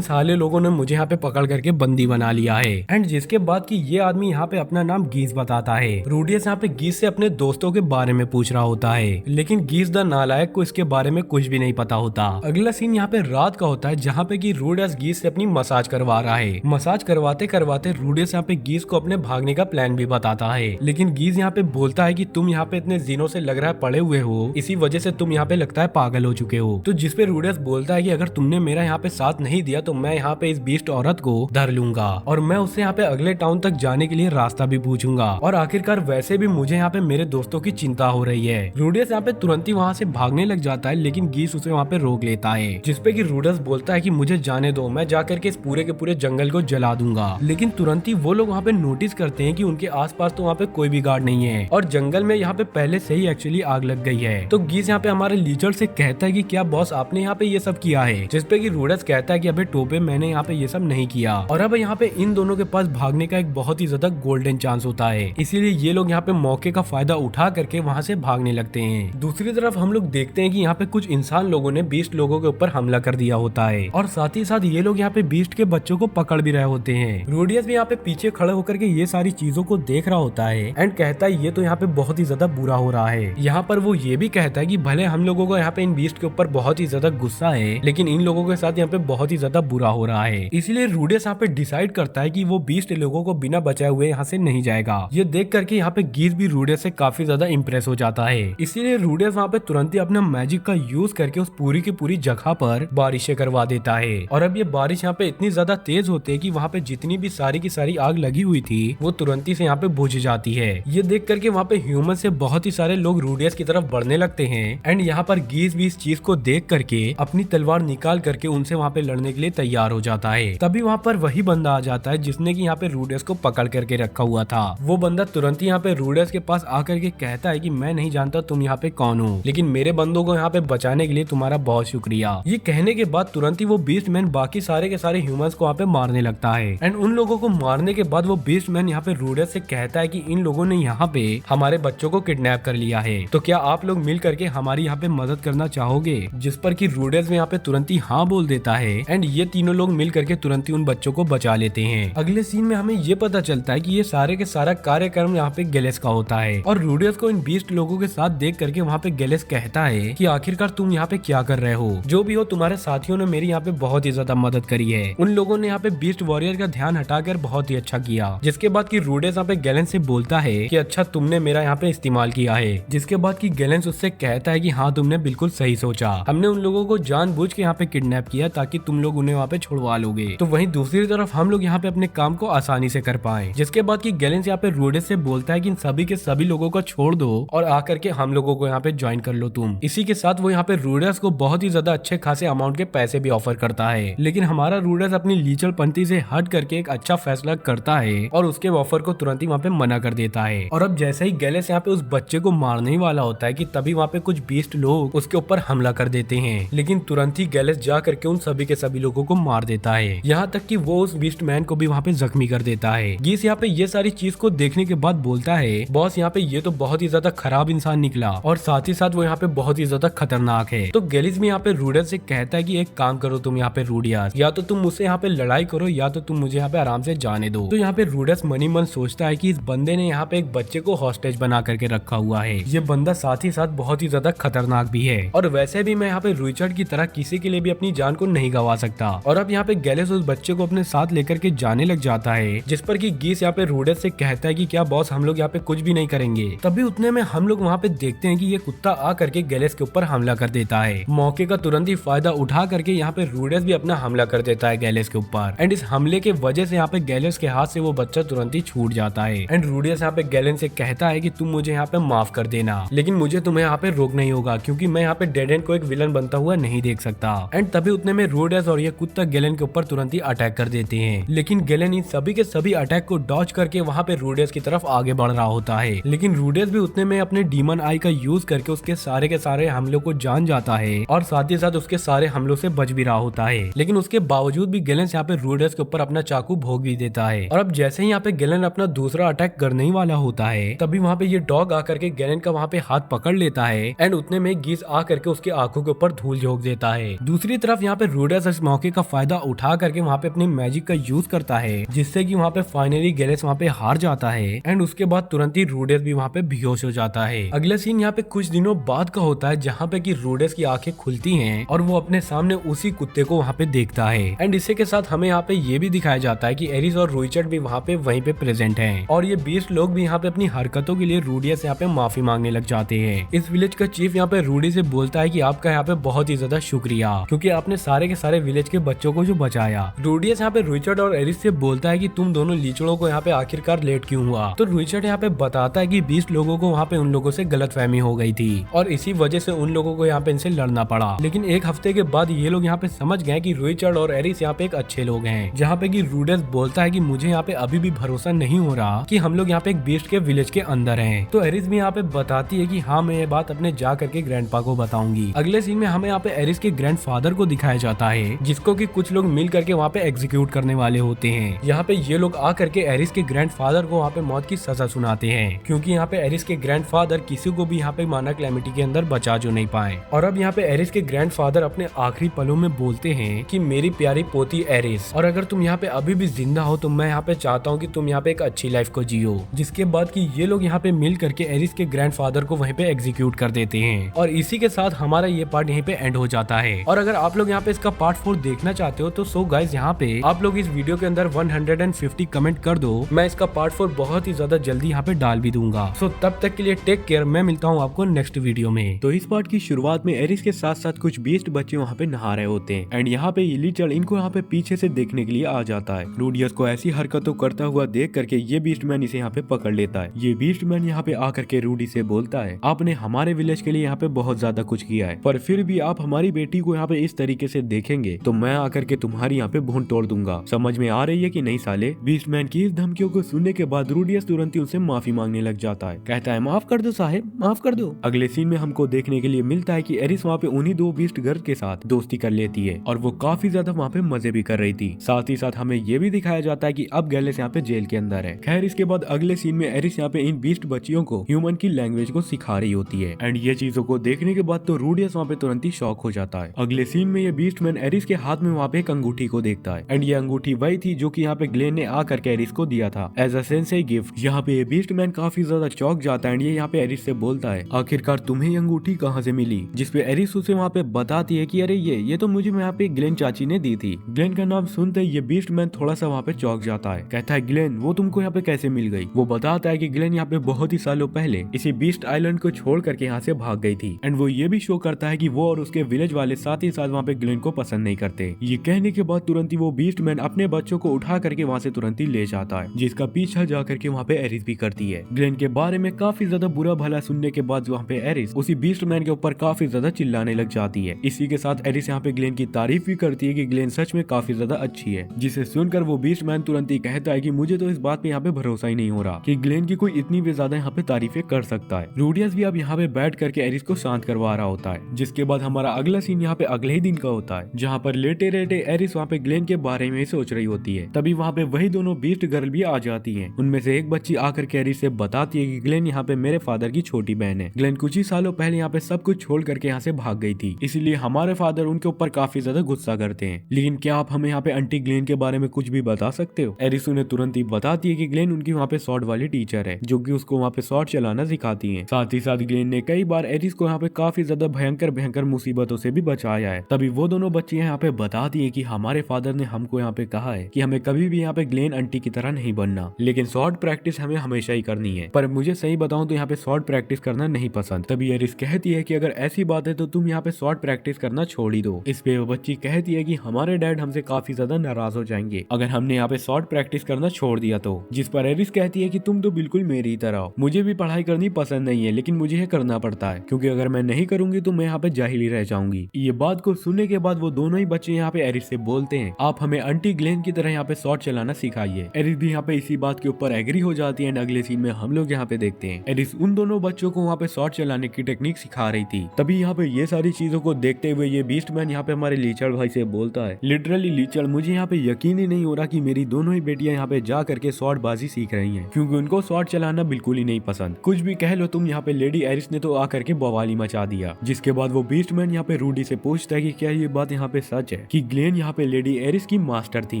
साले लोगों ने मुझे यहाँ पे पकड़ करके बंदी बना लिया है। एंड जिसके बाद कि ये आदमी यहाँ पे अपना नाम गीस बताता है। रूडियस यहाँ पे गीस से अपने दोस्तों के बारे में पूछ रहा होता है, लेकिन गीस द नालायक को इसके बारे में कुछ भी नहीं पता होता। अगला सीन यहाँ पे रात का होता है, जहाँ पे कि रूडियस गीस से अपनी मसाज करवा रहा है। मसाज करवाते करवाते रूडियस यहाँ पे गीस को अपने भागने का प्लान भी बताता है, लेकिन गीस यहाँ पे बोलता है कि तुम यहाँ पे इतने दिनों से लग रहा है पड़े हुए हो, इसी वजह से तुम यहाँ पे लगता है पागल हो चुके हो। तो जिसपे रूडियस बोलता है कि अगर तुमने मेरा यहाँ पे साथ नहीं दिया तो मैं यहाँ पे इस बीस्ट औरत को धर लूंगा और मैं उससे यहाँ पे अगले टाउन तक जाने के लिए रास्ता भी पूछूंगा। और आखिरकार वैसे भी मुझे यहाँ पे मेरे दोस्तों की चिंता हो रही है। रूडियस यहाँ पे तुरंत ही वहाँ से भागने लग जाता है, लेकिन गीस उसे वहाँ पे रोक लेता है, जिसपे कि रूडियस बोलता है कि मुझे जाने दो, मैं जाकर के इस पूरे के पूरे जंगल को जला दूंगा। लेकिन तुरंत ही वो लोग वहाँ पे नोटिस करते हैं कि उनके आसपास तो वहाँ पे कोई भी गार्ड नहीं है और जंगल में यहाँ पे पहले से ही एक्चुअली आग लग गई है। तो गीस यहाँ पे हमारे लीचर से कहता है कि क्या बॉस आपने यहाँ पे ये सब किया है, जिसपे कि रूडियस कहता है कि अबे टोपे, मैंने यहाँ पे ये सब नहीं किया। और अब यहाँ पे इन दोनों के पास भागने का एक बहुत ही ज्यादा गोल्डन चांस होता है, इसीलिए ये लोग यहाँ पे मौके का फायदा उठा करके वहाँ से भागने लगते हैं। दूसरी तरफ हम लोग देखते हैं कि यहाँ पे कुछ इंसान लोगों ने बीस्ट लोगों के ऊपर हमला कर दिया होता है और साथ ही साथ ये लोग यहाँ पे बीस्ट के बच्चों को पकड़ भी रहे होते हैं। रूडियस भी यहाँ पे पीछे खड़े होकर के ये सारी चीजों को देख रहा होता है एंड कहता है ये तो यहाँ पे बहुत ही ज्यादा बुरा हो रहा है। यहाँ पर वो ये भी कहता है कि भले हम लोगों को यहाँ पे इन बीस्ट के ऊपर बहुत ही ज्यादा गुस्सा है, लेकिन इन लोगों के साथ यहाँ पे बहुत ही ज्यादा बुरा हो रहा है। इसलिए रूडियस यहाँ पे डिसाइड करता है कि वो बीस्ट लोगों को बिना बचाए हुए यहाँ से नहीं जाएगा। ये देख करके यहाँ पे गीस भी रूडियस से काफी ज्यादा इम्प्रेस हो जाता है। इसीलिए रूडियस वहाँ पे तुरंत ही अपना मैजिक का यूज करके उस पूरी की पूरी जगह पर बारिशें करवा देता है। और अब ये बारिश यहाँ पे इतनी ज्यादा तेज होती है कि वहाँ पे जितनी भी सारी की सारी आग लगी हुई थी वो तुरंत ही से यहाँ पे बुझ जाती है। ये देख करके वहाँ पे ह्यूमन से बहुत ही सारे लोग रूडियस की तरफ बढ़ने लगते हैं एंड यहाँ पर गीस भी इस चीज को देख करके अपनी तलवार निकाल करके उनसे वहाँ पे लड़ने के लिए तैयार हो जाता है। तभी वहाँ पर वही बंदा आ जाता है जिसने की यहाँ पे रूडियस को पकड़ करके रखा हुआ था। वो बंदा तुरंत ही यहाँ पे रूडियस के पास आकर के कहता है कि मैं नहीं जानता तुम यहाँ पे कौन हो, लेकिन मेरे बंदों को यहाँ पे बचाने के लिए तुम्हारा बहुत शुक्रिया। ये कहने के बाद तुरंत ही वो बीस्ट मैन बाकी सारे के सारे ह्यूमंस को वहाँ पे मारने लगता है एंड उन लोगों को मारने के बाद वो बीस्ट मैन यहाँ पे रूडियस से कहता है कि इन लोगों ने यहाँ पे हमारे बच्चों को किडनैप कर लिया है, तो क्या आप लोग मिल करके हमारी यहाँ पे मदद करना चाहोगे। जिस पर कि रूडियस में यहाँ पे तुरंत ही हाँ बोल देता है एंड ये तीनों लोग मिल करके तुरंत ही उन बच्चों को बचा लेते हैं। अगले सीन में हमें ये पता चलता है कि ये सारे के सारा कार्यक्रम यहाँ पे गैलेस का होता है और रूडियस को इन बीस्ट लोगों के साथ देख करके वहाँ पे गैलेस कहता है कि आखिरकार तुम यहाँ पे क्या कर रहे हो, जो भी हो तुम्हारे साथियों ने मेरी यहाँ पे बहुत ही ज्यादा मदद करी है। उन लोगों ने यहाँ पे बीस्ट वॉरियर का ध्यान हटाकर बहुत ही अच्छा किया। जिसके बाद की रूडियस यहाँ पे गैलेंस से बोलता है कि अच्छा तुमने मेरा यहाँ पे इस्तेमाल किया है। जिसके बाद की गैलेंस उससे कहता है कि हाँ तुमने बिल्कुल सही सोचा, हमने उन लोगों को जानबूझ के यहाँ पे किडनैप किया ताकि तुम लोग उन्हें वहाँ पे छुड़वा लोगे, तो वहीं दूसरी तरफ हम लोग यहाँ पे अपने काम को आसानी से कर पाए। जिसके बाद की गैलेंस यहाँ पे रूडियस से बोलता है कि इन सभी के सभी लोगों को छोड़ दो और आकर के हम लोगों को यहाँ पे ज्वाइन कर लो तुम। इसी के साथ वो यहाँ पे रूडियस को बहुत ही ज्यादा अच्छे खासे अमाउंट के पैसे भी ऑफर करता है, लेकिन हमारा रूडियस अपनी लीचलपंथी से हट करके एक अच्छा फैसला करता है और उसके ऑफर को तुरंत ही वहाँ पे मना कर देता है। और अब जैसे ही गैलेस यहाँ पे उस बच्चे को मारने ही वाला होता है कि तभी वहाँ पे कुछ बीस्ट लोग उसके ऊपर हमला कर देते हैं, लेकिन तुरंत ही गैलेस जा करके उन सभी के सभी लोगों को मार देता है, यहाँ तक कि वो उस बीस्ट मैन को भी वहाँ पे जख्मी कर देता है। गीस यहाँ पे ये सारी चीज को देखने के बाद बोलता है बॉस यहाँ पे ये तो बहुत ही ज्यादा खराब इंसान निकला और साथ ही साथ वो यहाँ पे बहुत ही ज्यादा खतरनाक है। तो गैलिस भी यहाँ पे रूडियस से कहता है कि एक काम करो तुम यहाँ पे रूडियस, या तो तुम मुझसे यहाँ पे लड़ाई करो या तो तुम मुझे यहाँ पे आराम से जाने दो। तो यहाँ पे रूडियस मनी मन सोचता है कि इस बंदे ने यहाँ पे एक बच्चे को हॉस्टेज बना करके रखा हुआ है, ये बंदा साथ ही साथ बहुत ही ज्यादा खतरनाक भी है और वैसे भी मैं यहाँ पे रिचर्ड की तरह किसी के लिए भी अपनी जान को नहीं गवा सकता। और अब यहाँ पे गैलिस उस बच्चे को अपने साथ लेकर के जाने लग जाता है, जिस पर कि गीस यहाँ पे रूडियस से कहता है कि क्या बॉस हम लोग यहाँ पे कुछ भी नहीं करेंगे। तभी उतने में हम लोग वहाँ पे देखते हैं कि ये कुत्ता आ करके गैलिस के ऊपर हमला कर देता है। मौके का तुरंत ही फायदा उठा करके यहाँ पे रूडियस भी अपना हमला कर देता है गैलिस के ऊपर एंड इस हमले के वजह से यहाँ पे गैलिस के हाथ से वो बच्चा तुरंत ही छूट जाता है एंड रूडियस यहाँ पे गैलेंस से कहता है कि तुम मुझे यहाँ पे माफ कर देना, लेकिन मुझे तुम्हें यहाँ पे रोकना ही होगा क्योंकि मैं यहाँ पे डेड एंड को एक विलन बनता हुआ नहीं देख सकता। एंड तभी उतने में रूडियस और ये कुत्ता गैलेन के ऊपर तुरंत ही अटैक कर देते हैं, लेकिन गैलेन इन सभी के सभी अटैक को डॉज करके वहाँ पे रूडियस की तरफ आगे बढ़ रहा होता है, लेकिन रूडियस भी उतने में अपने डीमन आई का यूज करके उसके सारे के सारे हमलों को जान जाता है और साथ ही साथ उसके सारे हमलों से बच भी रहा होता है। लेकिन उसके बावजूद भी गैलेन यहाँ पे रूडियस के ऊपर अपना चाकू भोग भी देता है और अब जैसे ही यहाँ पे गैलेन अपना दूसरा अटैक करने ही वाला होता है तभी वहाँ पे ये डॉग आकर के गैलेन ग्लेन का वहाँ पे हाथ पकड़ लेता है एंड उतने में गीज आ करके उसके आंखों के ऊपर धूल झोंक देता है। दूसरी तरफ यहाँ पे रूडस इस मौके का फायदा उठा करके वहाँ पे अपनी मैजिक का यूज करता है, जिससे कि वहाँ पे फाइनली गैलेक्स वहाँ पे हार जाता है एंड उसके बाद तुरंत ही रूडस भी वहाँ पे बेहोश हो जाता है। अगला सीन यहाँ पे कुछ दिनों बाद का होता है, जहाँ पे कि रूडस की आंखें खुलती हैं और वो अपने सामने उसी कुत्ते को वहाँ पे देखता है एंड इसी के साथ हमें यहाँ पे ये भी दिखाया जाता है कि एरिस और रुइचर्ड भी वहाँ पे वहीं पे प्रेजेंट हैं और ये 20 लोग भी यहाँ पे अपनी हरकतों के लिए रूडी से यहाँ पे माफी मांगने लग जाते हैं। इस विलेज का चीफ यहाँ पे रूडी से बोलता है कि आपका यहाँ पे बहुत ही ज्यादा शुक्रिया, क्योंकि आपने सारे के सारे विलेज के बच्चों को जो बचाया। रूडियस यहाँ पे रुइचर्ड और एरिस से बोलता है कि तुम दोनों लीचड़ों को यहाँ पे आखिरकार लेट क्यों हुआ। तो रुइचर्ड यहाँ पे बताता है कि 20 लोगों को वहाँ पे उन लोगों से गलतफहमी हो गई थी और इसी वजह से उन लोगों को यहाँ पे इनसे लड़ना पड़ा। लेकिन एक हफ्ते के बाद ये लोग यहाँ पे समझ गए कि रुइचर्ड और एरिस यहाँ पे एक अच्छे लोग हैं। जहाँ पे कि रूडियस बोलता है कि मुझे यहाँ पे अभी भी भरोसा नहीं हो रहा कि हम लोग यहाँ पे एक बीस्ट के विलेज के अंदर हैं। तो एरिस भी यहाँ पे बताती है कि हाँ, मैं ये बात अपने जा करके ग्रैंडपा को बताऊंगी। अगले सीन में हमें यहाँ पे एरिस के ग्रैंडफादर को दिखाया जाता है, जिसको कि कुछ लोग मिल करके वहाँ पे एग्जीक्यूट करने वाले होते हैं। यहाँ पे ये लोग आ करके एरिस के ग्रैंडफादर को वहाँ पे मौत की सजा सुनाते हैं, क्योंकि यहाँ पे एरिस के ग्रैंडफादर किसी को भी यहाँ पे माना क्लैमिटी के अंदर बचा जो नहीं पाए। और अब यहाँ पे एरिस के ग्रैंडफादर अपने आखिरी पलों में बोलते हैं कि मेरी प्यारी पोती एरिस, और अगर तुम यहाँ पे अभी भी जिंदा हो तो मैं यहाँ पे चाहता हूँ कि तुम यहाँ पे एक अच्छी लाइफ को जियो। जिसके बाद कि ये लोग यहाँ पे मिल करके एरिस के ग्रैंडफादर को वहीं पे एग्जीक्यूट कर देते हैं और इसी के साथ हमारा ये पार्ट यहीं पे एंड हो जाता है। और अगर आप लोग यहाँ पे इसका पार्ट 4 देखना चाहते हो तो सो गाइस, यहाँ पे आप लोग इस वीडियो के अंदर 150 कमेंट कर दो, मैं इसका पार्ट 4 बहुत ही ज्यादा जल्दी यहाँ पे डाल भी दूंगा। सो तब तक के लिए टेक केयर, मैं मिलता हूँ आपको नेक्स्ट वीडियो में। तो इस पार्ट की शुरुआत में एरिस के साथ साथ कुछ बीस्ट बच्चे वहाँ पे नहा रहे होते हैं एंड यहाँ पे लीचर्ड इनको यहाँ पे पीछे से देखने के लिए आ जाता है। रूडियस को ऐसी हरकतों करता हुआ देख करके ये बीस्टमैन इसे यहाँ पे पकड़ लेता है। ये बीस्टमैन यहाँ पे आकर के रूडी से बोलता है, आपने हमारे विलेज के लिए यहाँ पे बहुत ज्यादा कुछ किया है, पर फिर भी आप हमारी बेटी को यहाँ पे इस तरीके से देखेंगे तो मैं आकर के तुम्हारी यहाँ पे भून तोड़ दूंगा। समझ में आ रही है कि नहीं साले। बीस्टमैन की इस धमकियों को सुनने के बाद रूडियस तुरंत ही उनसे माफी मांगने लग जाता है, कहता है माफ कर दो साहेब, माफ कर दो। अगले सीन में हमको देखने के लिए मिलता है कि एरिस वहाँ पे उन्हीं 2 बीस्ट गर्ल के साथ दोस्ती कर लेती है और वो काफी ज्यादा वहाँ पे मजे भी कर रही थी। साथ ही साथ हमें ये भी दिखाया जाता है कि अब गैलेक्स यहाँ पे जेल के अंदर है। खैर इसके बाद अगले सीन में एरिस यहाँ पे इन बीस्ट बच्चियों को ह्यूमन की लैंग्वेज को सिखा रही होती है एंड ये चीजों को देखने के बाद तो रूडियस वहाँ पे तुरंत ही शॉक हो जाता है। अगले सीन में ये बीस्टमैन एरिस के हाथ में वहाँ पे एक अंगूठी को देखता है एंड ये अंगूठी वही थी जो कि यहाँ पे ग्लेन ने आकर के एरिस को दिया था एज अ सेंसेई गिफ्ट। यहाँ पे ये बीस्टमैन काफी ज्यादा चौंक जाता है एंड ये यहाँ पे एरिस से बोलता है, आखिरकार तुम्हें अंगूठी कहाँ से मिली? जिसपे एरिस उसे वहाँ पे बताती है कि अरे ये तो मुझे यहाँ पे ग्लेन चाची ने दी थी। ग्लेन का नाम सुनते ये बीस्टमैन थोड़ा सा वहाँ पे चौंक जाता है, कहता है ग्लेन वो तुमको यहाँ पे कैसे मिल गई? वो बताता है कि ग्लेन यहाँ पे बहुत ही सालों पहले इसी बीस्ट आइलैंड को छोड़ करके यहाँ से भाग गई थी एंड वो ये भी शो करता है कि वो और उसके विलेज वाले साथ ही साथ वहाँ पे ग्लेन को पसंद नहीं करते। ये कहने के बाद तुरंत ही वो बीस्टमैन अपने बच्चों को उठा करके वहाँ से तुरंत ही ले जाता है, जिसका पीछा जा करके वहाँ पे एरिस भी करती है। ग्लेन के बारे में काफी ज्यादा बुरा भला सुनने के बाद वहाँ पे एरिस उसी बीस्टमैन के ऊपर काफी ज्यादा चिल्लाने लग जाती है। इसी के साथ एरिस यहाँ पे ग्लेन की तारीफ भी करती है कि ग्लेन सच में काफी ज्यादा अच्छी है, जिसे सुनकर वो बीस्टमैन तुरंत ही कहता है कि मुझे तो इस बात पे यहाँ पे भरोसा ही नहीं हो रहा कि ग्लेन की कोई इतनी भी ज्यादा यहाँ पे तारीफें कर सकता है। रूडियस भी अब यहाँ पे बैठ करके एरिस को शांत करवा रहा होता है। जिसके बाद हमारा अगला सीन यहाँ पे अगले ही दिन का होता है, जहाँ पर लेटे लेटे एरिस वहाँ पे ग्लेन के बारे में सोच रही होती है। तभी वहाँ पे वही दोनों बीस्ट गर्ल भी आ जाती है। उनमें से एक बच्ची आकर के एरिस से बताती है कि ग्लेन यहाँ पे मेरे फादर की छोटी बहन है। ग्लेन कुछ ही सालों पहले यहाँ पे सब कुछ छोड़ करके यहाँ से भाग गई थी, इसीलिए हमारे फादर उनके ऊपर काफी ज्यादा गुस्सा करते हैं। लेकिन क्या आप हमें यहाँ पे आंटी ग्लेन के बारे में कुछ भी बता सकते हो? एरिस उन्हें तुरंत ही बताती है कि ग्लेन उनकी वहाँ पे स्वॉर्ड वाली टीचर है, जो कि उसको वहाँ पे स्वॉर्ड चलाना सिखाती है। साथ ही साथ ग्लेन ने कई बार एरिस को यहाँ पे काफी ज्यादा भयंकर मुसीबतों से भी बचाया है। तभी वो दोनों बच्चियां यहाँ पे बताती है कि हमारे फादर ने हमको यहाँ पे कहा है कि हमें कभी भी यहाँ पे ग्लेन आंटी की तरह नहीं बनना, लेकिन स्वॉर्ड प्रैक्टिस हमें हमेशा ही करनी है। पर मुझे सही बताऊं तो यहाँ पे स्वॉर्ड प्रैक्टिस करना नहीं पसंद। तभी एरिस कहती है कि अगर ऐसी बात है तो तुम यहाँ पे स्वॉर्ड प्रैक्टिस करना छोड़ ही दो। इस पे वो बच्ची कहती है कि हमारे डैड हमसे काफी ज्यादा नाराज हो जाएंगे अगर हमने यहाँ पे स्वॉर्ड प्रैक्टिस करना छोड़ दिया तो। जिस पर एरिस कहती है कि तुम तो बिल्कुल मेरी तरह हो, मुझे भी पढ़ाई करनी पसंद नहीं है, लेकिन मुझे ये करना पड़ता है क्योंकि अगर मैं नहीं करूंगी तो मैं यहाँ पे जाहिल ही रह जाऊंगी। ये बात को सुनने के बाद वो दोनों ही बच्चे यहाँ पे एरिस से बोलते हैं, आप हमें आंटी ग्लेन की तरह यहाँ पे स्वॉर्ड चलाना सिखाइए। एरिस भी यहाँ पे इसी बात के ऊपर एग्री हो जाती है। अगले सीन में हम लोग यहाँ पे देखते हैं एरिस उन दोनों बच्चों को वहाँ पे स्वॉर्ड चलाने की टेक्निक सिखा रही थी। तभी यहाँ पे ये सारी चीजों को देखते हुए ये बीस्टमैन यहाँ पे हमारे लीचर्ड भाई से बोलता है, लिटरली लीचर्ड मुझे यहाँ पे यकीन ही नहीं हो रहा कि मेरी दोनों ही बेटियां यहाँ पे जा करके स्वॉर्ड बाजी सीख रही हैं, क्योंकि उनको स्वॉर्ड चलाना बिल्कुल ही नहीं पसंद। कुछ भी कह लो तुम यहाँ पे लेडी एरिस ने तो आकर के बवाली मचा दिया। जिसके बाद वो बीस्टमैन यहाँ पे रूडी से पूछता है कि क्या ये बात यहाँ पे सच है कि ग्लेन यहाँ पे लेडी एरिस की मास्टर थी।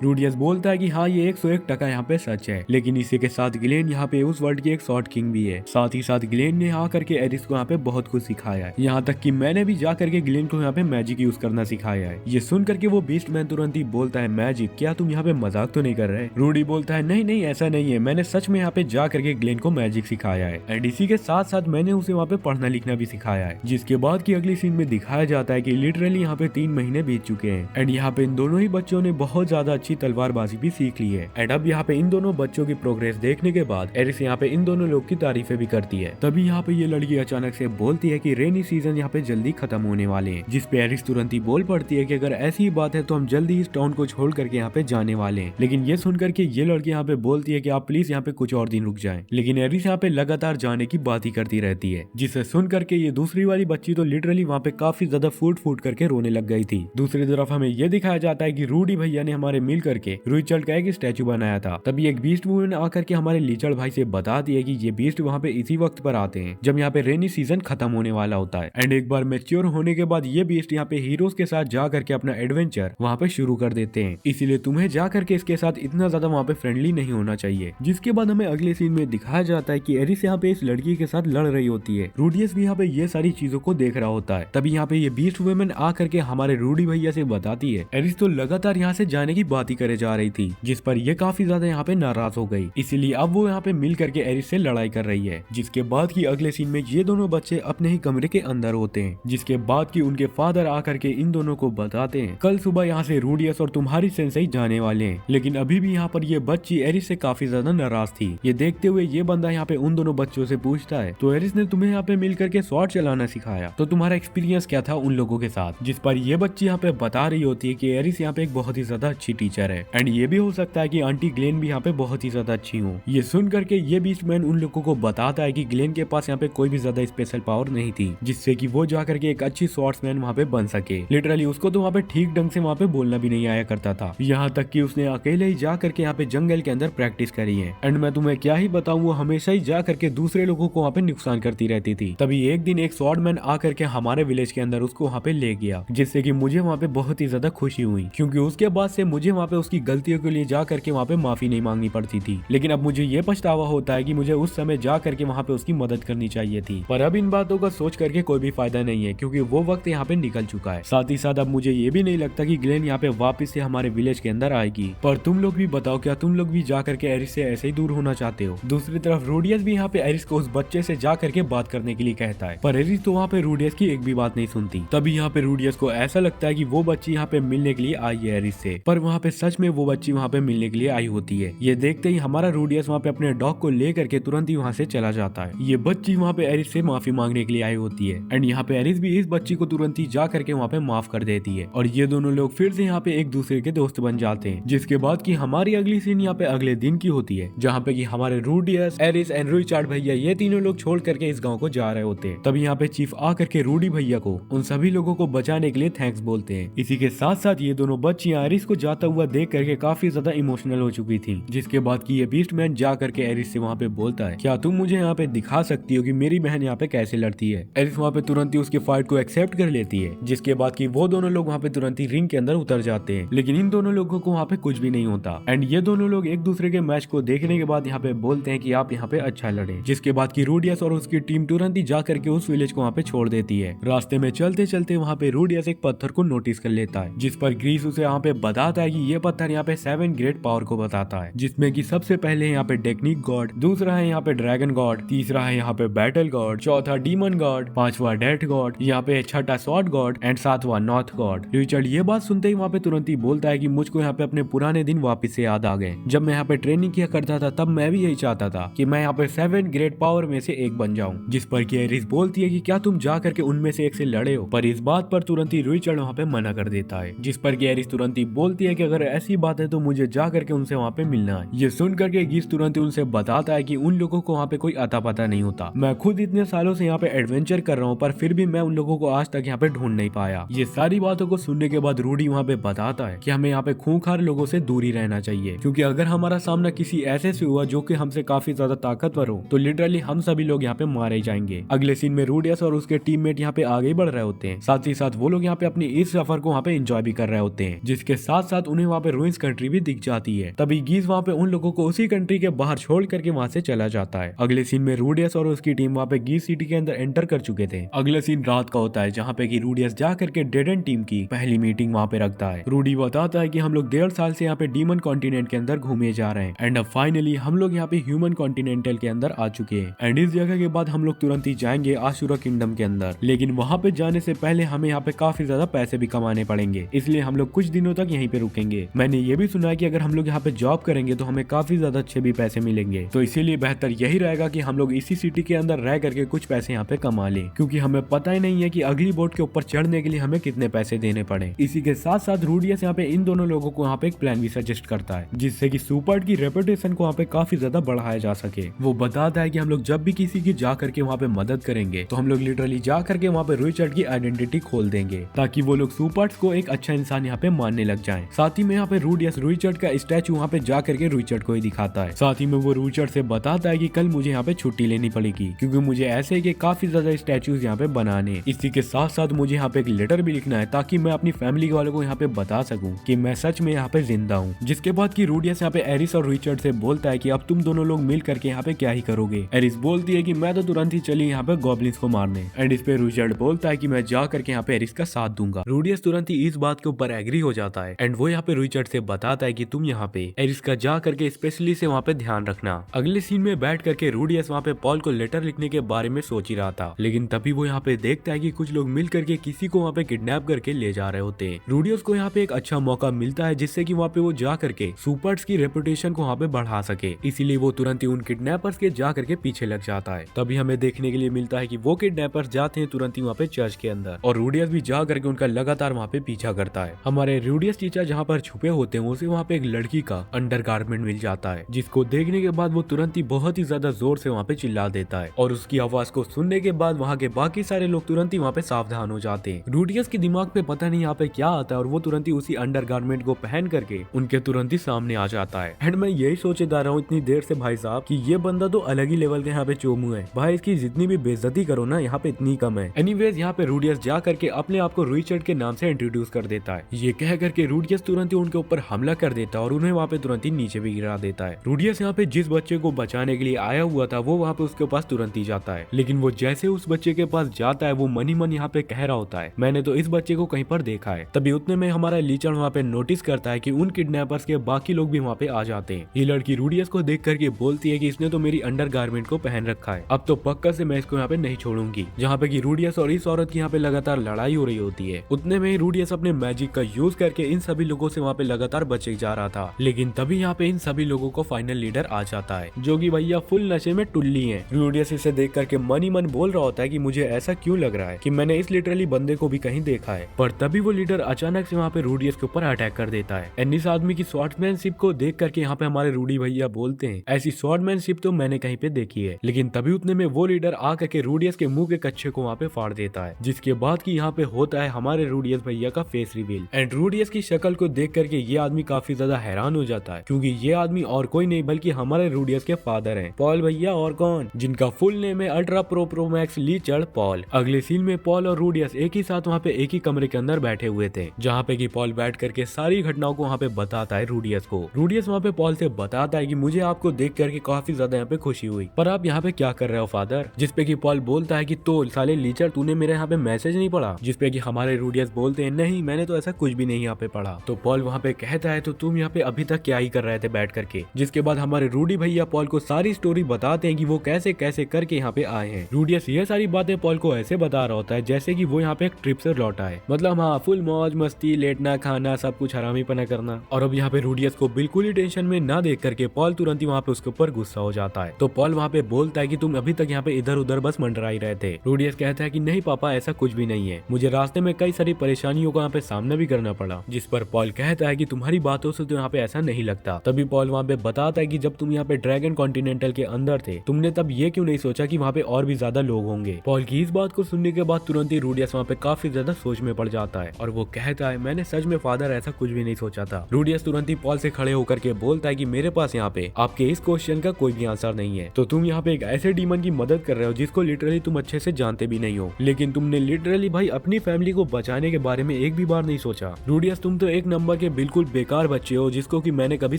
रूडियस बोलता है कि हाँ ये 101% यहाँ पे सच है, लेकिन इसी के साथ ग्लेन यहाँ पे उस वर्ल्ड की एक शॉर्ट किंग भी है। साथ ही साथ ग्लेन ने आकर के एरिस को यहाँ पे बहुत कुछ सिखाया है, यहाँ तक कि मैंने भी जा करके ग्लेन को यहाँ पे मैजिक यूज करना सिखाया है। ये सुन करके वो बीस्टमैन तुरंत ही बोलता है मैजिक, क्या तुम यहाँ पे मजाक तो नहीं कर रहे? रूडी बोलता है नहीं नहीं ऐसा नहीं है, मैंने सच में यहाँ पे जा करके ग्लेन को मैजिक सिखाया है एंड इसी के साथ साथ मैंने उसे वहाँ पे पढ़ना लिखना भी सिखाया है। जिसके बाद की अगली सीन में दिखाया जाता है कि लिटरली यहाँ पे 3 महीने बीत चुके हैं एंड यहाँ पे इन दोनों ही बच्चों ने बहुत ज्यादा अच्छी तलवारबाजी भी सीख ली है एंड अब यहाँ पे इन दोनों बच्चों की प्रोग्रेस देखने के बाद एरिस यहाँ पे इन दोनों लोग की तारीफें भी करती है। तभी यहाँ पे ये लड़की अचानक से बोलती है कि रेनी सीजन यहाँ पे जल्दी खत्म होने वाले हैं, जिसपे एरिस तुरंत ही बोल पड़ती है कि अगर ऐसी बात है तो हम जल्दी इस टाउन को छोड़ करके यहाँ पे जाने वाले हैं। लेकिन ये सुन करके ये लड़की यहाँ पे बोलती है कि आप प्लीज यहाँ पे कुछ और दिन रुक जाएं। लेकिन एरिस यहाँ पे लगातार जाने की बात ही करती रहती है, जिसे सुन करके ये दूसरी वाली बच्ची तो लिटरली वहाँ पे काफी ज्यादा फूट करके रोने लग गई थी। दूसरी तरफ हमें ये दिखाया जाता है कि रूडी भैया ने हमारे मिल करके रुईचल्ड का एक स्टैचू बनाया था। तभी एक बीस्ट वुमन आकर के हमारे लीचड़ भाई से बताती है कि ये बीस्ट वहाँ पे इसी वक्त पर आते हैं जब यहाँ पे रेनी सीजन खत्म होने वाला होता है एंड एक बार मैच्योर होने के बाद ये बीस्ट यहाँ पे हीरोज के साथ जा करके अपना एडवेंचर वहाँ पे शुरू कर देते हैं। इसीलिए तुम्हें जा करके इसके साथ इतना ज्यादा वहाँ पे फ्रेंडली नहीं होना चाहिए। जिसके बाद हमें अगले सीन में दिखाया जाता है कि एरिस यहाँ पे इस लड़की के साथ लड़ रही होती है। रूडियस भी यहाँ पे ये सारी चीजों को देख रहा होता है। तभी यहाँ पे ये बीस्ट वुमन आ करके हमारे रूडी भैया से बताती है एरिस तो लगातार यहाँ से जाने की बात ही करे जा रही थी, जिस पर ये काफी ज्यादा यहाँ पे नाराज हो गई। इसीलिए अब वो यहाँ पे मिल करके एरिस से लड़ाई कर रही है। जिसके बाद की अगले सीन में ये दोनों बच्चे अपने ही कमरे के अंदर होते हैं। जिसके बाद की उनके फादर आकर के इन दोनों को बताते हैं कल सुबह यहाँ से रूडियस और तुम्हारी सेंसेई जाने वाले हैं। लेकिन अभी भी यहाँ पर ये बच्ची एरिस से काफी ज्यादा नाराज थी। ये देखते हुए ये बंदा यहाँ पे उन दोनों बच्चों से पूछता है तो एरिस ने तुम्हें यहाँ पे मिल करके स्वॉर्ड चलाना सिखाया, तो तुम्हारा एक्सपीरियंस क्या था उन लोगों के साथ? जिस पर ये बच्ची यहाँ पे बता रही होती है कि एरिस यहाँ पे एक बहुत ही ज्यादा अच्छी टीचर है एंड ये भी हो सकता है कि आंटी ग्लेन भी यहाँ पे बहुत ही ज्यादा अच्छी हो। ये सुन करके ये बीस्टमैन उन लोगों को बताता है कि ग्लेन के पास यहाँ पे कोई भी ज्यादा स्पेशल पावर नहीं थी जिससे कि वो जा करके एक अच्छी स्वॉर्ड्समैन वहाँ पे बन सके। लिटरली उसको तो वहाँ पे ठीक ढंग से वहाँ पे बोलना भी नहीं आया करता था, यहाँ तक कि उसने अकेले ही जा करके यहाँ पे जंगल के अंदर प्रैक्टिस करी है एंड मैं तुम्हें क्या ही बताऊं, वो हमेशा ही जा करके दूसरे लोगों को वहाँ पे नुकसान करती रहती थी। तभी एक दिन एक स्वॉर्डमैन आकर के हमारे विलेज के अंदर उसको वहाँ पे ले गया, जिससे कि मुझे वहाँ पे बहुत ही ज्यादा खुशी हुई क्योंकि उसके बाद से मुझे वहाँ पे उसकी गलतियों के लिए जा करके वहाँ पे माफी नहीं मांगनी पड़ती थी। लेकिन अब मुझे ये पछतावा होता है कि मुझे उस समय जा करके वहाँ पे उसकी मदद करनी चाहिए थी, पर अब इन बातों का सोच करके कोई भी फायदा नहीं है क्योंकि वो वक्त यहाँ पे निकल चुका है। साथ ही साथ अब मुझे ये भी नहीं लगता कि ग्लेन यहाँ पे वापस से हमारे विलेज के अंदर आएगी। पर तुम लोग भी बताओ, क्या तुम लोग भी जा करके एरिस से ऐसे ही दूर होना चाहते हो? दूसरी तरफ रूडियस भी यहाँ पे एरिस को उस बच्चे से जा करके बात करने के लिए कहता है, पर एरिस तो वहाँ पे रूडियस की एक भी बात नहीं सुनती। तभी यहाँ पे रूडियस को ऐसा लगता है कि वो बच्ची यहाँ पे मिलने के लिए आई है एरिस से, पर वहाँ पे सच में वो बच्ची वहाँ पे मिलने के लिए आई होती है। ये देखते ही हमारा रूडियस वहाँ पे अपने डॉग को ले करके तुरंत ही वहाँ से चला जाता है। ये बच्ची वहाँ पे एरिस से माफी मांगने के लिए आई होती है एंड यहाँ पे एरिस भी इस बच्ची को तुरंत ही जा करके वहाँ पे माफ कर देती है और ये दोनों लोग फिर से यहाँ पे एक दूसरे के दोस्त बन जाते हैं। जिसके बाद की हमारी अगली सीन यहाँ पे अगले दिन की होती है, जहाँ पे कि हमारे रूडियस, एरिस एंड रुईचार्ड भैया ये तीनों लोग छोड़ करके इस गांव को जा रहे होते हैं। तभी यहाँ पे चीफ आ करके रूडी भैया को उन सभी लोगों को बचाने के लिए थैंक्स बोलते हैं। इसी के साथ साथ ये दोनों बच्चियां एरिस को जाता हुआ देख करके काफी ज्यादा इमोशनल हो चुकी थी। जिसके बाद की ये बीस्टमैन जा करके एरिस से वहाँ पे बोलता है, क्या तुम मुझे यहाँ पे दिखा सकती हो कि मेरी बहन यहाँ पे कैसे लड़ती है? एरिस वहाँ पे तुरंत ही उसके फाइट को एक्सेप्ट कर लेती है। जिसके बाद की वो दोनों लोग वहाँ पे तुरंत ही रिंग के अंदर उतर जाते हैं, लेकिन इन दोनों लोगों को वहाँ पे कुछ भी नहीं होता एंड ये दोनों लोग एक दूसरे के मैच को देखने के बाद यहाँ पे बोलते हैं कि आप यहाँ पे अच्छा लड़े। जिसके बाद की रूडियस और उसकी टीम तुरंत ही जा करके उस विलेज को वहाँ पे छोड़ देती है। रास्ते में चलते चलते वहाँ पे रूडियस एक पत्थर को नोटिस कर लेता है, जिस पर ग्रीस उसे यहाँ पे बताता है कि ये पत्थर यहाँ पे 7 ग्रेट पावर को बताता है, जिसमें कि सबसे पहले यहाँ पे टेक्निक गॉड, दूसरा है यहाँ पे ड्रैगन गॉड, तीसरा है यहाँ पे बैटल गॉड, चौथा डीमन गॉड, पांचवा डेथ गॉड, यहाँ पे छठा स्वॉर्ड गॉड एंड सातवां नॉर्थ गॉड। रिचर्ड ये बात सुनते ही वहाँ पे तुरंत ही बोलता है कि मुझको यहाँ पे अपने पुराने दिन वापस से याद आ गए। जब मैं यहाँ पे ट्रेनिंग किया करता था तब मैं भी यही चाहता था कि मैं यहाँ पे 7 ग्रेट पावर में से एक बन जाऊं। जिस पर कि एरिस बोलती है कि क्या तुम जा करके उनमें से एक से लड़े हो? पर इस बात पर तुरंत ही रिचर्ड वहाँ पे मना कर देता है। जिस पर कि एरिस तुरंत ही बोलती है कि अगर ऐसी बात है तो मुझे जा करके उनसे वहाँ पे मिलना है। ये सुन करके गीस तुरंत ही उनसे बताता है कि उन लोगों को वहाँ पे कोई अता पता नहीं होता। मैं खुद इतने सालों से यहाँ पे एडवेंचर कर रहा हूँ, पर फिर भी मैं उन लोगों को आज तक यहाँ पे ढूंढ नहीं पाया। ये सारी बातों को सुनने के बाद रूडी वहाँ पे बताता है कि हमें यहाँ पे खूंखार लोगों से दूरी रहना चाहिए, क्योंकि अगर हमारा सामना किसी ऐसे से हुआ जो कि हमसे काफी ज्यादा ताकतवर हो तो लिटरली हम सभी लोग यहाँ पे मारे जाएंगे। अगले सीन में रूडियस और उसके टीममेट यहाँ पे आगे बढ़ रहे होते हैं, साथ ही साथ वो लोग यहाँ पे अपनी इस सफर को वहाँ पे एंजॉय भी कर रहे होते हैं, जिसके साथ साथ उन्हें वहाँ पे रूइंस कंट्री भी दिख जाती है। तभी गीज वहाँ पे उन लोगों को उसी कंट्री के बाहर छोड़ करके वहाँ से चला जाता है। अगले सीन में रूडियस और उसकी टीम वहाँ पे गीज सिटी के अंदर एंटर कर चुके थे। अगले सीन रात का होता है, जहाँ पे की रूडियस जा करके डेड एंड टीम की पहली मीटिंग वहाँ पे रखता है। रूडी बताता है कि हम लोग 1.5 साल से यहाँ पे डीमन कॉन्टिनेंट के अंदर घूमे जा रहे हैं एंड अब फाइनली हम लोग यहाँ पे ह्यूमन कॉन्टिनेंटल के अंदर आ चुके हैं एंड इस जगह के बाद हम लोग तुरंत ही जाएंगे आशुरा किंगडम के अंदर। लेकिन वहाँ पे जाने से पहले हमें यहाँ पे काफी ज्यादा पैसे भी कमाने पड़ेंगे, इसलिए हम लोग कुछ दिनों तक यहीं पे रुकेंगे। मैंने ये भी सुना है कि अगर हम लोग यहाँ पे जॉब करेंगे तो हमें काफी ज्यादा अच्छे भी पैसे मिलेंगे, तो इसीलिए बेहतर यही रहेगा कि हम लोग इसी सिटी के अंदर रह करके कुछ पैसे यहाँ पे कमा लें, क्योंकि हमें पता ही नहीं है कि अगली बोट के ऊपर चढ़ने के लिए हमें कितने पैसे देने पड़े। इसी के साथ साथ रूडियस यहाँ पे इन दोनों लोगों को यहाँ पे एक प्लान भी सजेस्ट करता है, जिससे कि सुपर्ट की रेपुटेशन को वहाँ पे काफी ज्यादा बढ़ाया जा सके। वो बताता है कि हम लोग जब भी किसी की जा करके वहाँ पे मदद करेंगे तो हम लोग लिटरली जा करके वहाँ पे रुईचर्ड की आइडेंटिटी खोल देंगे, ताकि वो लोग सुपर्ट्स को एक अच्छा इंसान यहाँ पे मानने लग जाएं। साथ ही में यहाँ पे रूडियस रुईचर्ड का स्टैचू वहाँ पे जा करके रुईचर्ड को ही दिखाता है। साथ ही में वो रुईचर्ड से बताता है कि कल मुझे यहाँ पे छुट्टी लेनी पड़ेगी, क्योंकि मुझे ऐसे के काफी ज्यादा स्टैचूज यहाँ पे बनाने। इसी के साथ साथ मुझे यहाँ पे एक लेटर भी लिखना है, ताकि मैं अपनी फैमिली वालों को यहाँ पे बता सकूं कि मैं सच में यहाँ पे जिंदा हूँ। जिसके बाद की रूडियस यहाँ पे एरिस और रुईचर्ड से बोलता है कि अब तुम दोनों लोग मिल करके यहाँ पे क्या ही करोगे। एरिस बोलती है कि मैं तो तुरंत ही चली यहाँ पे गॉब्लिन्स को मारने, एंड इस पे रुईचर्ड बोलता है कि मैं जा करके यहाँ पे एरिस का साथ दूंगा। रूडियस तुरंत ही इस बात के ऊपर एग्री हो जाता है एंड वो यहाँ पे रुईचर्ड से बताता है कि तुम यहाँ पे एरिस का जा करके स्पेशली से वहाँ पे ध्यान रखना। अगले सीन में बैठ करके रूडियस वहाँ पे पॉल को लेटर लिखने के बारे में सोच ही रहा था, लेकिन तभी वो यहाँ पे देखता है कि कुछ लोग मिल करके किसी को वहाँ पे किडनैप करके ले जा रहे होते हैं। रूडियस को यहाँ पे एक अच्छा मौका मिलता है, जिससे कि वहाँ पे वो जा करके सुपर्ट्स की रेपुटेशन को वहाँ पे बढ़ा सके, इसीलिए वो तुरंत ही उन किडनैपर्स के जा करके पीछे लग जाता है। तभी हमें देखने के लिए मिलता है कि वो किडनैपर्स जाते हैं तुरंत ही वहाँ पे चर्च के अंदर, और रूडियस भी जा करके उनका लगातार वहाँ पे पीछा करता है। हमारे रूडियस टीचर जहाँ पर छुपे होते हैं उसे वहाँ पे एक लड़की का अंडरगारमेंट मिल जाता है, जिसको देखने के बाद वो तुरंत ही बहुत ही ज्यादा जोर से वहाँ पे चिल्ला देता है, और उसकी आवाज को सुनने के बाद वहाँ के बाकी सारे लोग तुरंत ही वहाँ पे सावधान हो जाते हैं। रूडियस के दिमाग पे पता नहीं यहाँ पे क्या आता है, और वो तुरंत ही उसी अंडरगारमेंट को पहन करके उनके तुरंत ही सामने आ जाता है। एंड मैं यही सोचे जा रहा हूँ इतनी देर से भाई साहब कि ये बंदा तो अलग ही लेवल के यहाँ पे चोमू है भाई, इसकी जितनी भी बेइज्जती करो ना यहाँ पे इतनी कम है। एनीवेज यहाँ पे रूडियस जा करके अपने आप को रुईचर्ड के नाम से इंट्रोड्यूस कर देता है। ये कह करके रूडियस तुरंत ही उनके ऊपर हमला कर देता है और उन्हें वहाँ पे तुरंत ही नीचे भी गिरा देता है। रूडियस यहाँ पे जिस बच्चे को बचाने के लिए आया हुआ था वो वहाँ पे उसके पास तुरंत ही जाता है, लेकिन वो जैसे उस बच्चे के पास जाता है वो मन ही मन यहाँ पे कह रहा होता है मैंने तो इस बच्चे को कहीं पर देखा है। तभी उतने में हमारा लीचर वहाँ पे नोटिस करता है कि उन किडनैपर्स के बाकी लोग भी वहाँ पे आ जाते हैं। ये लड़की रूडियस को देख करके बोलती है कि इसने तो मेरी अंडरगारमेंट को पहन रखा है, अब तो पक्का से मैं इसको यहाँ पे नहीं छोड़ूंगी। जहाँ पे कि रूडियस और इस औरत की यहाँ पे लगातार लड़ाई हो रही होती है। उतने में ही रूडियस अपने मैजिक का यूज करके इन सभी लोगों से वहाँ पे लगातार बचे जा रहा था, लेकिन तभी यहाँ पे इन सभी लोगों को फाइनल लीडर आ जाता है, जो कि भैया फुल नशे में टुल्ली है। रूडियस इसे देख करके मन ही मन बोल रहा होता है कि मुझे ऐसा क्यों लग रहा है कि मैंने इस लिटरली बंदे को भी कहीं देखा है, पर तभी वो लीडर अचानक से वहाँ पे रूडियस के ऊपर अटैक कर देता है। एंड इस आदमी की स्वॉर्ड्समैनशिप को देख करके यहाँ पे हमारे रूडी भैया बोलते हैं ऐसी स्वॉर्डमैनशिप तो मैंने कहीं पे देखी है, लेकिन तभी उतने में वो लीडर आ करके रूडियस के मुंह के कच्चे को वहाँ पे फाड़ देता है, जिसके बाद की यहाँ पे होता है हमारे रूडियस भैया का फेस रिवील। एंड रूडियस की शक्ल को देख करके ये आदमी काफी ज्यादा हैरान हो जाता है, क्योंकि ये आदमी और कोई नहीं बल्कि हमारे रूडियस के फादर हैं, पॉल भैया, और कौन, जिनका फुल नेम है अल्ट्रा प्रो मैक्स लीचर्ड पॉल। अगले सीन में पॉल और रूडियस एक ही साथ वहाँ पे एक ही कमरे के अंदर बैठे हुए थे, जहाँ पे कि पॉल बैठ करके सारी घटनाओं को वहाँ पे बताता है रूडियस को। रूडियस वहाँ पे पॉल से बताता है कि मुझे आपको देख करके काफी ज्यादा यहाँ पे खुशी हुई, पर आप यहाँ पे क्या कर रहे हो फादर? जिसपे कि पॉल बोलता है कि तो साले लीचर तूने मेरे यहाँ पे मैसेज नहीं पढ़ा? जिसपे कि हमारे रूडियस बोलते हैं नहीं मैंने तो ऐसा कुछ भी नहीं यहाँ पे पढ़ा। तो पॉल वहाँ पे कहता है तो तुम यहाँ पे अभी तक क्या ही कर रहे थे बैठ करके? जिसके बाद हमारे रूडी भैया पॉल को सारी स्टोरी बताते हैं कि वो कैसे कैसे करके यहाँ पे आए हैं। रूडियस ये सारी बातें पॉल को ऐसे बता रहा होता है जैसे कि वो यहाँ पे एक ट्रिप से लौटा है, मतलब हाँ फुल मौज मस्ती, लेटना खाना सब कुछ हरामीपना करना। और अब यहाँ पे रूडियस को बिल्कुल ही टेंशन में ना देख करके पॉल तुरंत ही वहाँ पे उसके ऊपर गुस्सा हो जाता है। तो पॉल वहाँ पे बोलता है कि तुम अभी तक यहाँ पे इधर उधर बस मंडराई रहे थे। रूडियस कहता है कि नहीं पापा ऐसा कुछ भी नहीं है, मुझे रास्ते में कई सारी परेशानियों का यहाँ पे सामना भी करना पड़ा। जिस पर पॉल कहता है कि तुम्हारी बातों से तो यहाँ पे ऐसा नहीं लगता। तभी पॉल वहाँ पे बताता है कि जब तुम यहाँ पे ड्रैगन कॉन्टिनेंटल के अंदर थे तुमने तब ये क्यों नहीं सोचा कि वहाँ पे और भी ज्यादा लोग होंगे। पॉल की इस बात को सुनने के बाद तुरंत ही रूडियस वहाँ पे काफी ज्यादा सोच में पड़ जाता है और वो कहता है मैंने सच में फादर ऐसा कुछ भी नहीं सोचा था। रूडियस तुरंत ही पॉल से खड़े होकर के बोलता है कि मेरे पास यहाँ पे आपके इस क्वेश्चन का कोई भी आंसर नहीं है, तो तुम यहाँ पे एक ऐसे डीमन की मदद कर रहे हो जिसको लिटरली तुम अच्छे से जानते भी नहीं हो, लेकिन तुमने लिटरली भाई अपनी फैमिली को बचाने के बारे में एक भी बार नहीं सोचा। रूडियस तुम तो एक नंबर के बिल्कुल बेकार बच्चे हो जिसको कि मैंने कभी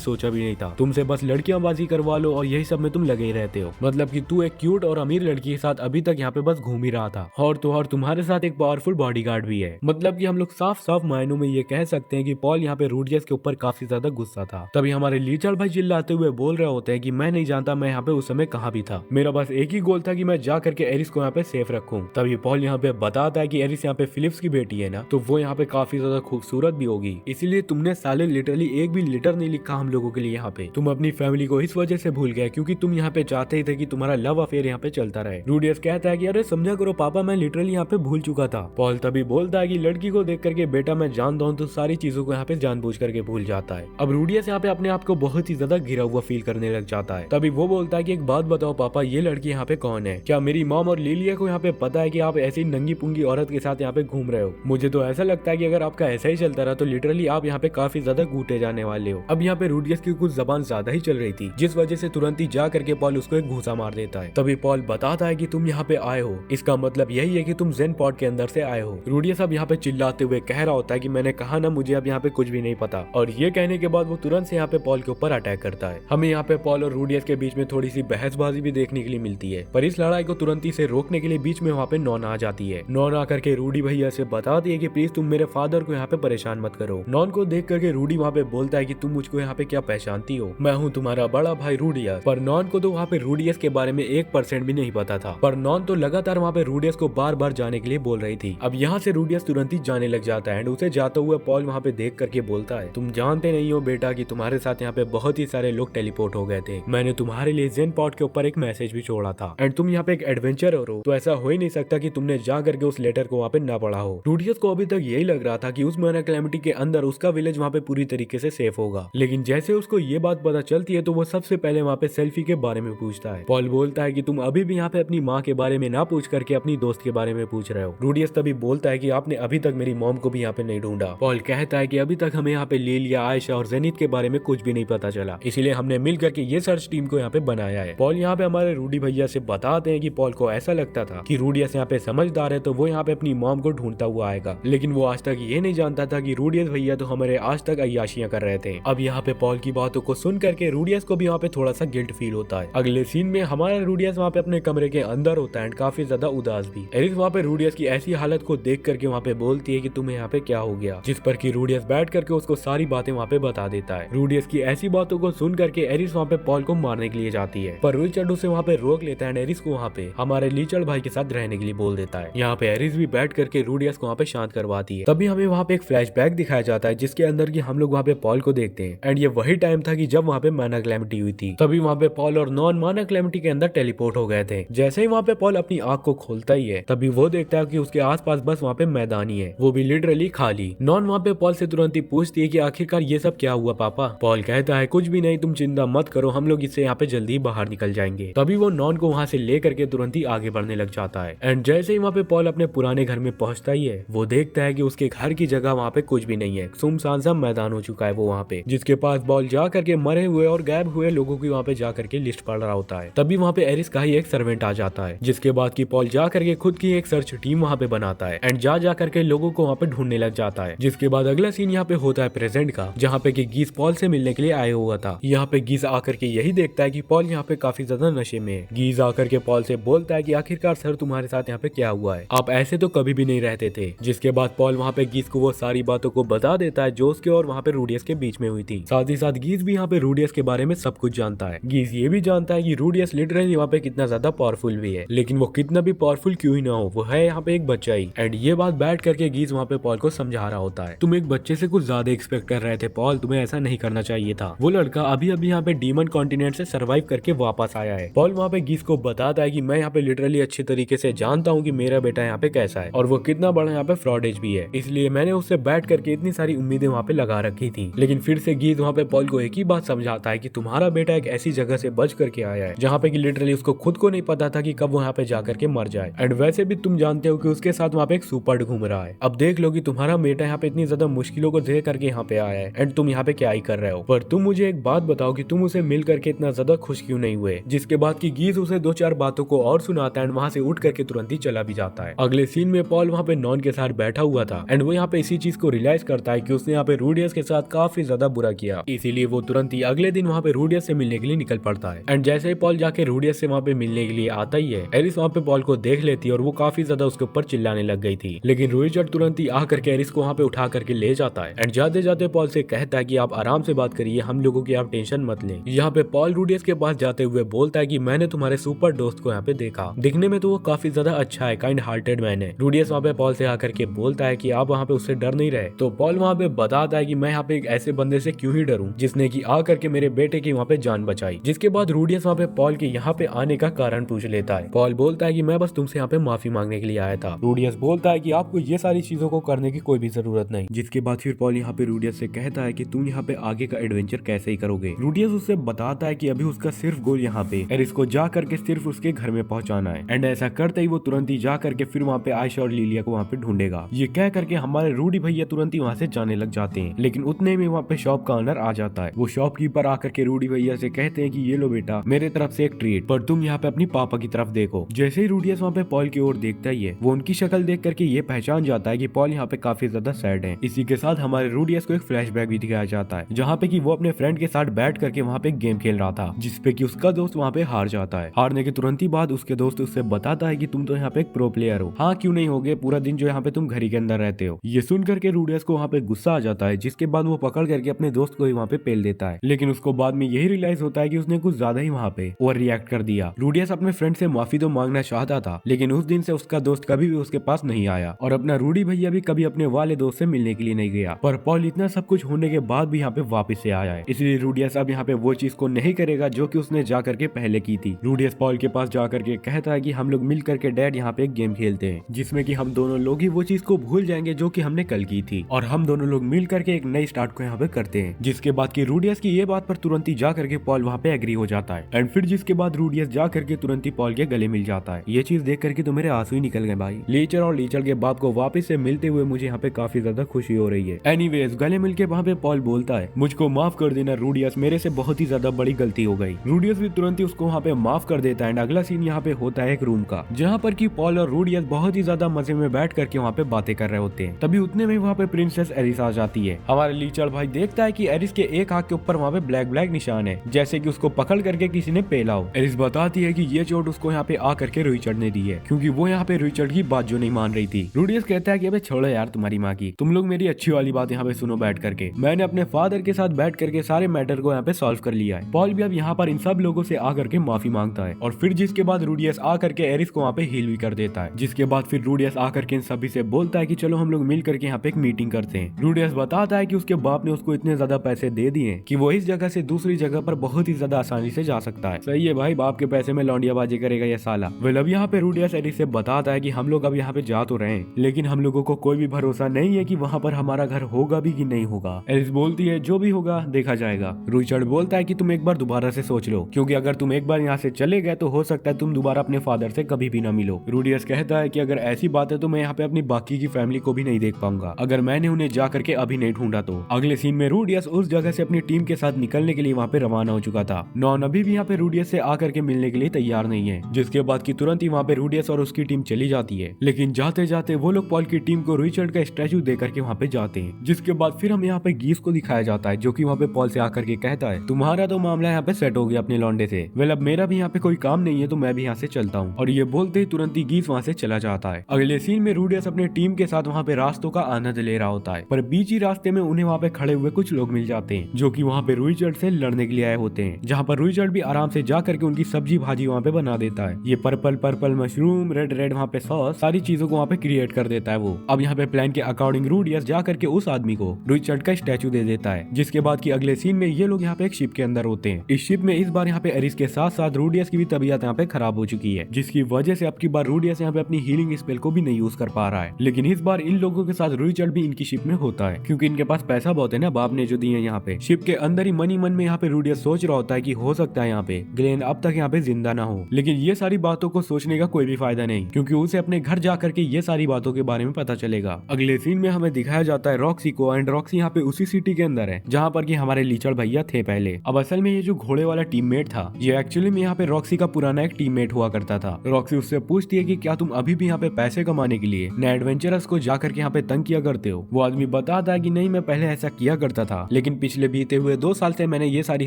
सोचा भी नहीं था। तुमसे बस लड़कियांबाजी करवा लो और यही सब में तुम लगे ही रहते हो। मतलब कि तू एक क्यूट और अमीर लड़की के साथ अभी तक यहाँ पे बस घूम ही रहा था और तुम्हारे साथ एक पावरफुल बॉडीगार्ड भी है। मतलब कि हम लोग साफ साफ मायनों में ये कह सकते हैं कि पॉल यहाँ पे रूडियस के ऊपर काफी ज्यादा गुस्सा था। तभी हमारे लीचड़ भाई चिल्लाते हुए बोल रहे होते हैं कि मैं नहीं जानता मैं यहाँ पे उस समय कहाँ भी था, मेरा बस एक ही गोल था कि मैं जा करके एरिस को यहाँ पे सेफ रखूं। तभी पॉल यहाँ पे बताता है कि एरिस यहाँ पे फिलिप्स की बेटी है ना, तो वो यहाँ पे काफी ज्यादा खूबसूरत भी होगी, इसीलिए तुमने साले लिटरली एक भी लेटर नहीं लिखा हम लोगों के लिए। यहाँ पे तुम अपनी फैमिली को इस वजह से भूल गए क्योंकि तुम यहाँ पे चाहते ही थे कि तुम्हारा लव अफेयर यहाँ पे चलता रहे। रूडियस कहता है कि अरे समझा करो पापा, मैं लिटरली यहाँ पे भूल चुका था। पॉल तभी बोलता है कि लड़की को देख करके बेटा मैं जानता हूँ तो सारी चीजों को यहाँ पे जानबूझ करके भूल जाता है। अब रूडियस यहाँ पे अपने आप को बहुत ही ज्यादा घिरा हुआ फील करने लग जाता है। तभी वो बोलता है कि एक बात बताओ पापा, ये लड़की यहाँ पे कौन है? क्या मेरी मॉम और लिलिया को यहाँ पे पता है कि आप ऐसी नंगी पुंगी औरत के साथ यहाँ पे घूम रहे हो? मुझे तो ऐसा लगता है कि अगर आपका ऐसा ही चलता रहा तो लिटरली आप यहाँ पे काफी ज्यादा घूटे जाने वाले हो। अब यहाँ पे रूडियस की कुछ जबान ज्यादा ही चल रही थी जिस वजह से तुरंत ही जा करके पॉल उसको एक घूसा मार देता है। तभी पॉल बताता है कि तुम यहाँ पे आए हो, इसका मतलब यही है कि तुम जेन पॉड के अंदर से आए हो। रूडियस अब यहाँ पे चिल्लाते हुए कह रहा होता है कि मैंने कहा ना मुझे अब यहाँ पे कुछ भी नहीं पता, और ये कहने के बाद वो तुरंत से यहाँ पे पॉल के ऊपर अटैक करता है। हमें यहाँ पे पॉल और रूडियस के बीच में थोड़ी सी बहसबाजी भी देखने के लिए मिलती है, पर इस लड़ाई को तुरंत ही से रोकने के लिए बीच में वहाँ पे नॉन आ जाती है। नॉन आकर के रूडी भैया से बताती है कि प्लीज तुम मेरे फादर को यहाँ पे परेशान मत करो। नॉन को देख करके रूडी वहाँ पे बोलता है कि तुम मुझको यहाँ पे क्या पहचानती हो, मैं हूँ तुम्हारा बड़ा भाई रूडियस। पर नॉन को तो वहाँ पे रूडियस के बारे में 1% भी नहीं पता था, पर नॉन तो लगातार वहाँ पे रूडियस को बार बार जाने के लिए बोल रही थी। अब यहाँ से रूडियस तुरंत ही जाने लग जाता है एंड उसे जाते हुए पॉल वहाँ पे देख करके बोलता है तुम जानते नहीं हो बेटा कि तुम्हारे साथ यहाँ पे बहुत ही सारे लोग टेलीपोर्ट हो गए थे। मैंने तुम्हारे लिए जेन पॉड के ऊपर एक मैसेज भी छोड़ा था एंड तुम यहाँ पे एक एडवेंचर हो, तो ऐसा हो ही नहीं सकता कि तुमने जा करके उस लेटर को वहाँ पे ना पढ़ा हो। रूडियस को अभी तक यही लग रहा था कि उस मैना कैलेमिटी के अंदर उसका विलेज वहाँ पे पूरी तरीके से सेफ होगा, लेकिन जैसे उसको ये बात पता चलती है तो वो सबसे पहले वहाँ पे सेल्फी के बारे में पूछता है। पॉल बोलता है कि तुम अभी भी यहाँ पे अपनी माँ के बारे में ना पूछ करके अपनी दोस्त के बारे में पूछ रहे हो। रूडियस तभी बोलता है कि आपने अभी तक मेरी मॉम को भी यहाँ पे नहीं ढूंढा। पॉल कहता है कि अभी तक हमें यहाँ पे लिलिया, आयशा और जेनिथ के बारे में कुछ भी नहीं पता चला, इसीलिए हमने मिल करके ये सर्च टीम को यहाँ पे बनाया है। पॉल यहाँ पे हमारे रूडी भैया से बताते हैं कि पॉल को ऐसा लगता था कि रूडियस यहाँ पे समझदार है तो वो यहाँ पे अपनी मॉम को ढूंढता हुआ आएगा, लेकिन वो आज तक ये नहीं जानता था कि रूडियस भैया तो हमारे आज तक अय्याशियां कर रहे थे। अब यहाँ पे पॉल की बातों को सुन करके रूडियस को भी यहाँ पे थोड़ा सा गिल्ट फील होता है। अगले सीन में हमारा रूडियस वहाँ पे अपने कमरे के अंदर होता है, काफी ज्यादा उदास भी। एरिस वहाँ पे रूडियस की ऐसी हालत को देख करके वहाँ पे बोलती है कि तुम्हें यहाँ पे क्या हो गया, जिस पर कि रूडियस बैठ करके उसको सारी बातें वहाँ पे बता देता है। रूडियस की ऐसी बातों को सुन करके एरिस वहाँ पे पॉल को मारने के लिए जाती है, पर रिचर्ड उसे वहाँ पे रोक लेता है। एरिस को वहाँ पे हमारे लीचड़ भाई के साथ रहने के लिए बोल देता है। यहाँ पे एरिस भी बैठ करके रूडियस को वहाँ पे शांत करवाती है। तभी हमें वहाँ पे एक फ्लैशबैक दिखाया जाता है जिसके अंदर की हम लोग वहाँ पे पॉल को देखते हैं एंड ये वही टाइम था कि जब वहाँ पे मैना कैलेमिटी हुई थी। तभी वहाँ पे पॉल और नॉन मैना कैलेमिटी के अंदर टेलीपोर्ट हो गए थे। जैसे ही वहाँ पे पॉल अपनी आंख को खोलता ही है तभी वो देखता है कि उसके आसपास बस वहाँ पे मैदान ही है, वो भी लिटरली खाली। नॉन वहाँ पे पॉल से तुरंत ही पूछती है कि आखिरकार ये सब क्या हुआ पापा। पॉल कहता है कुछ भी नहीं, तुम चिंता मत करो, हम लोग इससे यहाँ पे जल्दी बाहर निकल जाएंगे। तभी वो नॉन को वहाँ से ले करके तुरंत ही आगे बढ़ने लग जाता है एंड जैसे ही वहाँ पे पॉल अपने पुराने घर में पहुंचता ही है वो देखता है कि उसके घर की जगह वहाँ पे कुछ भी नहीं है, सुनसान सा मैदान हो चुका है वो वहाँ पे, जिसके पास बॉल जा करके मरे हुए और गायब हुए लोगों की वहाँ पे जा करके लिस्ट पढ़ रहा होता है। तभी वहाँ पे एरिस का ही एक सर्वेंट आ जाता है, जिसके बाद की पॉल जा करके खुद की एक सर्च टीम वहाँ पे बनाता है एंड जा करके लोगों को वहाँ पे ढूंढने लग जाता है। जिसके बाद अगला सीन यहाँ पे होता है प्रेजेंट का, जहाँ पे कि गीस पॉल से मिलने के लिए आया हुआ था। यहाँ पे गीस आकर के यही देखता है कि पॉल यहाँ पे काफी ज्यादा नशे में है। गीस आकर के पॉल से बोलता है कि आखिरकार सर तुम्हारे साथ यहाँ पे क्या हुआ है, आप ऐसे तो कभी भी नहीं रहते थे। जिसके बाद पॉल वहाँ पे गीस को वो सारी बातों को बता देता है जो उसके और वहाँ पे रूडियस के बीच में हुई थी। साथ ही साथ गीस भी यहाँ पे रूडियस के बारे में सब कुछ जानता है। गीस ये भी जानता है कि रूडियस लिटरली वहाँ पे कितना ज्यादा पावरफुल भी है, लेकिन वो कितना भी पावरफुल क्यों ही ना हो, वो है यहाँ पे एक बच्चा ही। एंड ये बात बैठ करके गीस वहाँ पे पॉल को समझा रहा होता है, तुम एक बच्चे से कुछ ज्यादा एक्सपेक्ट कर रहे थे पॉल, तुम्हें ऐसा नहीं करना चाहिए था। वो लड़का अभी अभी यहाँ पे डीमन कॉन्टिनेंट से सर्वाइव करके वापस आया है। पॉल वहाँ पे गीस को बताता है कि मैं यहाँ पे लिटरली अच्छे तरीके से जानता हूँ कि मेरा बेटा यहाँ पे कैसा है और वो कितना बड़ा यहाँ पे फ्रॉडेज भी है, इसलिए मैंने उससे बैठ करके इतनी सारी उम्मीदें वहाँ पे लगा रखी थी। लेकिन फिर से गीस वहाँ पे पॉल को एक ही बात समझाता है कि तुम्हारा बेटा एक ऐसी जगह से बच करके आया है जहाँ पे कि लिटरली उसको खुद को नहीं पता था कि कब वो यहाँ पे जाकर के मर जाए। एंड वैसे भी तुम जानते हो कि उसके साथ वहाँ पे एक सुपर्ड घूम रहा है। अब देख लो कि तुम्हारा बेटा यहाँ पे इतनी ज्यादा मुश्किलों को झेल करके यहाँ पे आया है एंड तुम यहाँ पे क्या ही कर रहे हो। पर तुम मुझे एक बात बताओ कि तुम उसे मिल करके इतना ज्यादा खुश क्यों नहीं हुए, जिस जिसके बाद की गीज उसे 2-4 बातों को और सुनाता है एंड वहाँ से उठ करके तुरंत ही चला भी जाता है। अगले सीन में पॉल वहाँ पे नॉन के साथ बैठा हुआ था एंड वो यहाँ पे इसी चीज को रियलाइज करता है कि उसने यहाँ पे रूडियस के साथ काफी ज्यादा बुरा किया, इसीलिए वो तुरंत ही अगले दिन वहाँ पे रूडियस से मिलने के लिए निकल पड़ता है। एंड जैसे ही पॉल जाके रूडियस से वहाँ पे मिलने के लिए आता ही है, एरिस वहाँ पे पॉल को देख लेती है और वो काफी ज्यादा उसके ऊपर चिल्लाने लग गई थी, लेकिन रिचर्ड तुरंत ही आ करके एरिस को वहाँ पे उठा करके ले जाता है एंड जाते जाते पॉल से कहता है कि आप आराम से बात करिए, हम लोगों की आप टेंशन मत लें। यहाँ पे पॉल रूडियस के पास जाते हुए बोलता है कि मैंने तुम्हारे सुपर दोस्त को यहाँ पे देखा, दिखने में तो वो काफी ज्यादा अच्छा है, काइंड हार्टेड मैन है। रूडियस वहाँ पे पॉल से आकर के बोलता है कि आप वहाँ पे उससे डर नहीं रहे, तो पॉल वहाँ पे बताता है कि मैं यहाँ पे एक ऐसे बंदे से क्यों ही डरूं जिसने की आ करके मेरे बेटे की वहाँ पे जान बचाई। जिसके बाद रूडियस वहाँ पे पॉल के यहाँ पे आने का कारण पूछ लेता है। पॉल बोलता है कि मैं बस तुमसे यहाँ पे माफी मांगने के लिए आया था। रूडियस बोलता है कि आपको ये सारी चीजों को करने की कोई भी जरूरत नहीं। जिसके बाद फिर पॉल यहाँ पे रूडियस से कहता है कि तुम यहाँ पे आगे का एडवेंचर कैसे ही करोगे। रूडियस उससे बताता है कि अभी उसका सिर्फ गोल यहाँ पे एरिस को जा करके सिर्फ उसके घर में पहुंचाना है एंड ऐसा करते ही वो तुरंत ही जा करके फिर वहाँ पे आयशा और लिलिया को वहाँ पे ढूंढेगा। ये कह करके हमारे रूडी भैया तुरंत ही वहाँ से जाने लग जाते हैं, लेकिन उतने में वहाँ पे शॉप का ऑनर आ जाता है। वो शॉपकीपर आकर के रूडी भैया से कहते हैं कि ये लो बेटा मेरे तरफ से एक ट्रीट, पर तुम यहाँ पे अपनी पापा की तरफ देखो। जैसे ही रूडियस वहाँ पे पॉल की ओर देखता ही है, वो उनकी शक्ल देख करके ये पहचान जाता है कि पॉल यहाँ पे काफी ज्यादा सैड है। इसी के साथ हमारे रूडियस को एक फ्लैशबैक भी दिखाया जाता है, जहाँ पे कि वो अपने फ्रेंड के साथ बैठ करके वहाँ पे गेम खेल रहा था, जिसपे कि उसका दोस्त वहाँ पे हार जाता है। हारने के तुरंत ही बाद उसके दोस्त उससे बताता है कि तुम तो यहाँ पे एक प्रो प्लेयर हो, हाँ क्यों नहीं होगे, पूरा दिन जो यहाँ पे तुम घड़ी के अंदर रहते हो। ये सुन करके रूडियस को वहाँ पे गुस्सा आ जाता है, जिसके बाद वो पकड़ करके अपने दोस्त को ही वहाँ पे पेल देता है। लेकिन उसको बाद में यही रियलाइज होता है कि उसने कुछ ज्यादा ही वहाँ पे ओवर रिएक्ट कर दिया। रूडियस अपने फ्रेंड से माफी तो मांगना चाहता था, लेकिन उस दिन से उसका दोस्त कभी भी उसके पास नहीं आया और अपना रूडी भैया भी कभी अपने वाले दोस्त से मिलने के लिए नहीं गया। पर पॉल इतना सब कुछ होने के बाद भी यहाँ पे वापस से आया है, इसलिए रूडियस अब यहाँ पे वो चीज को नहीं करेगा जो कि उसने जा करके पहले की थी। रूडियस पॉल के पास जा करके कहता है कि हम लोग मिल करके डैड यहाँ पे एक गेम खेलते हैं, जिसमें कि हम दोनों लोग ही वो चीज को भूल जाएंगे जो कि हमने कल की थी और हम दोनों लोग मिल करके एक नई स्टार्ट को यहाँ पे करते हैं। जिसके बाद की रूडियस की ये बात पर तुरंत ही जा करके पॉल वहाँ पे एग्री हो जाता है एंड फिर जिसके बाद रूडियस जा करके तुरंत ही पॉल के गले मिल जाता है। ये चीज देख करके तो मेरे आंसू ही निकल गए भाई। लीचर और लीचर के बाप को वापस से मिलते हुए मुझे यहाँ पे काफी ज्यादा खुशी हो रही है। एनीवेज गले मिलके वहाँ पे पॉल बोलता है मुझको माफ कर देना रूडियस, मेरे से बहुत ही ज्यादा बड़ी गलती हो गई। रूडियस भी तुरंत ही उसको वहाँ पे माफ कर देता है एंड अगला सीन यहाँ पे होता है एक रूम का, जहाँ पर की पॉल और रूडियस बहुत ही ज्यादा मजे में बैठ करके वहाँ पे बातें कर रहे होते हैं। तभी उतने में वहाँ पे प्रिंसेस एरिस आ जाती है। हमारे लीचर भाई देखता है कि एरिस के एक आंख के ऊपर वहाँ पे ब्लैक ब्लैक निशान है, जैसे कि उसको पकड़ करके किसी ने पेला हो। एरिस बताती है कि ये चोट उसको यहाँ पे आ करके रिचर्ड ने दी है, क्योंकि वो यहाँ पे रिचर्ड की बात जो नहीं मान रही थी। रूडियस कहता है कि अबे छोड़ो यार तुम्हारी माँ की, तुम लोग मेरी अच्छी वाली बात यहाँ पे सुनो बैठ करके। मैंने अपने फादर के साथ बैठ करके सारे मैटर को यहाँ पे सॉल्व कर लिया है। पॉल भी अब यहाँ पर इन सब लोगों से आ करके माफी मांगता है और फिर जिसके बाद रूडियस आ करके एरिस को वहाँ पे हील भी कर देता है। जिसके बाद फिर रूडियस आ करके इन सभी से बोलता है कि चलो हम लोग मिल करके यहाँ पे एक मीटिंग करते हैं। रूडियस बताता है कि उसके बाप ने उसको इतने ज्यादा पैसे दे दिए कि वो इस जगह से दूसरी जगह पर बहुत ही ज्यादा आसानी से जा सकता है। सही है भाई, बाप के पैसे में लौंडियाबाजी करेगा ये साला। वेल अब यहाँ पे रूडियस एरिस से बताता है कि हम लोग अब यहाँ पे जा तो रहे हैं, लेकिन हम लोगों को कोई भी भरोसा नहीं है कि वहाँ पर हमारा घर होगा भी कि नहीं होगा। एरिस बोलती है जो भी होगा देखा जाएगा। रिचर्ड बोलता है कि तुम एक बार दोबारा से सोच लो, क्योंकि अगर तुम एक बार यहाँ से चले गए तो हो सकता है तुम दोबारा अपने फादर से कभी भी ना मिलो। रूडियस कहता है कि अगर ऐसी बात है तो मैं यहाँ पे अपनी बाकी की फैमिली को भी नहीं देख पाऊंगा अगर मैंने उन्हें जा करके अभी नहीं ढूंढा तो। अगले सीन में रूडियस उस जगह से अपनी टीम के साथ निकलने के लिए वहाँ पे रवाना हो चुका था। नॉन अभी भी यहाँ पे रूडियस से आकर के मिलने के लिए तैयार नहीं है, जिसके बाद की तुरंत ही वहाँ पे रूडियस और उसकी टीम चली जाती है। लेकिन जाते जाते वो लोग पॉल की टीम को रिचर्ड का स्टैचू दे करके वहाँ पे जाते हैं। जिसके बाद फिर हम यहाँ पे गीस को दिखाया जाता है, जो की वहाँ पे पॉल से आकर के कहता है तुम्हारा तो मामला यहाँ पे सेट हो गया अपने लौंडे से। वेल अब मेरा भी यहाँ पे कोई काम नहीं है तो मैं भी यहाँ से चलता हूँ। और ये बोलते ही तुरंत ही गीस वहाँ से चला जाता है। अगले सीन में रूडियस अपने टीम के साथ वहाँ पे रास्तों का आनंद ले रहा होता है, पर बीच ही रास्ते में उन्हें वहाँ पे खड़े हुए कुछ लोग मिल जाते हैं जो कि वहाँ पे रिचर्ड से लड़ने के लिए आए होते हैं, जहाँ पर रिचर्ड भी आराम से जा करके उनकी सब्जी भाजी वहाँ पे बना देता है। ये purple purple mushroom red red वहाँ पे सॉस सारी चीजों को वहाँ पे क्रिएट कर देता है वो। अब यहाँ पे प्लान के अकॉर्डिंग रूडियस जा करके उस आदमी को रिचर्ड का स्टैचू दे देता है। जिसके बाद की अगले सीन में ये लोग यहाँ पे एक शिप के अंदर होते हैं। इस शिप में इस बार यहाँ पे एरिस के साथ साथ रूडियस की भी तबीयत यहाँ पे खराब हो चुकी है, जिसकी वजह से अब की बार रूडियस यहाँ पे अपनी हीलिंग स्पेल को भी नहीं यूज कर पा रहा है। लेकिन इस बार इन लोगों के साथ रिचर्ड भी इनकी शिप में होता है, क्योंकि इनके पास पैसा बहुत है ना, बाप ने जो दिए यहाँ पे। शिप के अंदर ही मनी मन में यहाँ पे रूडियस सोच रहा होता है कि हो सकता है यहाँ पे ग्लेन अब तक यहाँ पे जिंदा ना हो। लेकिन ये सारी बातों को सोचने का कोई भी फायदा नहीं, क्योंकि उसे अपने घर जा करके ये सारी बातों के बारे में पता चलेगा। अगले सीन में हमें दिखाया जाता है रॉक्सी को, एंड रॉक्सी यहाँ पे उसी सिटी के अंदर है जहाँ पर की हमारे लीचड़ भैया थे पहले। अब असल में ये जो घोड़े वाला टीममेट था ये एक्चुअली में यहाँ पे रॉक्सी का पुराना एक टीममेट हुआ करता था। रॉक्सी उससे पूछती है कि क्या तुम अभी भी यहाँ पे पैसे कमाने के लिए नए एडवेंचरर्स को जाकर के यहाँ पे तंग किया करते हो। वो आदमी बताता है कि नहीं, मैं पहले ऐसा किया करता था, लेकिन पिछले बीते हुए 2 साल से मैंने ये सारी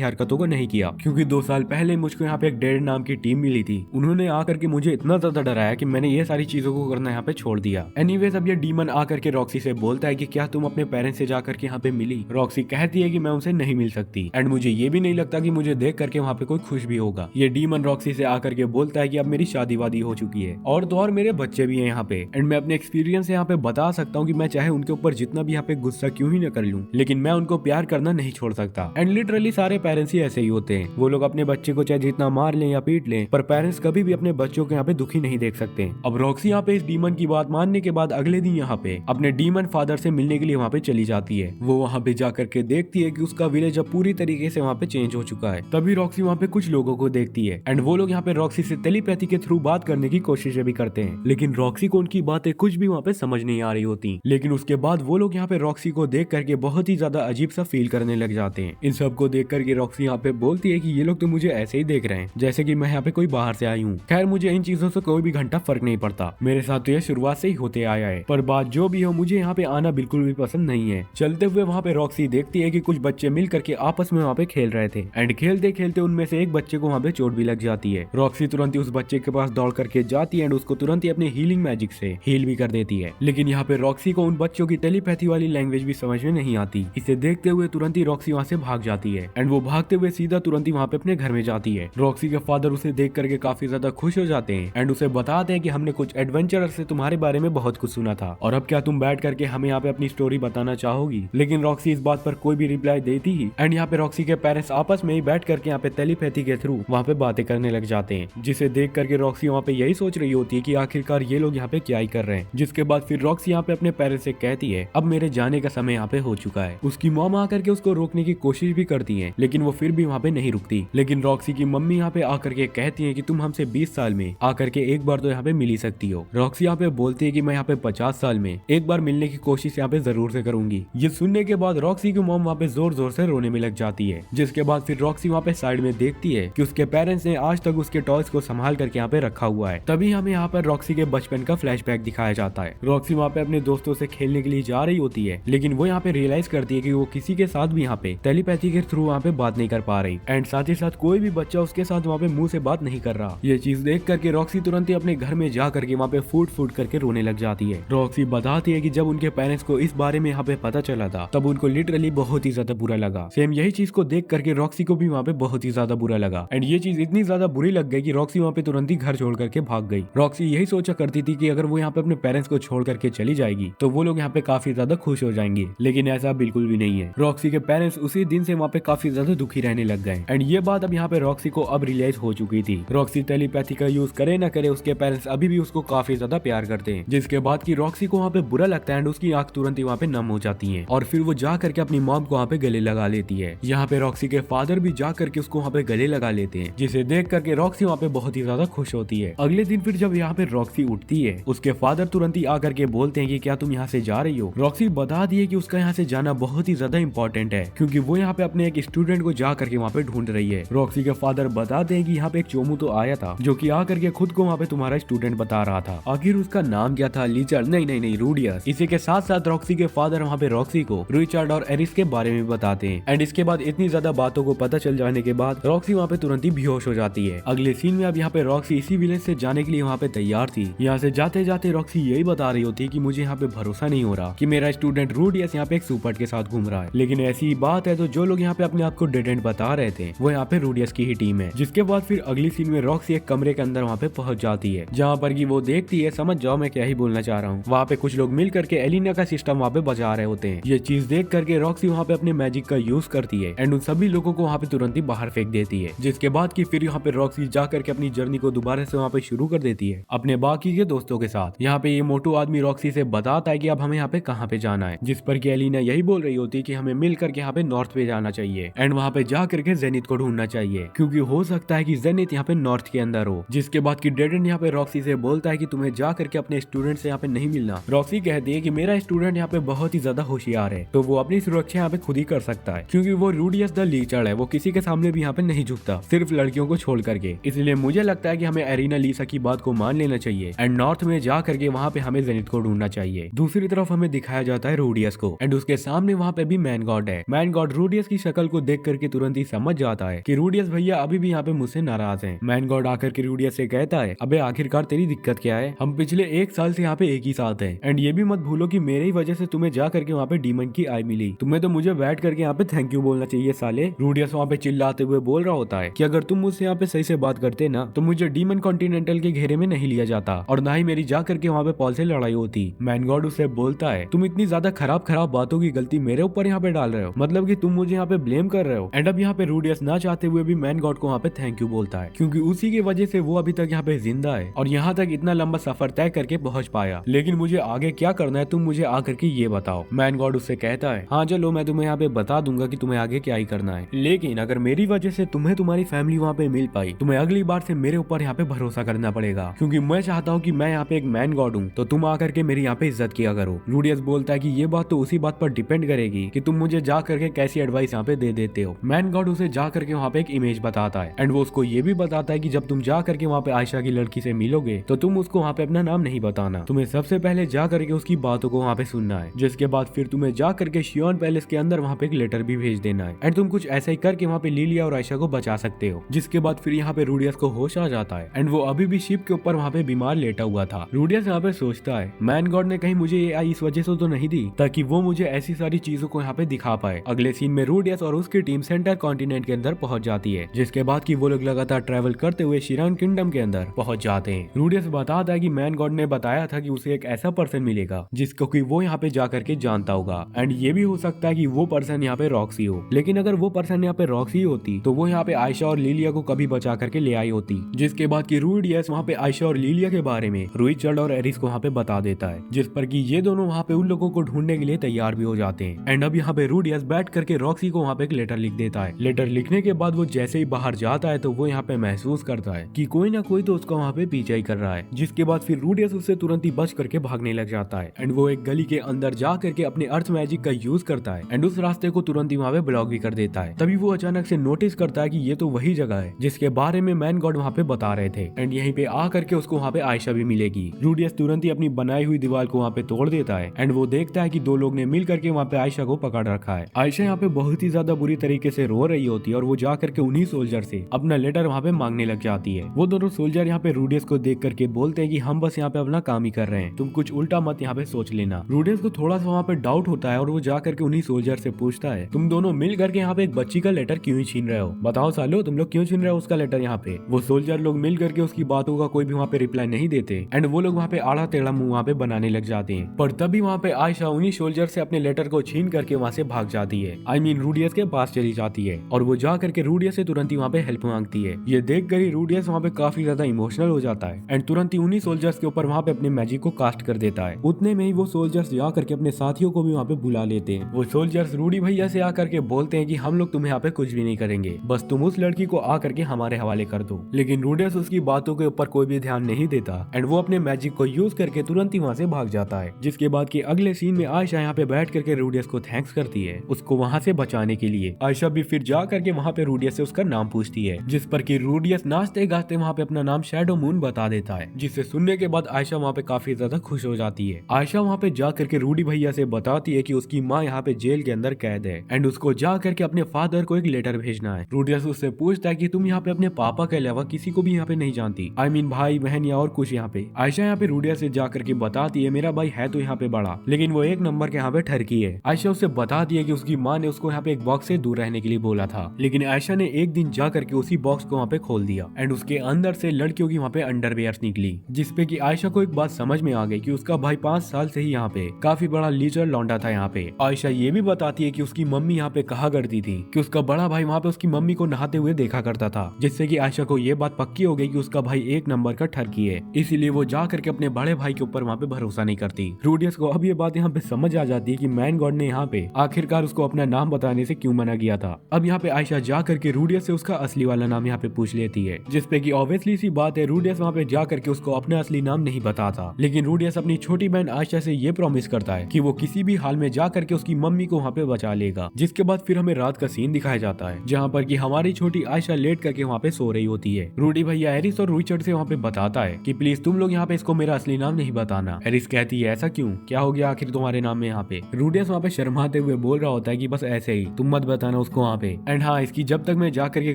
हरकतों को नहीं किया, क्योंकि 2 साल पहले मुझको यहाँ पे एक डेड नाम की टीम मिली थी। उन्होंने आकर के मुझे इतना ज्यादा डराया कि मैंने ये सारी चीजों को करना यहाँ पे छोड़ दिया। एनीवेज अब ये डीमन आकर के रॉक्सी से बोलता है कि क्या तुम अपने पेरेंट्स से जाकर के यहाँ पे मिली। रॉक्सी कहती है कि मैं उनसे नहीं मिल सकती एंड मुझे ये भी नहीं लगता कि मुझे देख करके वहाँ पे कोई खुश भी होगा। ये डीमन रॉक्सी से आकर के बोलता है कि अब मेरी शादी वादी हो चुकी है और तो और मेरे बच्चे भी हैं यहाँ पे, एंड मैं अपने एक्सपीरियंस से यहाँ पे बता सकता हूँ कि मैं चाहे उनके ऊपर जितना भी यहाँ पे गुस्सा क्यों ही न कर लूँ, लेकिन मैं उनको प्यार करना नहीं छोड़ सकता। एंड लिटरली सारे पेरेंट्स ही ऐसे ही होते हैं। वो लोग अपने बच्चे को चाहे जितना मार लें या पीट लें, पर पेरेंट्स कभी भी अपने बच्चों को यहाँ पे दुखी नहीं देख सकते। अब रॉक्सी यहाँ पे इस डीमन की बात मानने के बाद अगले दिन यहाँ पे अपने डीमन फादर से मिलने के लिए वहाँ पे चली जाती है। वो वहाँ पे जाकर के देखती है कि उसका विलेज अब पूरी तरीके से वहाँ पे चेंज हो चुका है। तभी रॉक्सी वहाँ पे कुछ लोगों को देखती है एंड वो लोग यहाँ पे रॉक्सी से टेलीपैथी के थ्रू बात करने की कोशिशें भी करते हैं, लेकिन रॉक्सी को उनकी बातें कुछ भी वहाँ पे समझ नहीं आ रही होती। लेकिन उसके बाद वो लोग यहाँ पे रॉक्सी को देख करके बहुत ही ज्यादा अजीब सा फील करने लग जाते हैं। इन सब को देख करके रॉक्सी यहाँ पे बोलती है कि ये लोग तो मुझे ऐसे ही देख रहे हैं जैसे कि मैं यहाँ पे कोई बाहर से आई हूँ। खैर मुझे इन चीजों से कोई भी घंटा फर्क नहीं पड़ता, मेरे साथ तो ये शुरुआत से ही होते आया है, पर बात जो भी हो मुझे यहाँ पे आना बिल्कुल भी पसंद नहीं है। चलते हुए वहाँ पे रॉक्सी देखती है कि कुछ बच्चे मिल करके आपस में वहाँ पे खेल रहे थे एंड खेलते खेलते उनमें से एक बच्चे को वहाँ पे चोट भी लग जाती है। रॉक्सी तुरंत ही उस बच्चे के पास दौड़ करके जाती है एंड उसको तुरंत ही अपने हीलिंग मैजिक से हील भी कर देती है। लेकिन यहाँ पे रॉक्सी को उन बच्चों की टेलीपैथी वाली लैंग्वेज भी समझ में नहीं आती। इसे देखते हुए तुरंत ही रॉक्सी वहाँ से भाग जाती है एंड वो भागते हुए सीधा तुरंत ही वहाँ पे अपने घर में जाती है। रॉक्सी के फादर उसे देख करके काफी ज्यादा खुश हो जाते हैं एंड उसे बताते हैं कि हमने कुछ एडवेंचरर से तुम्हारे बारे में बहुत कुछ सुना था और अब क्या तुम बैठ करके हमें यहाँ पे अपनी स्टोरी बताना चाहोगी। लेकिन रॉक्सी इस बात पर कोई भी रिप्लाई देती ही एंड यहाँ पे रॉक्सी के पेरेंट्स आपस में ही बैठ करके यहाँ पे टेलीपैथी के थ्रू वहाँ पे बातें करने लग जाते हैं, जिसे देख करके रॉक्सी वहाँ पे यही सोच रही होती है कि आखिरकार ये लोग यहाँ पे क्या ही कर रहे हैं। जिसके बाद फिर रॉक्सी यहाँ पे अपने पेरेंट्स से कहती है अब मेरे जाने का समय यहाँ पे हो चुका है। उसकी मॉम आकर के उसको रोकने की कोशिश भी करती है, लेकिन वो फिर भी वहाँ पे नहीं रुकती। लेकिन रॉक्सी की मम्मी यहाँ पे आकर के कहती है कि तुम हमसे 20 साल में आकर के एक बार तो यहाँ पे मिल ही सकती हो। रॉक्सी यहाँ पे बोलती है कि मैं यहाँ पे 50 साल में एक बार मिलने की कोशिश यहाँ पे जरूर से करूंगी। ये सुनने के बाद रॉक्सी की मॉम वहाँ पे जोर जोर से रोने में लग जाती है। जिसके बाद फिर रॉक्सी वहाँ पे साइड में देखती है कि उसके पेरेंट्स ने आज तक उसके टॉयज को संभाल करके यहाँ पे रखा हुआ है। तभी हमें यहाँ पर रॉक्सी के बचपन का फ्लैशबैक दिखाया जाता है। रॉक्सी वहाँ पे अपने दोस्तों से खेलने के लिए जा रही होती है, लेकिन वो यहाँ पे रियलाइज करती है कि वो किसी के साथ भी यहाँ पे टेलीपैथी के थ्रू वहाँ पे बात नहीं कर पा रही एंड साथ ही साथ कोई भी बच्चा उसके साथ वहाँ पे मुंह से बात नहीं कर रहा। ये चीज देख करके रॉक्सी तुरंत ही अपने घर में जा करके वहाँ पे फूट फूट करके रोने लग जाती है। रॉक्सी बताती है कि जब उनके पेरेंट्स को इस बारे में यहाँ पे पता चला था तब उनको लिटरली बहुत ही ज्यादा बुरा लगा। सेम यही चीज को देख करके रॉक्सी को भी वहाँ पे बहुत ही ज्यादा बुरा लगा एंड ये चीज इतनी ज्यादा बुरी लग गई कि रॉक्सी वहाँ पे तुरंत ही घर छोड़ करके भाग गई। रॉक्सी यही सोचा करती थी कि अगर वो यहाँ पे अपने पेरेंट्स को छोड़ करके चली जाएगी तो वो लोग यहाँ पे काफी ज्यादा खुश हो जाएंगे, लेकिन ऐसा बिल्कुल भी नहीं है। रॉक्सी के पेरेंट्स उसी दिन से वहाँ पे काफी ज्यादा दुखी रहने लग गए एंड ये बात अब यहाँ पे रॉक्सी को अब रियलाइज हो चुकी थी। रॉक्सी टेलीपैथी का यूज करे न करे उसके पेरेंट्स अभी भी उसको काफी ज्यादा प्यार करते हैं, जिसके बाद की रॉक्सी को वहाँ पे बुरा लगता है एंड उसकी आंख तुरंत ही वहाँ पे नम हो जाती है और फिर वो जा करके अपनी मॉम को वहाँ पे गले लगा लेती है। यहाँ पे रॉक्सी के फादर भी जा करके उसको वहाँ पे गले लगा लेते हैं, जिसे देख करके रॉक्सी वहाँ पे बहुत ही ज्यादा खुश होती है। अगले दिन फिर जब यहाँ पे रॉक्सी उठती है उसके फादर तुरंत ही आकर के बोलते हैं कि क्या तुम यहाँ से जा रही हो। रॉक्सी बता दी है कि उसका यहाँ से जाना बहुत ही ज्यादा इंपॉर्टेंट है, क्योंकि वो यहाँ पे अपने एक स्टूडेंट को जा करके वहाँ पे ढूंढ रही है। रॉक्सी के फादर बताते हैं कि यहाँ पे एक चोमू तो आया था जो कि आकर के खुद को वहाँ पे तुम्हारा स्टूडेंट बता रहा था। आखिर उसका नाम क्या था? लीचर्ड? नहीं, रूडियस। इसी के साथ साथ रॉक्सी के फादर वहाँ पे रॉक्सी को रिचर्ड और एरिस के बारे में बताते हैं एंड इसके बाद इतनी ज्यादा बातों को पता चल जाने के बाद रॉक्सी वहाँ पे तुरंत ही बेहोश हो जाती है। अगले सीन में अब यहाँ पे रॉक्सी इसी विलेज से जाने के लिए वहाँ पे तैयार थी। यहाँ से जाते जाते रॉक्सी यही बता रही होती है कि मुझे यहाँ पे भरोसा नहीं हो रहा कि मेरा स्टूडेंट रूडियस यहाँ पे एक सुपर्ट के साथ घूम रहा है। लेकिन ऐसी बात है तो जो लोग यहाँ पे अपने आप को डेड एंड बता रहे थे वो यहाँ पे रूडियस की ही टीम है। जिसके बाद फिर अगली सीन में रॉक्सी एक कमरे के अंदर वहाँ पे पहुंच जाती है, जहाँ पर की वो देखती है, समझ जाओ मैं क्या ही बोलना चाह रहा हूँ, वहाँ पे कुछ लोग मिल करके एलिना का सिस्टम वहाँ पे बजा रहे होते हैं। ये चीज देख करके रॉक्सी वहाँ पे अपने मैजिक का यूज करती है एंड उन सभी लोगों को वहाँ पे तुरंत ही बाहर फेंक देती है। जिसके बाद की फिर यहाँ पे रॉक्सी जा करके अपनी जर्नी को दोबारा से वहाँ पे शुरू कर देती है अपने बाकी के दोस्तों के साथ। यहाँ पे ये मोटू आदमी रॉक्सी से बताता है कि अब हमें यहाँ पे कहाँ पे जाना है, जिस पर की एलिना यही बोल रही होती है कि हमें मिल करके यहाँ पे नॉर्थ पे जाना चाहिए एंड वहाँ पे जा करके जेनिथ को ढूंढना चाहिए, क्योंकि हो सकता है कि जेनिथ यहाँ पे नॉर्थ के अंदर हो। जिसके बाद की डेडन यहाँ पे रॉक्सी से बोलता है कि तुम्हें जा करके अपने स्टूडेंट से यहाँ पे नहीं मिलना। रॉक्सी कहती है कि मेरा स्टूडेंट यहाँ पे बहुत ही ज्यादा होशियार है, तो वो अपनी सुरक्षा यहाँ पे खुद ही कर सकता है, क्योंकि वो रूडियस द लीचर्ड है, वो किसी के सामने भी यहाँ पे नहीं झुकता सकता सिर्फ लड़कियों को छोड़ करके। इसलिए मुझे लगता है कि हमें एरिना लीसा की बात को मान लेना चाहिए एंड नॉर्थ में जा करके वहाँ पे हमें जेनिथ को ढूंढना चाहिए। दूसरी तरफ हमें दिखाया जाता है रूडियस को एंड उसके सामने वहाँ पे भी मैन गॉड है। मैन गॉड रूडियस की शक्ल को देख करके तुरंत ही समझ जाता है कि रूडियस भैया अभी भी यहाँ पे मुझसे नाराज हैं। मैन गॉड आकर के रूडियस से कहता है, अबे आखिरकार तेरी दिक्कत क्या है? हम पिछले 1 साल से यहाँ पे एक ही साथ हैं एंड ये भी मत भूलो कि मेरे ही वजह से तुम्हें जा करके वहाँ पे डीमन की आई मिली। तुम्हें तो मुझे बैठ करके यहाँ पे थैंक यू बोलना चाहिए साले। रूडियस वहाँ पे चिल्लाते हुए बोल रहा होता है कि अगर तुम मुझसे यहाँ पे सही से बात करते ना तो मुझे डीमन कॉन्टिनेंटल के घेरे में नहीं लिया जाता और ना ही मेरी जा करके वहाँ पे पॉल से लड़ाई होती। मैन गॉड उससे बोलता है, तुम इतनी ज्यादा खराब बातों की गलती मेरे ऊपर यहाँ पे डाल रहे हो, मतलब कि तुम मुझे यहाँ पे ब्लेम कर रहे हो। एंड अब यहाँ पे रूडियस ना चाहते हुए भी मैन गॉड को वहाँ पे थैंक यू बोलता है क्योंकि उसी की वजह से वो अभी तक यहाँ पे जिंदा है और यहाँ तक इतना लंबा सफर तय करके पहुंच पाया। लेकिन मुझे आगे क्या करना है तुम मुझे आकर के ये बताओ। मैन गॉड उससे कहता है, हाँ चलो मैं तुम्हें यहाँ पे बता दूंगा कि तुम्हें आगे क्या ही करना है, लेकिन अगर मेरी वजह से तुम्हें तुम्हारी फैमिली वहाँ पे मिल पाई तुम्हें अगली बार से मेरे ऊपर यहाँ पे भरोसा करना पड़ेगा क्योंकि मैं चाहता हूँ कि मैं यहाँ पे एक मैन गॉड हूँ तो तुम आकर के मेरी यहाँ पे इज्जत किया करो। रूडियस बोलता है कि ये बात तो उसी बात पर डिपेंड करेगी कि तुम मुझे जा करके कैसी एडवाइस यहाँ पे दे देते हो। मैन गॉड उसे जा करके वहाँ पे एक इमेज बताता है एंड वो उसको ये भी बताता है कि जब तुम जा करके वहाँ पे आयशा की लड़की से मिलोगे तो तुम उसको वहाँ पे अपना नाम नहीं बताना, तुम्हें सबसे पहले जा करके उसकी बातों को वहाँ पे सुनना है, जिसके बाद फिर तुम्हें जा करके शियोन पैलेस के अंदर वहाँ पे एक लेटर भी भेज देना है एंड तुम कुछ ऐसा ही करके वहाँ पे लिलिया और आयशा को बचा सकते हो। जिसके बाद फिर यहाँ पे रूडियस को होश आ जाता है एंड वो अभी भी शिप के ऊपर वहाँ पे बीमार लेटा हुआ था। रूडियस यहाँ पे सोचता है, मैन गॉड ने कहीं मुझे ये आई इस वजह से तो नहीं दी ताकि वो मुझे ऐसी सारी चीजों को यहाँ पे दिखा पाए। अगले सीन में रूडियस और उसकी टीम सेंटर कॉन्टिनेंट के अंदर पहुंच जाती है, जिसके बाद की वो लोग लगातार ट्रेवल करते हुए शिरान किंगडम के अंदर पहुंच जाते हैं। रूडियस बताता है कि मैन गॉड ने बताया था कि उसे एक ऐसा पर्सन मिलेगा जिसको कि वो यहाँ पे जा करके जानता होगा एंड ये भी हो सकता है कि वो पर्सन यहाँ पे रॉक्सी हो, लेकिन अगर वो पर्सन यहाँ पे रॉक्सी होती तो वो यहाँ पे आयशा और लिलिया को कभी बचा करके ले आई होती। जिसके बाद की रूडियस वहाँ पे आयशा और लिलिया के बारे में रुइचर्ड और एरिस को वहाँ पे बता देता है, जिस पर कि ये दोनों वहाँ पे उन लोगों को ढूंढने के लिए तैयार भी हो जाते हैं। एंड अब यहाँ पे रूडियस बैठ करके रॉक्सी को वहाँ पे एक लेटर लिख देता है। लेटर लिखने के बाद वो जैसे ही बाहर जाता है तो वो यहाँ पे महसूस करता है कि कोई ना कोई तो उसका वहाँ पे पीछा ही कर रहा है। जिसके बाद फिर रूडियस उससे तुरंत ही बच करके भागने लग जाता है एंड वो एक गली के अंदर जा करके अपने अर्थ मैजिक का यूज करता है एंड उस रास्ते को तुरंत ही वहाँ पे ब्लॉक भी कर देता है। तभी वो अचानक से नोटिस करता है कि ये तो वही जगह है जिसके बारे में मैन गॉड वहाँ पे बता रहे थे एंड यहीं पे आ करके उसको वहाँ पे आयशा भी मिलेगी। रूडियस तुरंत ही अपनी बनाई हुई दीवार को वहाँ पे तोड़ देता है एंड वो देखता है कि 2 लोग ने मिल करके वहाँ पे आयशा को पकड़ रखा है। आयशा यहाँ पे बहुत ही ज्यादा बुरी तरीके से रो रही होती है और वो जा करके उन्हीं सोल्जर से अपना लेटर वहाँ पे मांगने लग जाती है। वो दोनों सोल्जर यहाँ पे रूडियस को देख करके बोलते हैं कि हम बस यहाँ पे अपना काम ही कर रहे हैं, तुम कुछ उल्टा मत यहाँ पे सोच लेना। रूडियस को थोड़ा सा वहाँ पे डाउट होता है और वो जा करके उन्हीं सोल्जर से पूछता है, तुम दोनों मिल करके यहाँ पे एक बच्ची का लेटर क्यों छीन रहे हो? बताओ सालो, तुम लोग क्यों छीन रहे हो उसका लेटर यहाँ पे? वो सोल्जर लोग मिल करके उसकी बातों का कोई भी वहाँ पे रिप्लाई नहीं देते एंड वो लोग वहाँ पे आड़ा टेढ़ा मुंह वहाँ पे बनाने लग जाते हैं। पर तभी वहाँ पे आयशा उन्हीं सोल्जर से अपने लेटर को छीन करके वहाँ से भाग जाती है, आई मीन रूडियस के पास चली जाती है और वो जा करके रूडियस से तुरंत ही वहाँ पे हेल्प मांगती है। ये देख कर ही रूडियस वहाँ पे काफी ज्यादा इमोशनल हो जाता है एंड तुरंत ही उन्हीं सोल्जर्स के ऊपर वहाँ पे अपने मैजिक को कास्ट कर देता है। उतने में ही वो सोल्जर्स जा करके अपने साथियों को भी वहाँ पे बुला लेते हैं। वो सोल्जर्स रूडी भैया से आकर के बोलते हैं कि हम लोग तुम्हें यहाँ पे कुछ भी नहीं करेंगे, बस तुम उस लड़की को आकर के हमारे हवाले कर दो। लेकिन रूडियस उसकी बातों के ऊपर कोई भी ध्यान नहीं देता एंड वो अपने मैजिक को यूज करके तुरंत ही वहाँ से भाग जाता है। जिसके बाद की अगले सीन में आयशा यहाँ पे बैठ करके रूडियस को थैंक्स करती है उसको वहाँ से बचाने के लिए। आयशा भी फिर जा करके वहाँ पे रूडियस से उसका नाम पूछती है, जिस पर कि रूडियस नाचते गाते वहाँ पे अपना नाम शैडो मून बता देता है, जिसे सुनने के बाद आयशा वहाँ पे काफी ज्यादा खुश हो जाती है। आयशा वहाँ पे जा करके रूडी भैया से बताती है कि उसकी माँ यहाँ पे जेल के अंदर कैद है एंड उसको जा करके अपने फादर को एक लेटर भेजना है। रूडियस उससे पूछता है कि तुम यहाँ पे अपने पापा के अलावा किसी को भी यहाँ पे नहीं जानती, आई मीन भाई बहन या और कुछ यहाँ पे। आयशा यहाँ पे रूडियस से जा करके बताती है मेरा भाई है तो यहाँ पे बड़ा, लेकिन वो 1 नंबर के यहाँ पे ठरकी है। आयशा उससे बताती है कि उसकी माँ ने उसको यहाँ पे एक बॉक्स से दूर रहने के लिए बोला था, लेकिन आयशा ने एक दिन जा करके उसी बॉक्स को वहाँ पे खोल दिया एंड उसके अंदर से लड़कियों की वहाँ पे अंडरवेयर्स निकली, जिसपे कि आयशा को एक बात समझ में आ गई कि उसका भाई 5 साल से ही यहाँ पे काफी बड़ा लीचर लौंडा था यहाँ पे। आयशा ये भी बताती है कि उसकी मम्मी यहाँ पे कहा करती थी कि उसका बड़ा भाई वहाँ पे उसकी मम्मी को नहाते हुए देखा करता था, जिससे कि आयशा को ये बात पक्की हो गई कि उसका भाई 1 नंबर का ठरकी है, इसीलिए वो जा करके अपने बड़े भाई के ऊपर वहाँ पे भरोसा नहीं करती। रूडियस को अब ये बात यहाँ पे समझ आ जाती है कि मैन गॉड ने यहाँ पे आखिरकार उसको अपना नाम बताने से क्यों मना किया था। अब यहाँ पे आयशा जा करके रूडियस से उसका असली वाला नाम यहाँ पे पूछ लेती है, जिसपे कि ऑब्वियसली सी बात है रूडियस वहाँ पे जा करके उसको अपना असली नाम नहीं बताता। लेकिन रूडियस अपनी छोटी बहन आयशा से ये प्रॉमिस करता है कि वो किसी भी हाल में जा करके उसकी मम्मी को वहाँ पे बचा लेगा। जिसके बाद फिर हमें रात का सीन दिखाया जाता है, जहाँ पर कि हमारी छोटी आयशा लेट करके वहाँ पे सो रही होती है। रूडी भैया एरिस और रुईचर्ड से वहाँ पे बताता है कि प्लीज तुम लोग यहाँ पे इसको मेरा असली नाम नहीं बताना। एरिस कहती है ऐसा क्यों, क्या हो गया आखिर तुम्हारे नाम में यहाँ पे। रूडियस वहाँ पे शर्माते हुए बोल रहा होता है कि बस ऐसे ही, तुम मत बताना उसको वहाँ पे। एंड हाँ, इसकी जब तक मैं जा करके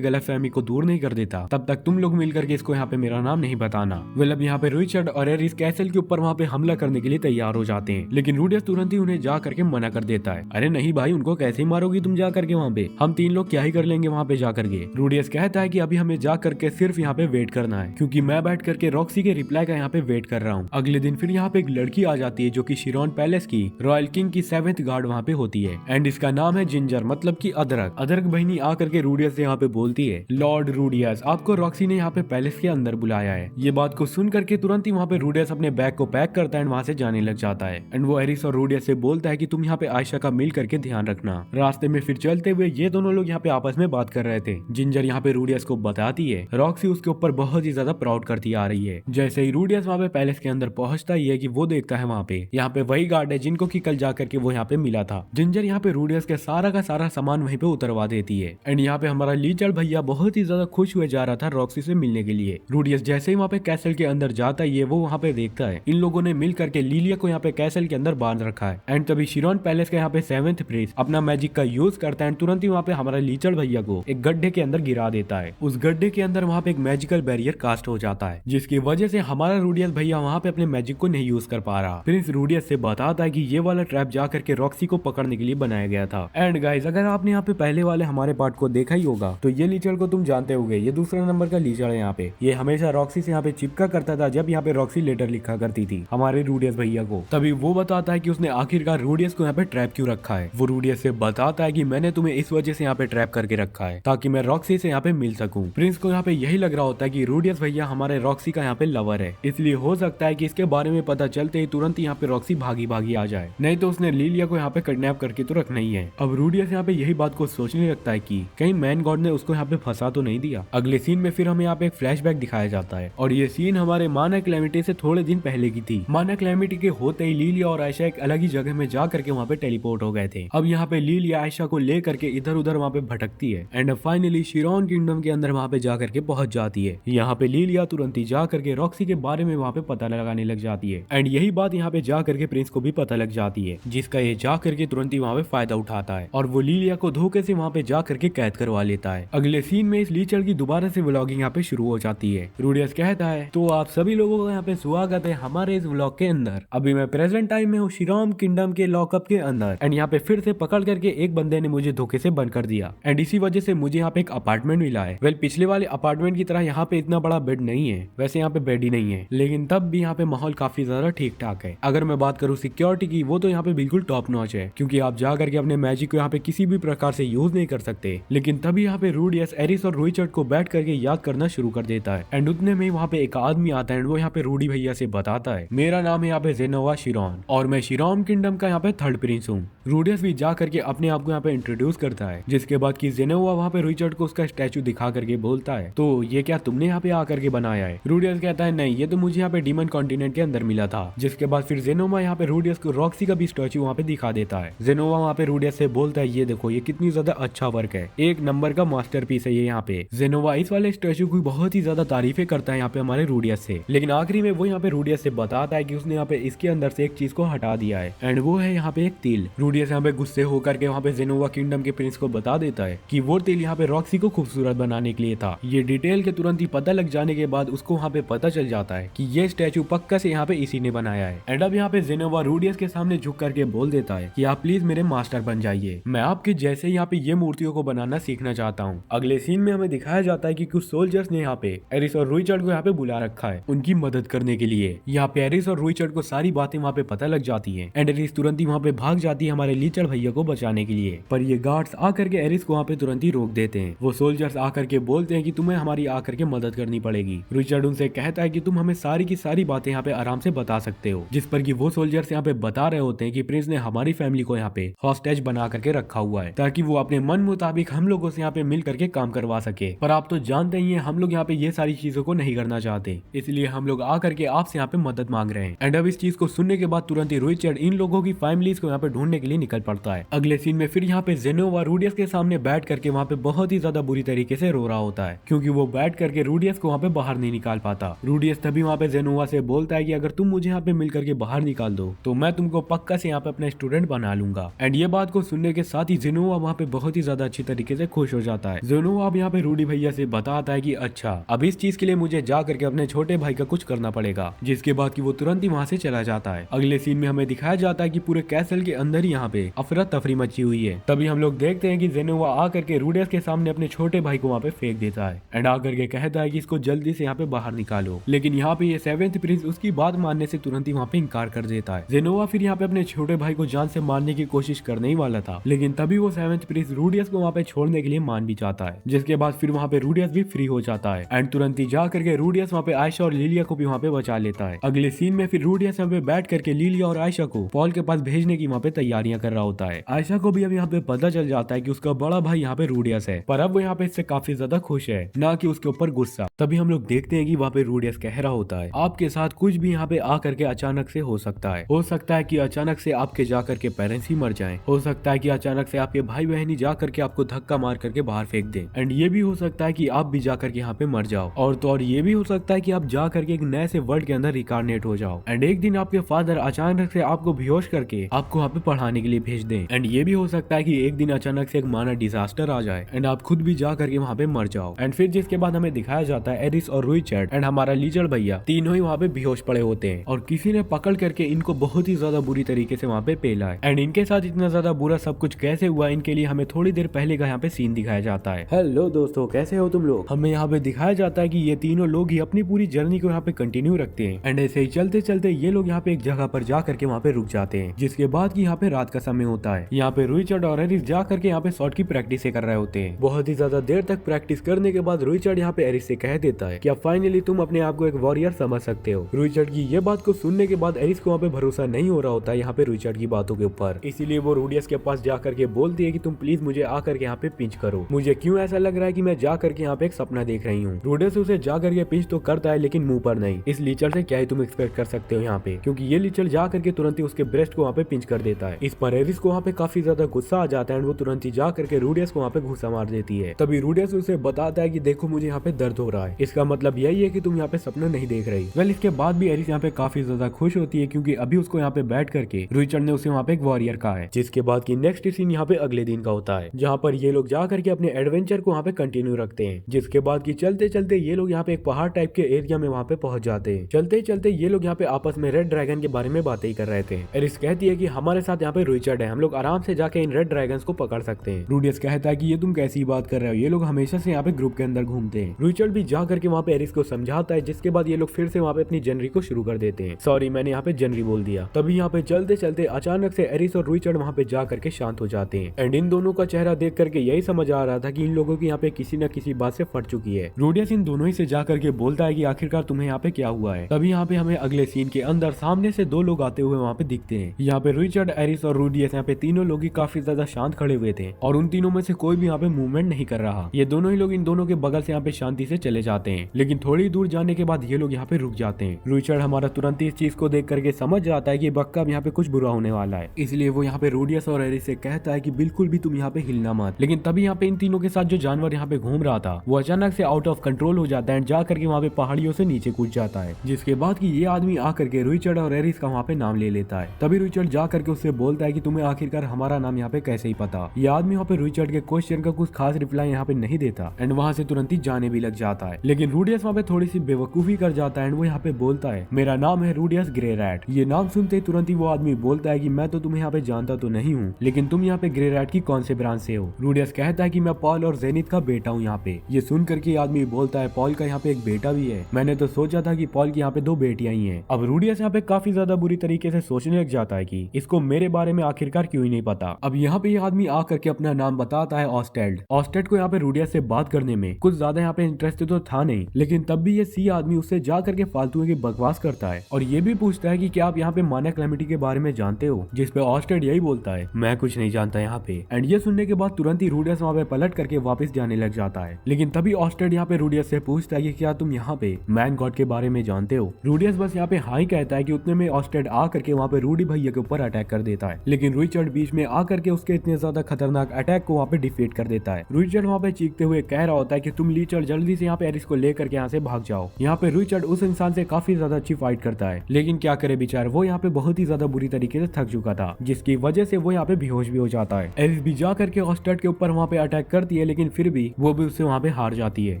गलतफहमी को दूर नहीं कर देता तब तक तुम लोग मिल करके इसको यहाँ पे मेरा नाम नहीं बताना। वेल अब यहाँ पे रुईचर्ड और एरिस कैसल के ऊपर वहाँ पे हमला करने के लिए तैयार हो जाते हैं, लेकिन रूडियस तुरंत ही उन्हें जा करके मना कर देता है। अरे नहीं भाई, उनको कैसे ही मारोगी तुम जा करके वहाँ पे, हम 3 लोग क्या ही कर लेंगे वहाँ पे जा करके। रूडियस कहता है कि अभी हमें जा करके सिर्फ यहाँ पे वेट करना है, क्योंकि मैं बैठ करके रॉक्सी के रिप्लाई का यहाँ पे वेट कर रहा हूँ। अगले दिन फिर यहाँ पे एक लड़की आ जाती है जो कि शिरोन पैलेस की रॉयल किंग की 7th गार्ड वहाँ पे होती है एंड इसका नाम है जिंजर, मतलब कि अदरक। अदरक बहनी आ करके रूडियस से यहाँ पे बोलती है, लॉर्ड रूडियस आपको रॉक्सी ने यहाँ पे पैलेस के अंदर बुलाया है। ये बात को सुन करके तुरंत ही वहाँ पे रूडियस अपने बैग को पैक करता है एंड वहाँ से जाने लग जाता है। एंड वो एरिस और रूडियस से बोलता है कि तुम यहाँ पे आयशा का मिल करके ध्यान रखना। रास्ते में फिर चलते हुए ये दोनों लोग यहाँ पे आपस में बात कर रहे थे। जिंजर यहाँ पे रूडियस को बताती है रॉक्सी उसके ऊपर बहुत ही ज्यादा प्राउड करती आ रही है। जैसे ही रूडियस वहाँ पे पैलेस के अंदर पहुंचता ही है कि वो देखता है वहाँ पे वही गार्ड है जिनको की कल जाकर के वो यहाँ पे मिला था। जिंजर यहाँ पे रूडियस के सारा का सारा सामान वहीं पे उतरवा देती है एंड यहाँ पे हमारा लीचर्ड भैया बहुत ही ज्यादा खुश हुए जा रहा था रॉक्सी से मिलने के लिए। रूडियस जैसे ही वहाँ पे कैसल के अंदर जाता है वो वहाँ पे देखता है इन लोगों ने मिल करके लिलिया को यहाँ पे कैसल के अंदर बांध रखा है। एंड तभी शिरोन पैलेस का यहाँ पे 7th प्रिंस अपना मैजिक का यूज करता है, तुरंत ही वहाँ पे हमारा लीचर्ड भैया को एक गड्ढे के अंदर गिरा देता है। उस गड्ढे के अंदर वहाँ पे एक मैजिकल बैरियर कास्ट हो जाता है, जिसकी वजह से हमारा रूडियस भैया वहाँ पे अपने मैजिक को नहीं यूज कर पा रहा। प्रिंस रूडियस से बताता है कि ये वाला ट्रैप जा करके रॉक्सी को पकड़ने के लिए बनाया गया था। एंड गाइस, अगर आपने यहाँ पे पहले वाले हमारे पार्ट को देखा ही होगा तो ये लीचर्ड को तुम जानते होगे, ये दूसरा नंबर का लीचर्ड है। यहाँ पे ये हमेशा रॉक्सी से यहाँ पे चिपका करता था जब यहाँ पे रॉक्सी लेटर लिखा करती थी हमारे रूडियस भैया को। तभी वो बताता है कि उसने आखिरकार रूडियस को यहाँ पे ट्रैप क्यों रखा है। वो रूडियस से बताता है कि मैंने तुम्हें इस वजह से यहाँ पे ट्रैप करके रखा है ताकि मैं रॉक्सी से यहाँ पे मिल सकूं। प्रिंस को यहाँ पे यही लग रहा होता है कि रूडियस भैया हमारे रॉक्सी का यहाँ पे लवर है, इसलिए हो सकता है कि इसके बारे में पता चलते ही तुरंत यहाँ पे रॉक्सी भागी भागी आ जाए, नहीं तो उसने लिलिया को यहाँ पे किडनैप करके तो रखना ही है। अब रूडियस यहाँ पे यही बात को सोचने लगता है कि कहीं मैन गॉड ने उसको यहाँ पे फंसा तो नहीं दिया। अगले सीन में फिर हमें यहाँ पे एक फ्लैशबैक दिखाया जाता है और ये सीन हमारे माना क्लैमिटी से थोड़े दिन पहले की थी। माना क्लैमिटी के होते ही लिलिया और आयशा एक अलग ही जगह में जा करके वहाँ पे टेलीपोर्ट हो गए थे। अब यहाँ पे लिलिया आयशा को ले करके इधर उधर वहाँ पे भटकती है एंड फाइनली शिरोन किंगडम के अंदर वहाँ पे जा करके पहुंच जाती है। यहाँ पे लिलिया तुरंत ही जा करके रॉक्सी के बारे में वहाँ पे पता लगाने लग जाती है एंड यही बात यहाँ पे जा करके प्रिंस को भी पता लग जाती है, जिसका ये जा करके तुरंत ही वहाँ पे फायदा उठाता है और वो लिलिया को धोखे से वहाँ पे जा करके कैद करवा लेता है। अगले सीन में इस लीचर्ड की दोबारा से व्लॉगिंग यहाँ पे शुरू हो जाती है। रूडियस कहता है तो आप सभी लोगों का यहाँ पे स्वागत है हमारे इस व्लॉग के अंदर। अभी मैं प्रेजेंट टाइम में हूँ शिरोन किंगडम के लॉकअप के अंदर एंड यहाँ पे फिर से पकड़ करके एक बंदे ने मुझे धोखे से बंद कर दिया एंड इसी वजह से मुझे यहाँ पे एक अपार्टमेंट मिला है। वेल पिछले वाले अपार्टमेंट की तरह यहाँ पे इतना बड़ा बेड नहीं है, वैसे यहाँ पे बेड ही नहीं है, लेकिन तब भी यहाँ पे माहौल काफी ज्यादा ठीक ठाक है। अगर मैं बात करूँ सिक्योरिटी की, वो तो यहाँ पे बिल्कुल टॉप नॉच है, क्योंकि आप जा करके अपने मैजिक को यहाँ पे किसी भी प्रकार से यूज नहीं कर सकते। लेकिन तभी यहाँ पे रूडियस एरिस और रुईचर्ड को बैठ करके याद करना शुरू कर देता है एंड उतने में वहाँ पे एक आदमी आता है एंड वो यहाँ पे रूडी भैया से बताता है मेरा नाम है यहाँ पे जेनोवा शिरोन और मैं शिरोन किंगडम का यहाँ पे 3rd प्रिंस हूँ। रूडियस भी जा करके अपने आप को यहाँ पे इंट्रोड्यूस करता है, जिसके बाद की जेनोवा वहाँ पे रुईचर्ड को उसका स्टैचू दिखा करके बोलता है तो ये क्या तुमने यहाँ पे आकर के बनाया है। रूडियस कहता है नहीं, ये तो मुझे यहाँ पे डीमन कॉन्टिनेंट के अंदर मिला था। जिसके बाद फिर जेनोवा यहाँ पे रूडियस को रॉक्सी का भी स्टैचू वहाँ पे दिखा देता है। जेनोवा वहाँ पे रूडियस से बोलता है ये देखो, ये कितनी ज्यादा अच्छा वर्क है, एक नंबर का मास्टरपीस है ये। यहाँ पे जेनोवा इस वाले स्टैचू की बहुत ही ज्यादा तारीफें करता है यहाँ पे हमारे रूडियस से, लेकिन आखिरी में वो यहाँ पे रूडियस से बताता है कि उसने यहाँ पे इसके अंदर से एक चीज को हटा दिया है एंड वो है यहाँ पे एक तिल। रूडियस यहाँ पे गुस्से होकर के वहाँ पे जेनोवा किंगडम के प्रिंस को बता देता है कि वो तिल यहाँ पे रॉक्सी को खूबसूरत बनाने के लिए था। ये डिटेल के तुरंत ही पता लग जाने के बाद उसको वहाँ पे पता चल जाता है कि ये स्टैचू पक्का से यहाँ पे इसी ने बनाया है। एंड अब यहाँ पे जेनोवा रूडियस के सामने झुक करके बोल देता है कि आप प्लीज मेरे मास्टर बन जाइए, मैं आपके जैसे यहाँ पे ये मूर्तियों को बनाना सीखना चाहता हूँ। अगले सीन में हमें दिखाया जाता है कि कुछ सोल्जर्स ने यहाँ पे एरिस और रुईचर्ड को यहाँ पे बुला रखा है उनकी मदद करने के लिए। यहाँ पे एरिस और रुईचर्ड को सारी बातें वहाँ पे पता लग जाती है एंड एरिस तुरंत ही वहाँ पे भाग जाती है हमारे लीचर्ड भैया को बचाने के लिए, पर ये गार्ड्स आकर के एरिस को वहाँ पे तुरंत ही रोक देते हैं। वो सोल्जर्स आकर के बोलते हैं कि तुम्हें हमारी आकर के मदद करनी पड़ेगी। रुईचर्ड उनसे कहता है कि तुम हमें सारी की सारी बातें यहाँ पे आराम से बता सकते हो, जिस पर कि वो सोल्जर्स यहाँ पे बता रहे होते हैं कि प्रिंस ने हमारी फैमिली को यहाँ पे हॉस्टेज बना करके रखा हुआ है ताकि वो अपने मन मुताबिक हम लोगों से यहाँ पे मिल करके काम करवा सके। पर आप तो जानते ही हैं हम लोग यहाँ पे ये सारी चीजों को नहीं करना चाहते, इसलिए हम लोग आकर के आपसे यहाँ पे मदद मांग रहे हैं। एंड अब इस चीज को सुनने के बाद तुरंत ही रुईचर्ड इन लोगों की फैमिलीज को यहाँ पे ढूंढने के लिए लिए निकल पड़ता है। अगले सीन में फिर यहाँ पे जेनोवा रूडियस के सामने बैठ करके वहाँ पे बहुत ही ज्यादा बुरी तरीके से रो रहा होता है, क्योंकि वो बैठ करके रूडियस को वहाँ पे बाहर नहीं निकाल पाता। रूडियस तभी वहाँ पे जेनोवा से बोलता है कि अगर तुम मुझे यहाँ पे मिल करके बाहर निकाल दो तो मैं तुमको पक्का से यहाँ पे अपना स्टूडेंट बना लूंगा। एंड ये बात को सुनने के साथ ही जेनोवा वहाँ पे बहुत ही ज्यादा अच्छी तरीके से खुश हो जाता है। जेनोवा अब यहाँ पे रूडी भैया से बताता है कि अच्छा अब इस चीज के लिए मुझे जा करके अपने छोटे भाई का कुछ करना पड़ेगा, जिसके बाद कि वो तुरंत ही वहाँ से चला जाता है। अगले सीन में हमें दिखाया जाता है कि पूरे कैसल के अंदर ही यहाँ पे अफरा तफरी मची हुई है। तभी हम लोग देखते हैं कि जेनोवा आकर के रूडियस के सामने अपने छोटे भाई को वहाँ पे फेंक देता है एंड आकर के कहता है कि इसको जल्दी से यहाँ पे बाहर निकालो। लेकिन यहाँ पे ये 7th प्रिंस उसकी बात मानने से तुरंत ही वहाँ पे इनकार कर देता है। जेनोवा फिर यहाँ पे अपने छोटे भाई को जान से मारने की कोशिश करने ही वाला था, लेकिन तभी वो 7th प्रिंस रूडियस को वहाँ पे छोड़ने के लिए मान भी जाता है, जिसके बाद फिर वहाँ पे रूडियस भी फ्री हो जाता है एंड तुरंत ही जा करके रूडियस वहाँ पे आयशा और लिलिया को भी वहाँ पे बचा लेता है। अगले सीन में फिर रूडियस यहाँ पे बैठ करके लिलिया और आयशा को पॉल के पास भेजने की वहाँ पे तैयारियां कर रहा होता है। आयशा को भी अब यहाँ पे पता चल जाता है कि उसका बड़ा भाई यहाँ पे रूडियस है, पर अब वो यहाँ पे इससे काफी ज्यादा खुश है, ना कि उसके ऊपर गुस्सा। तभी हम लोग देखते हैं कि वहाँ पे रूडियस कह रहा होता है आपके साथ कुछ भी यहाँ पे आ करके अचानक से हो सकता है। हो सकता है कि अचानक से आपके जा करके पेरेंट्स ही मर जाएं, हो सकता है कि अचानक से आपके भाई बहन ही जा करके आपको धक्का मार करके बाहर फेंक दें, एंड ये भी हो सकता है कि आप भी जा करके यहाँ पे मर जाओ, और तो और ये भी हो सकता है कि आप जा करके एक नए से वर्ल्ड के अंदर रिकारनेट हो जाओ, एंड एक दिन आपके फादर अचानक से आपको बेहोश करके आपको वहाँ पे पढ़ाने के लिए भेज दें, एंड ये भी हो सकता है कि एक दिन अचानक से एक माना डिजास्टर आ जाए एंड आप खुद भी जा करके वहाँ पे मर जाओ। एंड फिर जिसके बाद हमें दिखाया जाता है एरिस और रुइचर्ड एंड हमारा लीजर्ड भैया तीनों ही वहाँ पे बेहोश पड़े होते हैं, और किसी ने पकड़ करके इनको बहुत ही ज्यादा बुरी तरीके से वहाँ पे पेला है। एंड इनके साथ इतना ज्यादा बुरा सब कुछ कैसे हुआ, इनके लिए हमें थोड़ी देर पहले का यहाँ पे सीन दिखाया जाता है। हेलो दोस्तों, कैसे हो तुम लोग? हमें यहाँ पे दिखाया जाता है कि ये तीनों लोग ही अपनी पूरी जर्नी को यहाँ पे कंटिन्यू रखते हैं, एंड ऐसे ही चलते चलते ये लोग यहाँ पे एक जगह पर जा करके वहाँ पे रुक जाते हैं, जिसके बाद की यहाँ पे रात का समय होता है। यहाँ पे रुइचर्ड और एरिस जा करके यहाँ पे शॉट की प्रैक्टिस कर रहे होते हैं। बहुत ही ज्यादा देर तक प्रैक्टिस करने के बाद रुइचर्ड यहाँ पे एरिस से कह देता है कि अब फाइनली तुम अपने आप को एक वॉरियर समझ सकते हो। रुइचर्ड की ये बात को सुनने के बाद एरिस को वहाँ पे भरोसा नहीं हो रहा होता है यहाँ पे रुइचर्ड की बातों के ऊपर, इसीलिए वो रूडियस के पास जा करके बोलती है कि तुम प्लीज मुझे आकर के यहाँ पे पिंच करो, मुझे क्यों ऐसा लग रहा है कि मैं जा करके यहाँ पे एक सपना देख रही हूँ। रूडियस उसे जा करके पिंच तो करता है, लेकिन मुंह पर नहीं। इस लीचर से क्या ही तुम एक्सपेक्ट कर सकते हो यहाँ पे, क्योंकि ये लीचर जा करके तुरंत ही उसके ब्रेस्ट को वहाँ पे पिंच कर देता है। इस पर एरिस को वहाँ पे काफी ज्यादा गुस्सा आ जाता है, वो तुरंत ही जा करके रूडियस को वहाँ पे घुसा मार देती है। तभी रूडियस उसे बताता है कि देखो मुझे यहाँ पे दर्द हो रहा है, इसका मतलब यही है कि तुम यहाँ पे सपना नहीं देख रही। वेल इसके बाद भी एरिस यहाँ पे काफी ज्यादा खुश होती है, क्योंकि अभी उसको यहाँ पे बैठ करके रुइचर्ड ने उसे वहाँ पे एक वॉरियर कहा है। जिसके बाद की नेक्स्ट सीन यहाँ पे अगले दिन का होता है, जहाँ पर ये लोग जा करके अपने एडवेंचर को वहाँ पे कंटिन्यू रखते हैं। जिसके बाद की चलते चलते ये लोग यहाँ पे एक पहाड़ टाइप के एरिया में वहाँ पे पहुंच जाते हैं। चलते चलते ये लोग यहाँ पे आपस में रेड ड्रैगन के बारे में बातें ही कर रहे थे। एरिस कहती है कि हमारे साथ यहाँ पे रुइचर्ड है, हम लोग आराम से जाके इन रेड ड्रैगन्स को पकड़ सकते हैं। रूडियस कहता है कि ये तुम कैसी बात कर रहे हो, ये लोग हमेशा से यहाँ पे ग्रुप के अंदर घूमते हैं। रुइचर्ड भी जा करके वहाँ पे एरिस को समझाता है, जिसके बाद ये लोग फिर से वहाँ पे अपनी जनरी को शुरू कर देते हैं। सॉरी मैंने यहाँ पे जनरी बोल दिया। तभी यहाँ पे चलते चलते अचानक से एरिस और रुइचर्ड वहाँ पे जा करके शांत हो जाते हैं, एंड इन दोनों का चेहरा देख करके यही समझ आ रहा था कि इन लोगों की यहाँ पे किसी न किसी बात से फट चुकी है। रूडियस इन दोनों ही से जा करके बोलता है कि आखिरकार तुम्हें यहाँ पे क्या हुआ है। तभी यहाँ पे हमें अगले सीन के अंदर सामने से दो लोग आते हुए वहाँ पे दिखते हैं। यहाँ पे रुइचर्ड, एरिस और रूडियस यहाँ पे तीनों लोग ही काफी ज्यादा शांत खड़े हुए थे, और उन तीनों में से कोई भी यहाँ पे मूवमेंट नहीं कर रहा। ये दोनों ही लोग इन दोनों के बगल से यहाँ पे शांति से चले जाते हैं, लेकिन थोड़ी दूर जाने के बाद ये लोग यहाँ पे रुक जाते हैं। रुइचर्ड हमारा तुरंत इस चीज को देख करके समझ जाता है कि बक्का यहाँ पे कुछ बुरा होने वाला है, इसलिए वो यहाँ पे रूडियस और एरिस से कहता है कि बिल्कुल भी तुम यहाँ पे हिलना मत। लेकिन तभी यहाँ पे इन तीनों के साथ जो जानवर यहाँ पे घूम रहा था वो अचानक से आउट ऑफ कंट्रोल हो जाता है, जा करके वहाँ पे पहाड़ियों से नीचे कूद जाता है। जिसके बाद की ये आदमी आकर के रुइचर्ड और एरिस का वहाँ पे नाम ले लेता है। तभी रुइचर्ड जा करके उससे बोलता है कि तुम्हें आखिरकार हमारा नाम यहाँ पे कैसे ही पता। ये आदमी वहाँ पे रुइचर्ड के क्वेश्चन का कुछ खास रिप्लाई यहाँ पे नहीं देता, एंड वहाँ से तुरंत ही जाने भी लग जाता है। लेकिन रूडियस वहाँ पे थोड़ी सी बेवकूफी कर जाता है, एंड वो यहाँ पे बोलता है मेरा नाम है रूडियस ग्रे रैट। ये नाम सुनते ही तुरंत ही वो आदमी बोलता है कि मैं तो तुम्हें यहाँ पे जानता तो नहीं हूँ, लेकिन तुम यहाँ पे ग्रे रैट की कौन से ब्रांच से हो। रूडियस कहता है कि मैं पॉल और जेनिथ का बेटा हूँ यहाँ पे। ये सुन करके आदमी बोलता है पॉल का यहाँ पे एक बेटा भी है, मैंने तो सोचा था कि पॉल की यहाँ पे दो बेटियां ही हैं। अब रूडियस यहाँ पे काफी ज्यादा बुरी तरीके से सोचने लग जाता है कि इसको मेरे बारे में आखिरकार क्यों ही नहीं पता। अब यहाँ पे ये आदमी आकर के अपना नाम बताता है ऑस्टेड। ऑस्टेड को यहाँ पे रूडियस से बात करने में कुछ ज्यादा यहाँ पे इंटरेस्ट तो था नहीं, लेकिन तब भी ये सी आदमी उससे जा करके फालतू की बकवास करता है, और ये भी पूछता है कि क्या आप यहाँ पे माना क्लेमिटी के बारे में जानते हो, जिस पे ऑस्टेड यही बोलता है मैं कुछ नहीं जानता यहाँ पे। एंड ये सुनने के बाद तुरंत ही रूडियस वहाँ पे पलट करके वापस जाने लग जाता है। लेकिन तभी ऑस्टेड यहाँ पे रूडियस से पूछता है कि क्या तुम यहाँ पे मैन गॉड के बारे में जानते हो। रूडियस बस यहाँ पे हाँ ही कहता है कि उतने में ऑस्टेड आ करके वहाँ पे रूडी भैया के ऊपर अटैक कर देता है, लेकिन रुईचर्ड बीच में आकर के उसके इतने ज्यादा खतरनाक अटैक को वहाँ पे डिफीट कर देता है। रुईचर्ड वहाँ पे चीखते हुए कह रहा होता है कि तुम लीचर्ड जल्दी से यहाँ पे एरिस को लेकर के यहाँ से भाग जाओ। यहाँ पे रुईचर्ड उस इंसान से काफी ज्यादा अच्छी फाइट करता है, लेकिन क्या करे बेचारा, वो यहाँ पे बहुत ही ज्यादा बुरी तरीके से थक चुका था, जिसकी वजह से वो यहाँ पे बेहोश भी हो जाता है। एरिस भी जा करके ऑस्टर्ड के ऊपर वहाँ पे अटैक करती है, लेकिन फिर भी वो भी उससे वहाँ पे हार जाती है,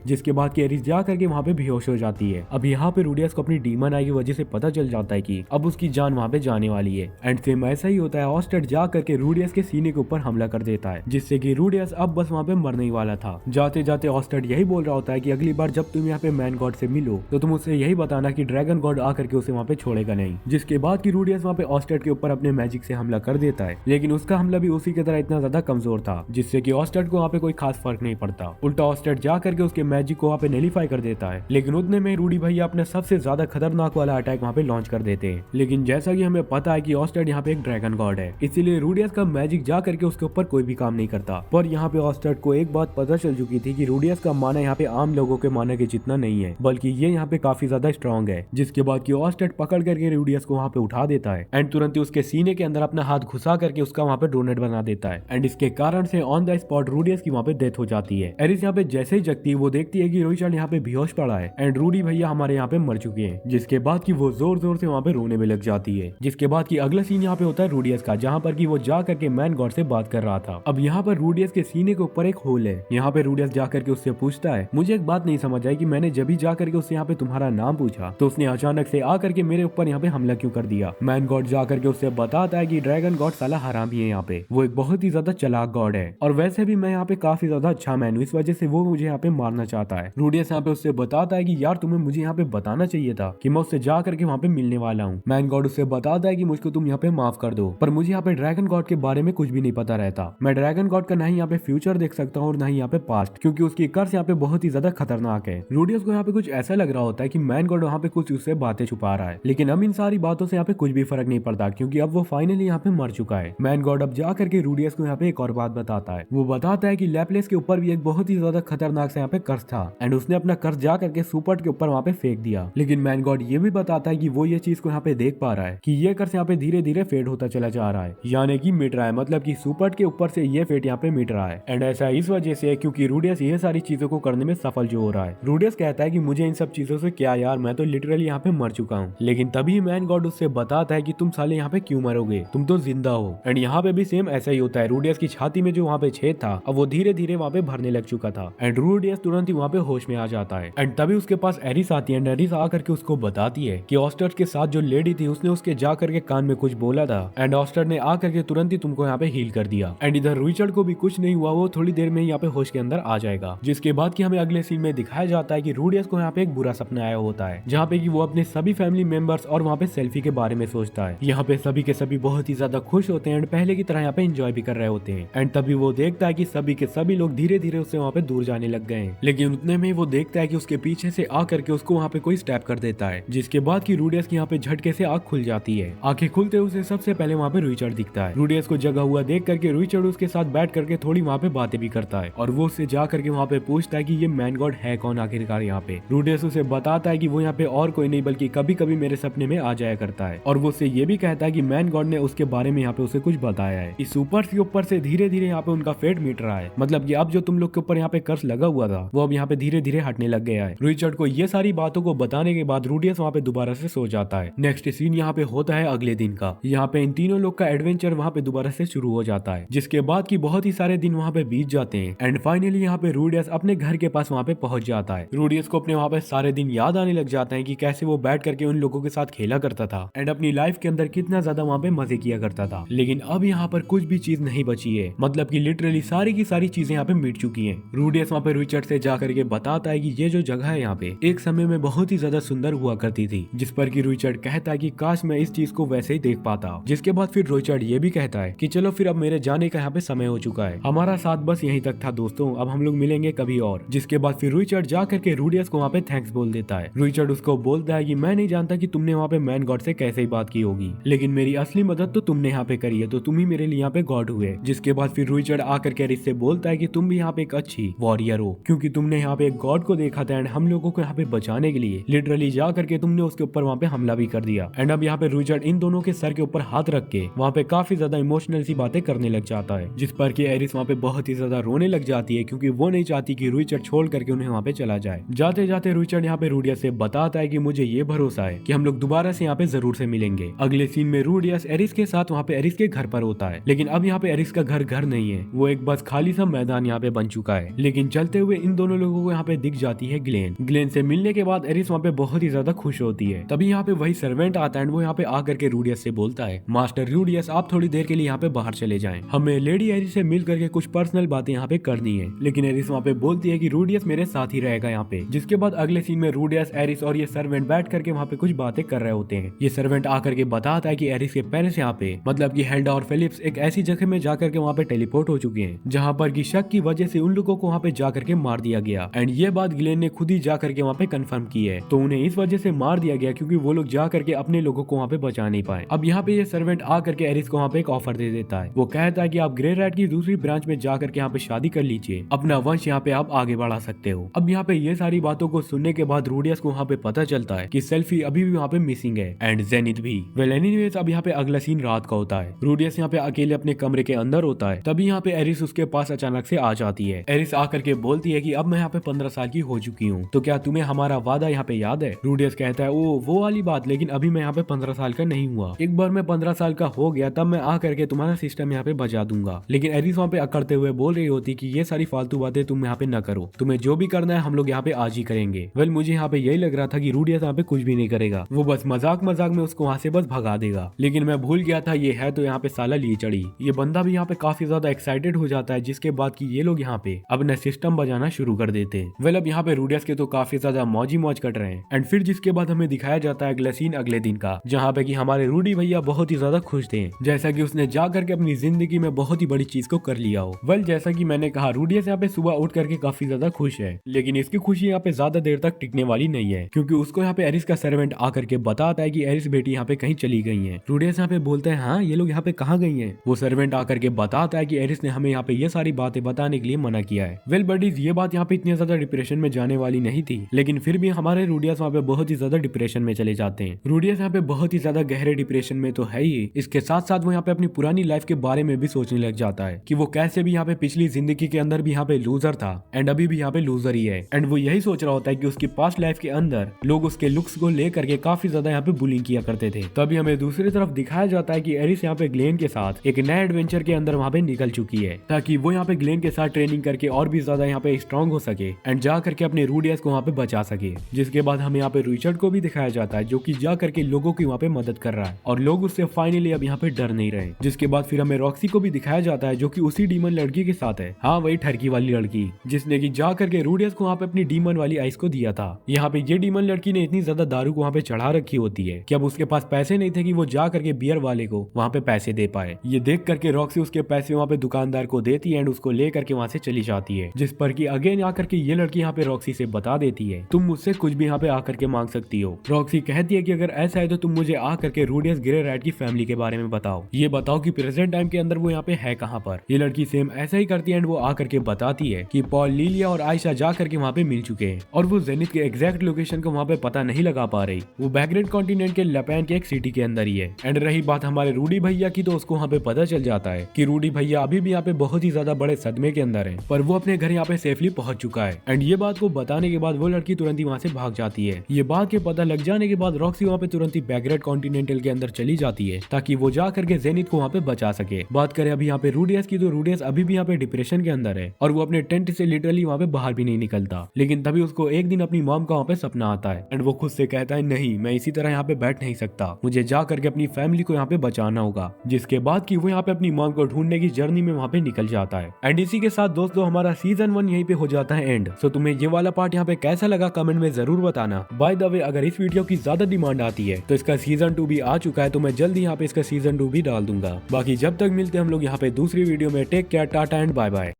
जिसके बाद की एरिस जा करके वहाँ पे बेहोश हो जाती है। अब यहाँ पे रूडियस को अपनी डीमन आई की वजह से पता चल जाता है कि अब उसकी जान वहाँ पे जाने वाली है। एंड सेम ऐसा ही होता है, ऑस्टर्ड जा करके रूडियस के सीने के ऊपर हमला कर देता है, जिससे कि रूडियस अब बस वहाँ पे मरने ही वाला था। जाते जाते ऑस्टर्ड यही बोल रहा होता है कि अगली बार जब तुम यहाँ पे मैन गॉड से मिलो तो तुम उससे यही बताना कि ड्रैगन गॉड आकर के उसे वहाँ पे छोड़ेगा नहीं। जिसके बाद की रूडियस वहाँ पे ऑस्टर्ड के ऊपर अपने मैजिक से हमला कर देता है, लेकिन उसका हमला भी उसी की तरह इतना ज्यादा कमजोर था, जिससे कि ऑस्टर्ड को वहाँ पे कोई खास फर्क नहीं पड़ता। उल्टा ऑस्टर्ड जा करके उसके मैजिक को वहाँ पे नेलीफाई कर देता है, लेकिन उतने में रूडी भैया अपने सबसे ज्यादा खतरनाक वाला अटैक वहाँ पे लॉन्च कर देते हैं। लेकिन जैसा कि हमें पता है कि ऑस्टर्ड यहाँ पे एक ड्रैगन गॉड है, इसीलिए रूडियस का मैजिक जा करके उसके ऊपर कोई भी काम नहीं करता। पर यहाँ पे ऑस्टर्ड को एक बात पता चल चुकी थी कि रूडियस का माना यहाँ पे आम लोगों के माना के जितना नहीं है, बल्कि ये यहाँ पे काफी ज्यादा स्ट्रॉन्ग है। जिसके बाद की ऑस्टर्ड पकड़ करके रूडियस को वहाँ पे उठा देता है एंड तुरंत ही उसके सीने के अंदर अपना हाथ घुसा करके उसका वहाँ पे डोनेट बना देता है। एंड इसके कारण से ऑन द स्पॉट रूडियस की वहाँ पे डेथ हो जाती है। एरिस यहाँ पे जैसे ही जगती है वो देखती है कि रुईचर्ड यहाँ पे बेहोश पड़ा है एंड रूडी भैया हमारे यहाँ पे मर चुके हैं। जिसके बाद की वो जोर जोर से वहाँ पे रोने में लग जाती है। जिसके बाद की अगला सीन यहाँ पे होता है रूडियस का, जहाँ पर की वो जा करके मैन गॉड से बात कर रहा था। अब यहाँ पर रूडियस के सीने के ऊपर एक होल है। यहाँ पे रूडियस जा करके उससे पूछता है, मुझे एक बात नहीं समझ आई कि मैंने जब भी जा करके उससे यहाँ पे तुम्हारा नाम पूछा तो उसने अचानक से आकर के मेरे ऊपर यहाँ पे हमला क्यों कर दिया। मैन गॉड जा करके उससे बताता है कि ड्रैगन गॉड साला हरामी है, यहाँ पे वो एक बहुत ही ज्यादा चालाक गॉड है और वैसे भी मैं यहाँ पे काफी ज्यादा अच्छा मैन हूँ, इस वजह से वो मुझे यहाँ पे मारना चाहता है। रूडियस यहाँ पे उससे बताता है कि यार तुम्हें मुझे यहाँ पे बताना चाहिए था कि मैं उससे जा करके वहाँ पे मिलने वाला हूँ। मैन गॉड उससे बताता है कि मुझको तुम यहाँ पे माफ कर दो, पर मुझे यहाँ पे ड्रैगन गॉड के बारे में कुछ भी नहीं पता रहता। मैं ड्रैगन गॉड का ना ही यहाँ पे फ्यूचर देख सकता हूँ और ना ही यहाँ पे पास्ट, क्योंकि उसकी कर्स यहाँ पे बहुत ही ज्यादा खतरनाक है। रूडियस को यहाँ पे कुछ ऐसा लग रहा होता है कि मैन गॉड वहाँ पे कुछ उससे बातें छुपा रहा है, लेकिन अब इन सारी बातों से यहाँ पे कुछ भी फर्क नहीं पड़ता, क्योंकि अब वो फाइनली यहाँ पे मर चुका है। मैन गॉड अब जा करके रूडियस को यहाँ पे एक और बात बताता है। वो बताता है कि लैपलेस के ऊपर भी एक बहुत ही ज्यादा खतरनाक सा यहाँ पे कर्स था एंड उसने अपना कर्स जा करके सुपर्ट के ऊपर वहाँ पे फेंक दिया। लेकिन मैन गॉड ये भी बताता है कि वो ये चीज को यहाँ पे देख पा रहा है कि ये कर्स यहाँ पे धीरे धीरे फेड होता चला जा रहा है, यानी कि मिट रहा है, मतलब कि सुपर्ट के ऊपर से ये फेट यहाँ पे मिट रहा है। एंड ऐसा इस वजह से क्योंकि रूडियस ये सारी चीजों को करने में सफल जो हो रहा है। रूडियस कहता है कि मुझे इन सब चीजों से क्या यार, मैं तो लिटरली यहाँ पे मर चुका हूँ। लेकिन तभी मैन गॉड उससे बताता है कि तुम साले यहाँ पे क्यों मरोगे, तुम तो जिंदा हो। एंड यहाँ पे भी सेम ऐसा ही होता है। रूडियस की छाती में जो वहाँ पे छेद था अब वो धीरे धीरे वहाँ पे भरने लग चुका था एंड रूडियस तुरंत ही वहाँ पे होश में आ जाता है। एंड तभी उसके पास एरिस आती है एंड एरिस आकर के उसको बताती है कि ऑस्टर्ड के साथ जो लेडी थी उसने उसके जा करके कान में कुछ बोला था एंड ऑस्टर्ड ने आकर के तुरंत ही तुमको यहाँ पे हील कर दिया। एंड इधर रुईचर्ड को भी कुछ नहीं हुआ, वो थोड़ी देर में यहाँ पे होश के अंदर आ जाएगा। जिसके बाद की हमें अगले सीन में दिखाया जाता है कि रूडियस को यहाँ पे एक बुरा सपना आया होता है, जहाँ पे कि वो अपने सभी फैमिली मेंबर्स और वहाँ पे सेल्फी के बारे में सोचता है। यहाँ पे सभी के सभी बहुत ही ज्यादा खुश होते हैं एंड पहले की तरह यहाँ पे एंजॉय भी कर रहे होते हैं। एंड तभी वो देखता है कि सभी के सभी लोग धीरे धीरे उससे वहाँ पे दूर जाने लग गए हैं। लेकिन उतने में वो देखता है कि उसके पीछे से आकर के उसको वहाँ पे कोई स्टैप कर देता है, जिसके बाद की रूडियस की यहाँ पे झटके से आँख खुल जाती है। आंखें खुलते उसे सबसे पहले वहाँ पे रुईचर्ड दिखता है। रूडियस को जगा हुआ देख करके रुईचर्ड उसके साथ बैठ करके थोड़ी वहाँ पे बातें भी करता है और वो उससे जा करके वहाँ पे पूछता है कि ये मैन गॉड है कौन आखिरकार यहाँ पे। रूडियस उसे बताता है कि वो यहाँ पे और कोई नहीं बल्कि कभी कभी मेरे सपने में आ जाया करता है, और वो उससे ये भी कहता है कि मैन गॉड ने उसके बारे में यहाँ पे उसे कुछ बताया है। इस सुपर्स के ऊपर से धीरे धीरे यहाँ पे उनका फेट मिट रहा है, मतलब कि अब जो तुम लोग के ऊपर यहाँ पे कर्स लगा हुआ था वो अब यहाँ पे धीरे धीरे हटने लग गया है। रुईचर्ड को ये सारी बातों को बताने के बाद रूडियस वहाँ पे दोबारा से सो जाता है। नेक्स्ट सीन यहाँ पे होता है अगले दिन का। यहाँ पे इन तीनों लोग का एडवेंचर वहाँ पे दोबारा से शुरू हो जाता है, जिसके बाद की बहुत ही सारे दिन वहाँ पे बीत जाते हैं एंड फाइनली यहाँ पे रूडियस अपने घर के पास वहाँ पे पहुंच जाता है। रूडियस को अपने वहाँ पे सारे दिन याद आने लग जाते हैं कि कैसे वो बैठ करके उन लोगों के साथ खेला करता था एंड अपनी लाइफ के अंदर कितना ज्यादा वहाँ पे मजे किया करता था। लेकिन अब यहाँ पर कुछ भी चीज नहीं बची है, मतलब कि लिटरली सारी की सारी चीजें यहाँ पे मिट चुकी हैं। रूडियस वहाँ पे रुईचर्ड से जा करके बताता है कि ये जो जगह है यहाँ पे एक समय में बहुत ही ज्यादा सुंदर हुआ करती थी, जिस पर कि रुईचर्ड कहता है कि काश मैं इस चीज को वैसे ही देख पाता। जिसके बाद फिर रुईचर्ड ये भी कहता है कि चलो फिर अब मेरे जाने का यहाँ पे समय हो चुका है, हमारा साथ बस यहीं तक था दोस्तों, अब हम लोग मिलेंगे कभी और। जिसके बाद फिर रुईचर्ड जा करके रूडियस को वहाँ पे थैंक्स बोल देता है। रुईचर्ड उसको बोलता है कि मैं नहीं जानता कि तुमने वहाँ पे मैन गॉड से कैसे ही बात की होगी, लेकिन मेरी असली मदद तो तुमने यहाँ पे करी है, तो तुम ही मेरे लिए यहाँ पे गॉड हुए। जिसके बाद फिर रुईचर्ड आकर के एरिस से बोलता है कि तुम भी यहाँ पे एक अच्छी वॉरियर हो, क्योंकि तुमने यहाँ पे एक गॉड को देखा था एंड हम लोगों को यहाँ पे बचाने के लिए लिटरली जा करके तुमने उसके ऊपर वहाँ पे हमला भी कर दिया। एंड अब यहाँ पे रुईचर्ड इन दोनों के सर के ऊपर हाथ रख के करके वहाँ पे काफी ज्यादा इमोशनल सी बातें करने लग जाता है, जिस पर कि एरिस वहाँ पे बहुत ही ज्यादा रोने लग जाती है क्योंकि वो नहीं चाहती कि रुईचर्ड छोड़ करके उन्हें वहाँ पे चला जाए। जाते जाते रुईचर्ड यहाँ पे रूडियस से बताता है कि मुझे ये भरोसा है कि हम लोग दोबारा से यहाँ पे जरूर से मिलेंगे। अगले सीन में रूडियस एरिस के साथ वहाँ पे एरिस के घर पर होता है, लेकिन अब यहाँ पे एरिस का घर नहीं है, वो एक बस खाली सा मैदान यहाँ पे बन चुका है। लेकिन चलते हुए इन दोनों लोगों को यहाँ पे दिख जाती है ग्लेन से मिलने के बाद एरिस वहाँ पे बहुत ही ज्यादा खुश होती है। तभी यहाँ पे वही सर्वेंट आता है, वो यहाँ पे आकर के रूडियस से बोलता है, मास्टर रूडियस आप थोड़ी देर के लिए यहाँ पे बाहर चले जाएं, हमें लेडी एरिस से मिल करके कुछ पर्सनल बातें यहाँ पे करनी है। लेकिन एरिस वहाँ पे बोलती है कि रूडियस मेरे साथ ही रहेगा यहाँ पे। जिसके बाद अगले सीन में रूडियस, एरिस और ये सर्वेंट बैठ करके वहाँ पे कुछ बातें कर रहे होते हैं। ये सर्वेंट आकर के बताता है कि एरिस के पेरेंट्स यहाँ पे मतलब कि हेल्डा और फिलिप्स एक ऐसी जगह में जाकर के वहाँ पे टेलीपोर्ट हो चुके हैं जहाँ पर की शक की वजह से उन लोगों को वहाँ पे जाकर के मार दिया गया। एंड ये बात ग्लेन ने खुद ही जा करके वहाँ पे कंफर्म की है, तो उन्हें इस वजह से मार दिया गया क्योंकि वो लोग जा करके अपने लोगों को वहाँ पे बचा नहीं पाए। अब यहाँ पे ये सर्वेंट आकर के एरिस को वहाँ पे एक ऑफर दे देता है। वो कहता है कि आप ग्रे रैट की दूसरी ब्रांच में जाकर के यहाँ पे शादी कर लीजिए, अपना वंश यहाँ पे आप आगे बढ़ा सकते हो। अब यहाँ पे ये सारी बातों को सुनने के बाद रूडियस को वहाँ पे पता चलता है कि सेल्फी अभी भी वहाँ पे मिसिंग है एंड जेनिथ भी। वेल एनीवेज अब यहाँ पे अगला सीन रात का होता है। रूडियस यहाँ पे अकेले अपने कमरे के अंदर होता है, तभी यहाँ पे एरिस उसके पास अचानक से आ जाती है। एरिस आकर के बोलती है कि अब मैं यहाँ पे 15 साल की हो चुकी हूँ, तो क्या तुम्हें हमारा वादा यहाँ पे याद है? रूडियस कहता है ओ वो वाली बात, लेकिन अभी मैं यहाँ पे 15 साल का नहीं हुआ, एक बार मैं 15 साल का हो गया तब मैं आ करके तुम्हारा सिस्टम यहाँ पे बजा दूंगा। लेकिन एरिस वहाँ पे अकड़ते हुए बोल रही होती कि ये सारी फालतू बातें तुम यहाँ पे न करो, तुम्हें जो भी करना है हम लोग यहाँ पे आज ही करेंगे। वेल मुझे यहाँ पे यही लग रहा था कि रूडियस यहाँ पे कुछ भी नहीं करेगा, वो बस मजाक में उसको वहाँ से बस भगा देगा। लेकिन मैं भूल गया था ये है तो यहाँ पे साला लीचड़ी। ये बंदा भी यहाँ पे काफी ज्यादा एक्साइटेड हो जाता है, जिसके बाद की ये लोग यहाँ पे अपना सिस्टम बजाना शुरू कर देते हैं। वेल अब यहाँ पे रूडियस के तो काफी ज्यादा मौज कट रहे हैं। एंड फिर जिसके बाद हमें दिखाया जाता है अगला सीन अगले दिन का, जहाँ पे कि हमारे रूडी भैया बहुत ही ज्यादा खुश थे, जैसा कि उसने जा करके अपनी जिंदगी में बहुत ही बड़ी चीज को कर लिया हो। वेल जैसा कि मैंने कहा रूडियस यहाँ पे सुबह उठ करके काफी ज्यादा खुश है, लेकिन इसकी खुशी यहाँ पे ज्यादा देर तक टिकने वाली नहीं है, क्योंकि उसको यहाँ पे एरिस का सर्वेंट आकर के बताता है कि एरिस बेटी यहाँ पे कहीं चली गई है। रूडियस यहाँ पे बोलते हैं हाँ ये लोग यहाँ पे कहाँ गई हैं? वो सर्वेंट आकर के बताता है कि एरिस ने हमें यहाँ पे ये सारी बातें बताने के लिए मना किया है। वेल बडीज ये बात यहाँ पे इतनी ज्यादा डिप्रेशन में जाने वाली नहीं थी, लेकिन फिर भी हमारे रूडियस वहाँ पे बहुत ही ज्यादा डिप्रेशन में चले जाते हैं। रूडियस यहाँ पे बहुत ही ज्यादा गहरे डिप्रेशन में तो है ही, इसके साथ साथ वो यहाँ पे अपनी पुरानी लाइफ के बारे में भी सोचने लग जाता है कि वो कैसे भी यहाँ पे पिछली जिंदगी के अंदर भी यहाँ पे लूजर था एंड अभी भी यहाँ पे लूजर ही है। एंड वो यही सोच रहा होता है कि उसकी पास्ट लाइफ के अंदर लोग उसके लुक्स को लेकर के काफी ज्यादा यहाँ पे बुलिंग किया करते थे। तभी हमें दूसरी तरफ दिखाया जाता है कि एरिस यहाँ पे ग्लेन के साथ एक नए एडवेंचर के अंदर वहाँ पे निकल चुकी है, ताकि वो यहाँ पे ग्लेन के साथ ट्रेनिंग करके और भी ज्यादा यहाँ पे स्ट्रॉन्ग हो सके एंड जा करके अपने रूडियस को वहाँ पे बचा सके। जिसके बाद हमें यहाँ पे रिचर्ड को भी दिखाया जाता है, जो कि जा करके लोगों की वहाँ पे मदद कर रहा है और लोग उससे फाइनली अब यहाँ पे डर नहीं रहे। जिसके बाद फिर हमें रॉक्सी को भी दिखाया जाता है, जो कि उसी डीमन लड़की के साथ है, हाँ वही ठरकी वाली लड़की, जिसने की जा करके रूडियस को वहाँ पे अपनी डीमन वाली आइस को दिया था। यहाँ पे ये डीमन लड़की ने इतनी ज्यादा दारू को वहाँ पे चढ़ा रखी होती है कि अब उसके पास पैसे नहीं थे कि वो जा करके बियर वाले को वहाँ पे पैसे दे पाए। ये देख करके रॉक्सी उसके पैसे वहाँ पे दुकानदार को देती है एंड उसको ले करके वहाँ से चली जाती है, जिस पर कि अगेन आकर के ये लड़की यहाँ पे रॉक्सी से बता देती है तुम मुझसे कुछ भी यहाँ पे आकर के मांग सकती हो। रॉक्सी कहती है कि अगर ऐसा है तो तुम मुझे आकर के रूडियस ग्रे रैट की फैमिली के बारे में बताओ, ये बताओ कि प्रेजेंट टाइम के अंदर वो यहाँ पे है कहाँ पर। ये लड़की सेम ऐसा ही करती है एंड वो आकर के बताती है कि पॉल, लिलिया और आयशा जा करके वहाँ पे मिल चुके हैं और वो जेनिथ के एग्जैक्ट लोकेशन को वहाँ पे पता नहीं लगा पा रही, वो बैकग्रेड कॉन्टिनेंट के लपैन के एक सिटी के अंदर ही है। एंड रही बात हमारे रूडी भैया की, तो उसको वहाँ पे पता चल जाता है कि रूडी भैया अभी भी यहाँ पे बहुत ही ज्यादा बड़े सदमे के अंदर है, पर वो अपने घर यहाँ पे सेफली पहुंच चुका है। एंड ये बात को बताने के बाद वो लड़की तुरंत ही वहाँ से भाग जाती है। ये बात के पता लग जाने के बाद रॉक्सी वहाँ पे तुरंत ही बैकग्रेड कॉन्टिनेंटल के अंदर चली जाती है, ताकि वो जा करके जेनिथ को वहाँ पे बचा सके। बात करें अभी यहाँ पे रूडियस की, तो रूडियस अभी भी यहाँ पे डिप्रेशन के अंदर है और वो अपने टेंट से लिटरली वहाँ पे बाहर भी नहीं निकलता। लेकिन तभी उसको एक दिन अपनी मॉम का वहाँ पे सपना आता है एंड वो खुद से कहता है नहीं मैं इसी तरह यहाँ पे बैठ नहीं सकता, मुझे जा करके अपनी फैमिली को यहाँ पे बचाना होगा। जिसके बाद की वो यहाँ पे अपनी मॉम को ढूंढने की जर्नी में वहाँ पे निकल जाता है। एंड इसी के साथ दोस्तों हमारा सीजन 1 यहीं पे हो जाता है एंड। सो तुम्हें ये वाला पार्ट यहाँ पे कैसा लगा कमेंट में जरूर बताना। बाय द वे अगर इस वीडियो की ज्यादा डिमांड आती है तो इसका सीजन 2 भी आ चुका है, तो मैं जल्दी यहाँ पे इसका सीजन 2 भी डाल दूंगा। बाकी जब तक मिलते हैं हम लोग यहाँ पे दूसरी वीडियो में, take care, tata and bye bye.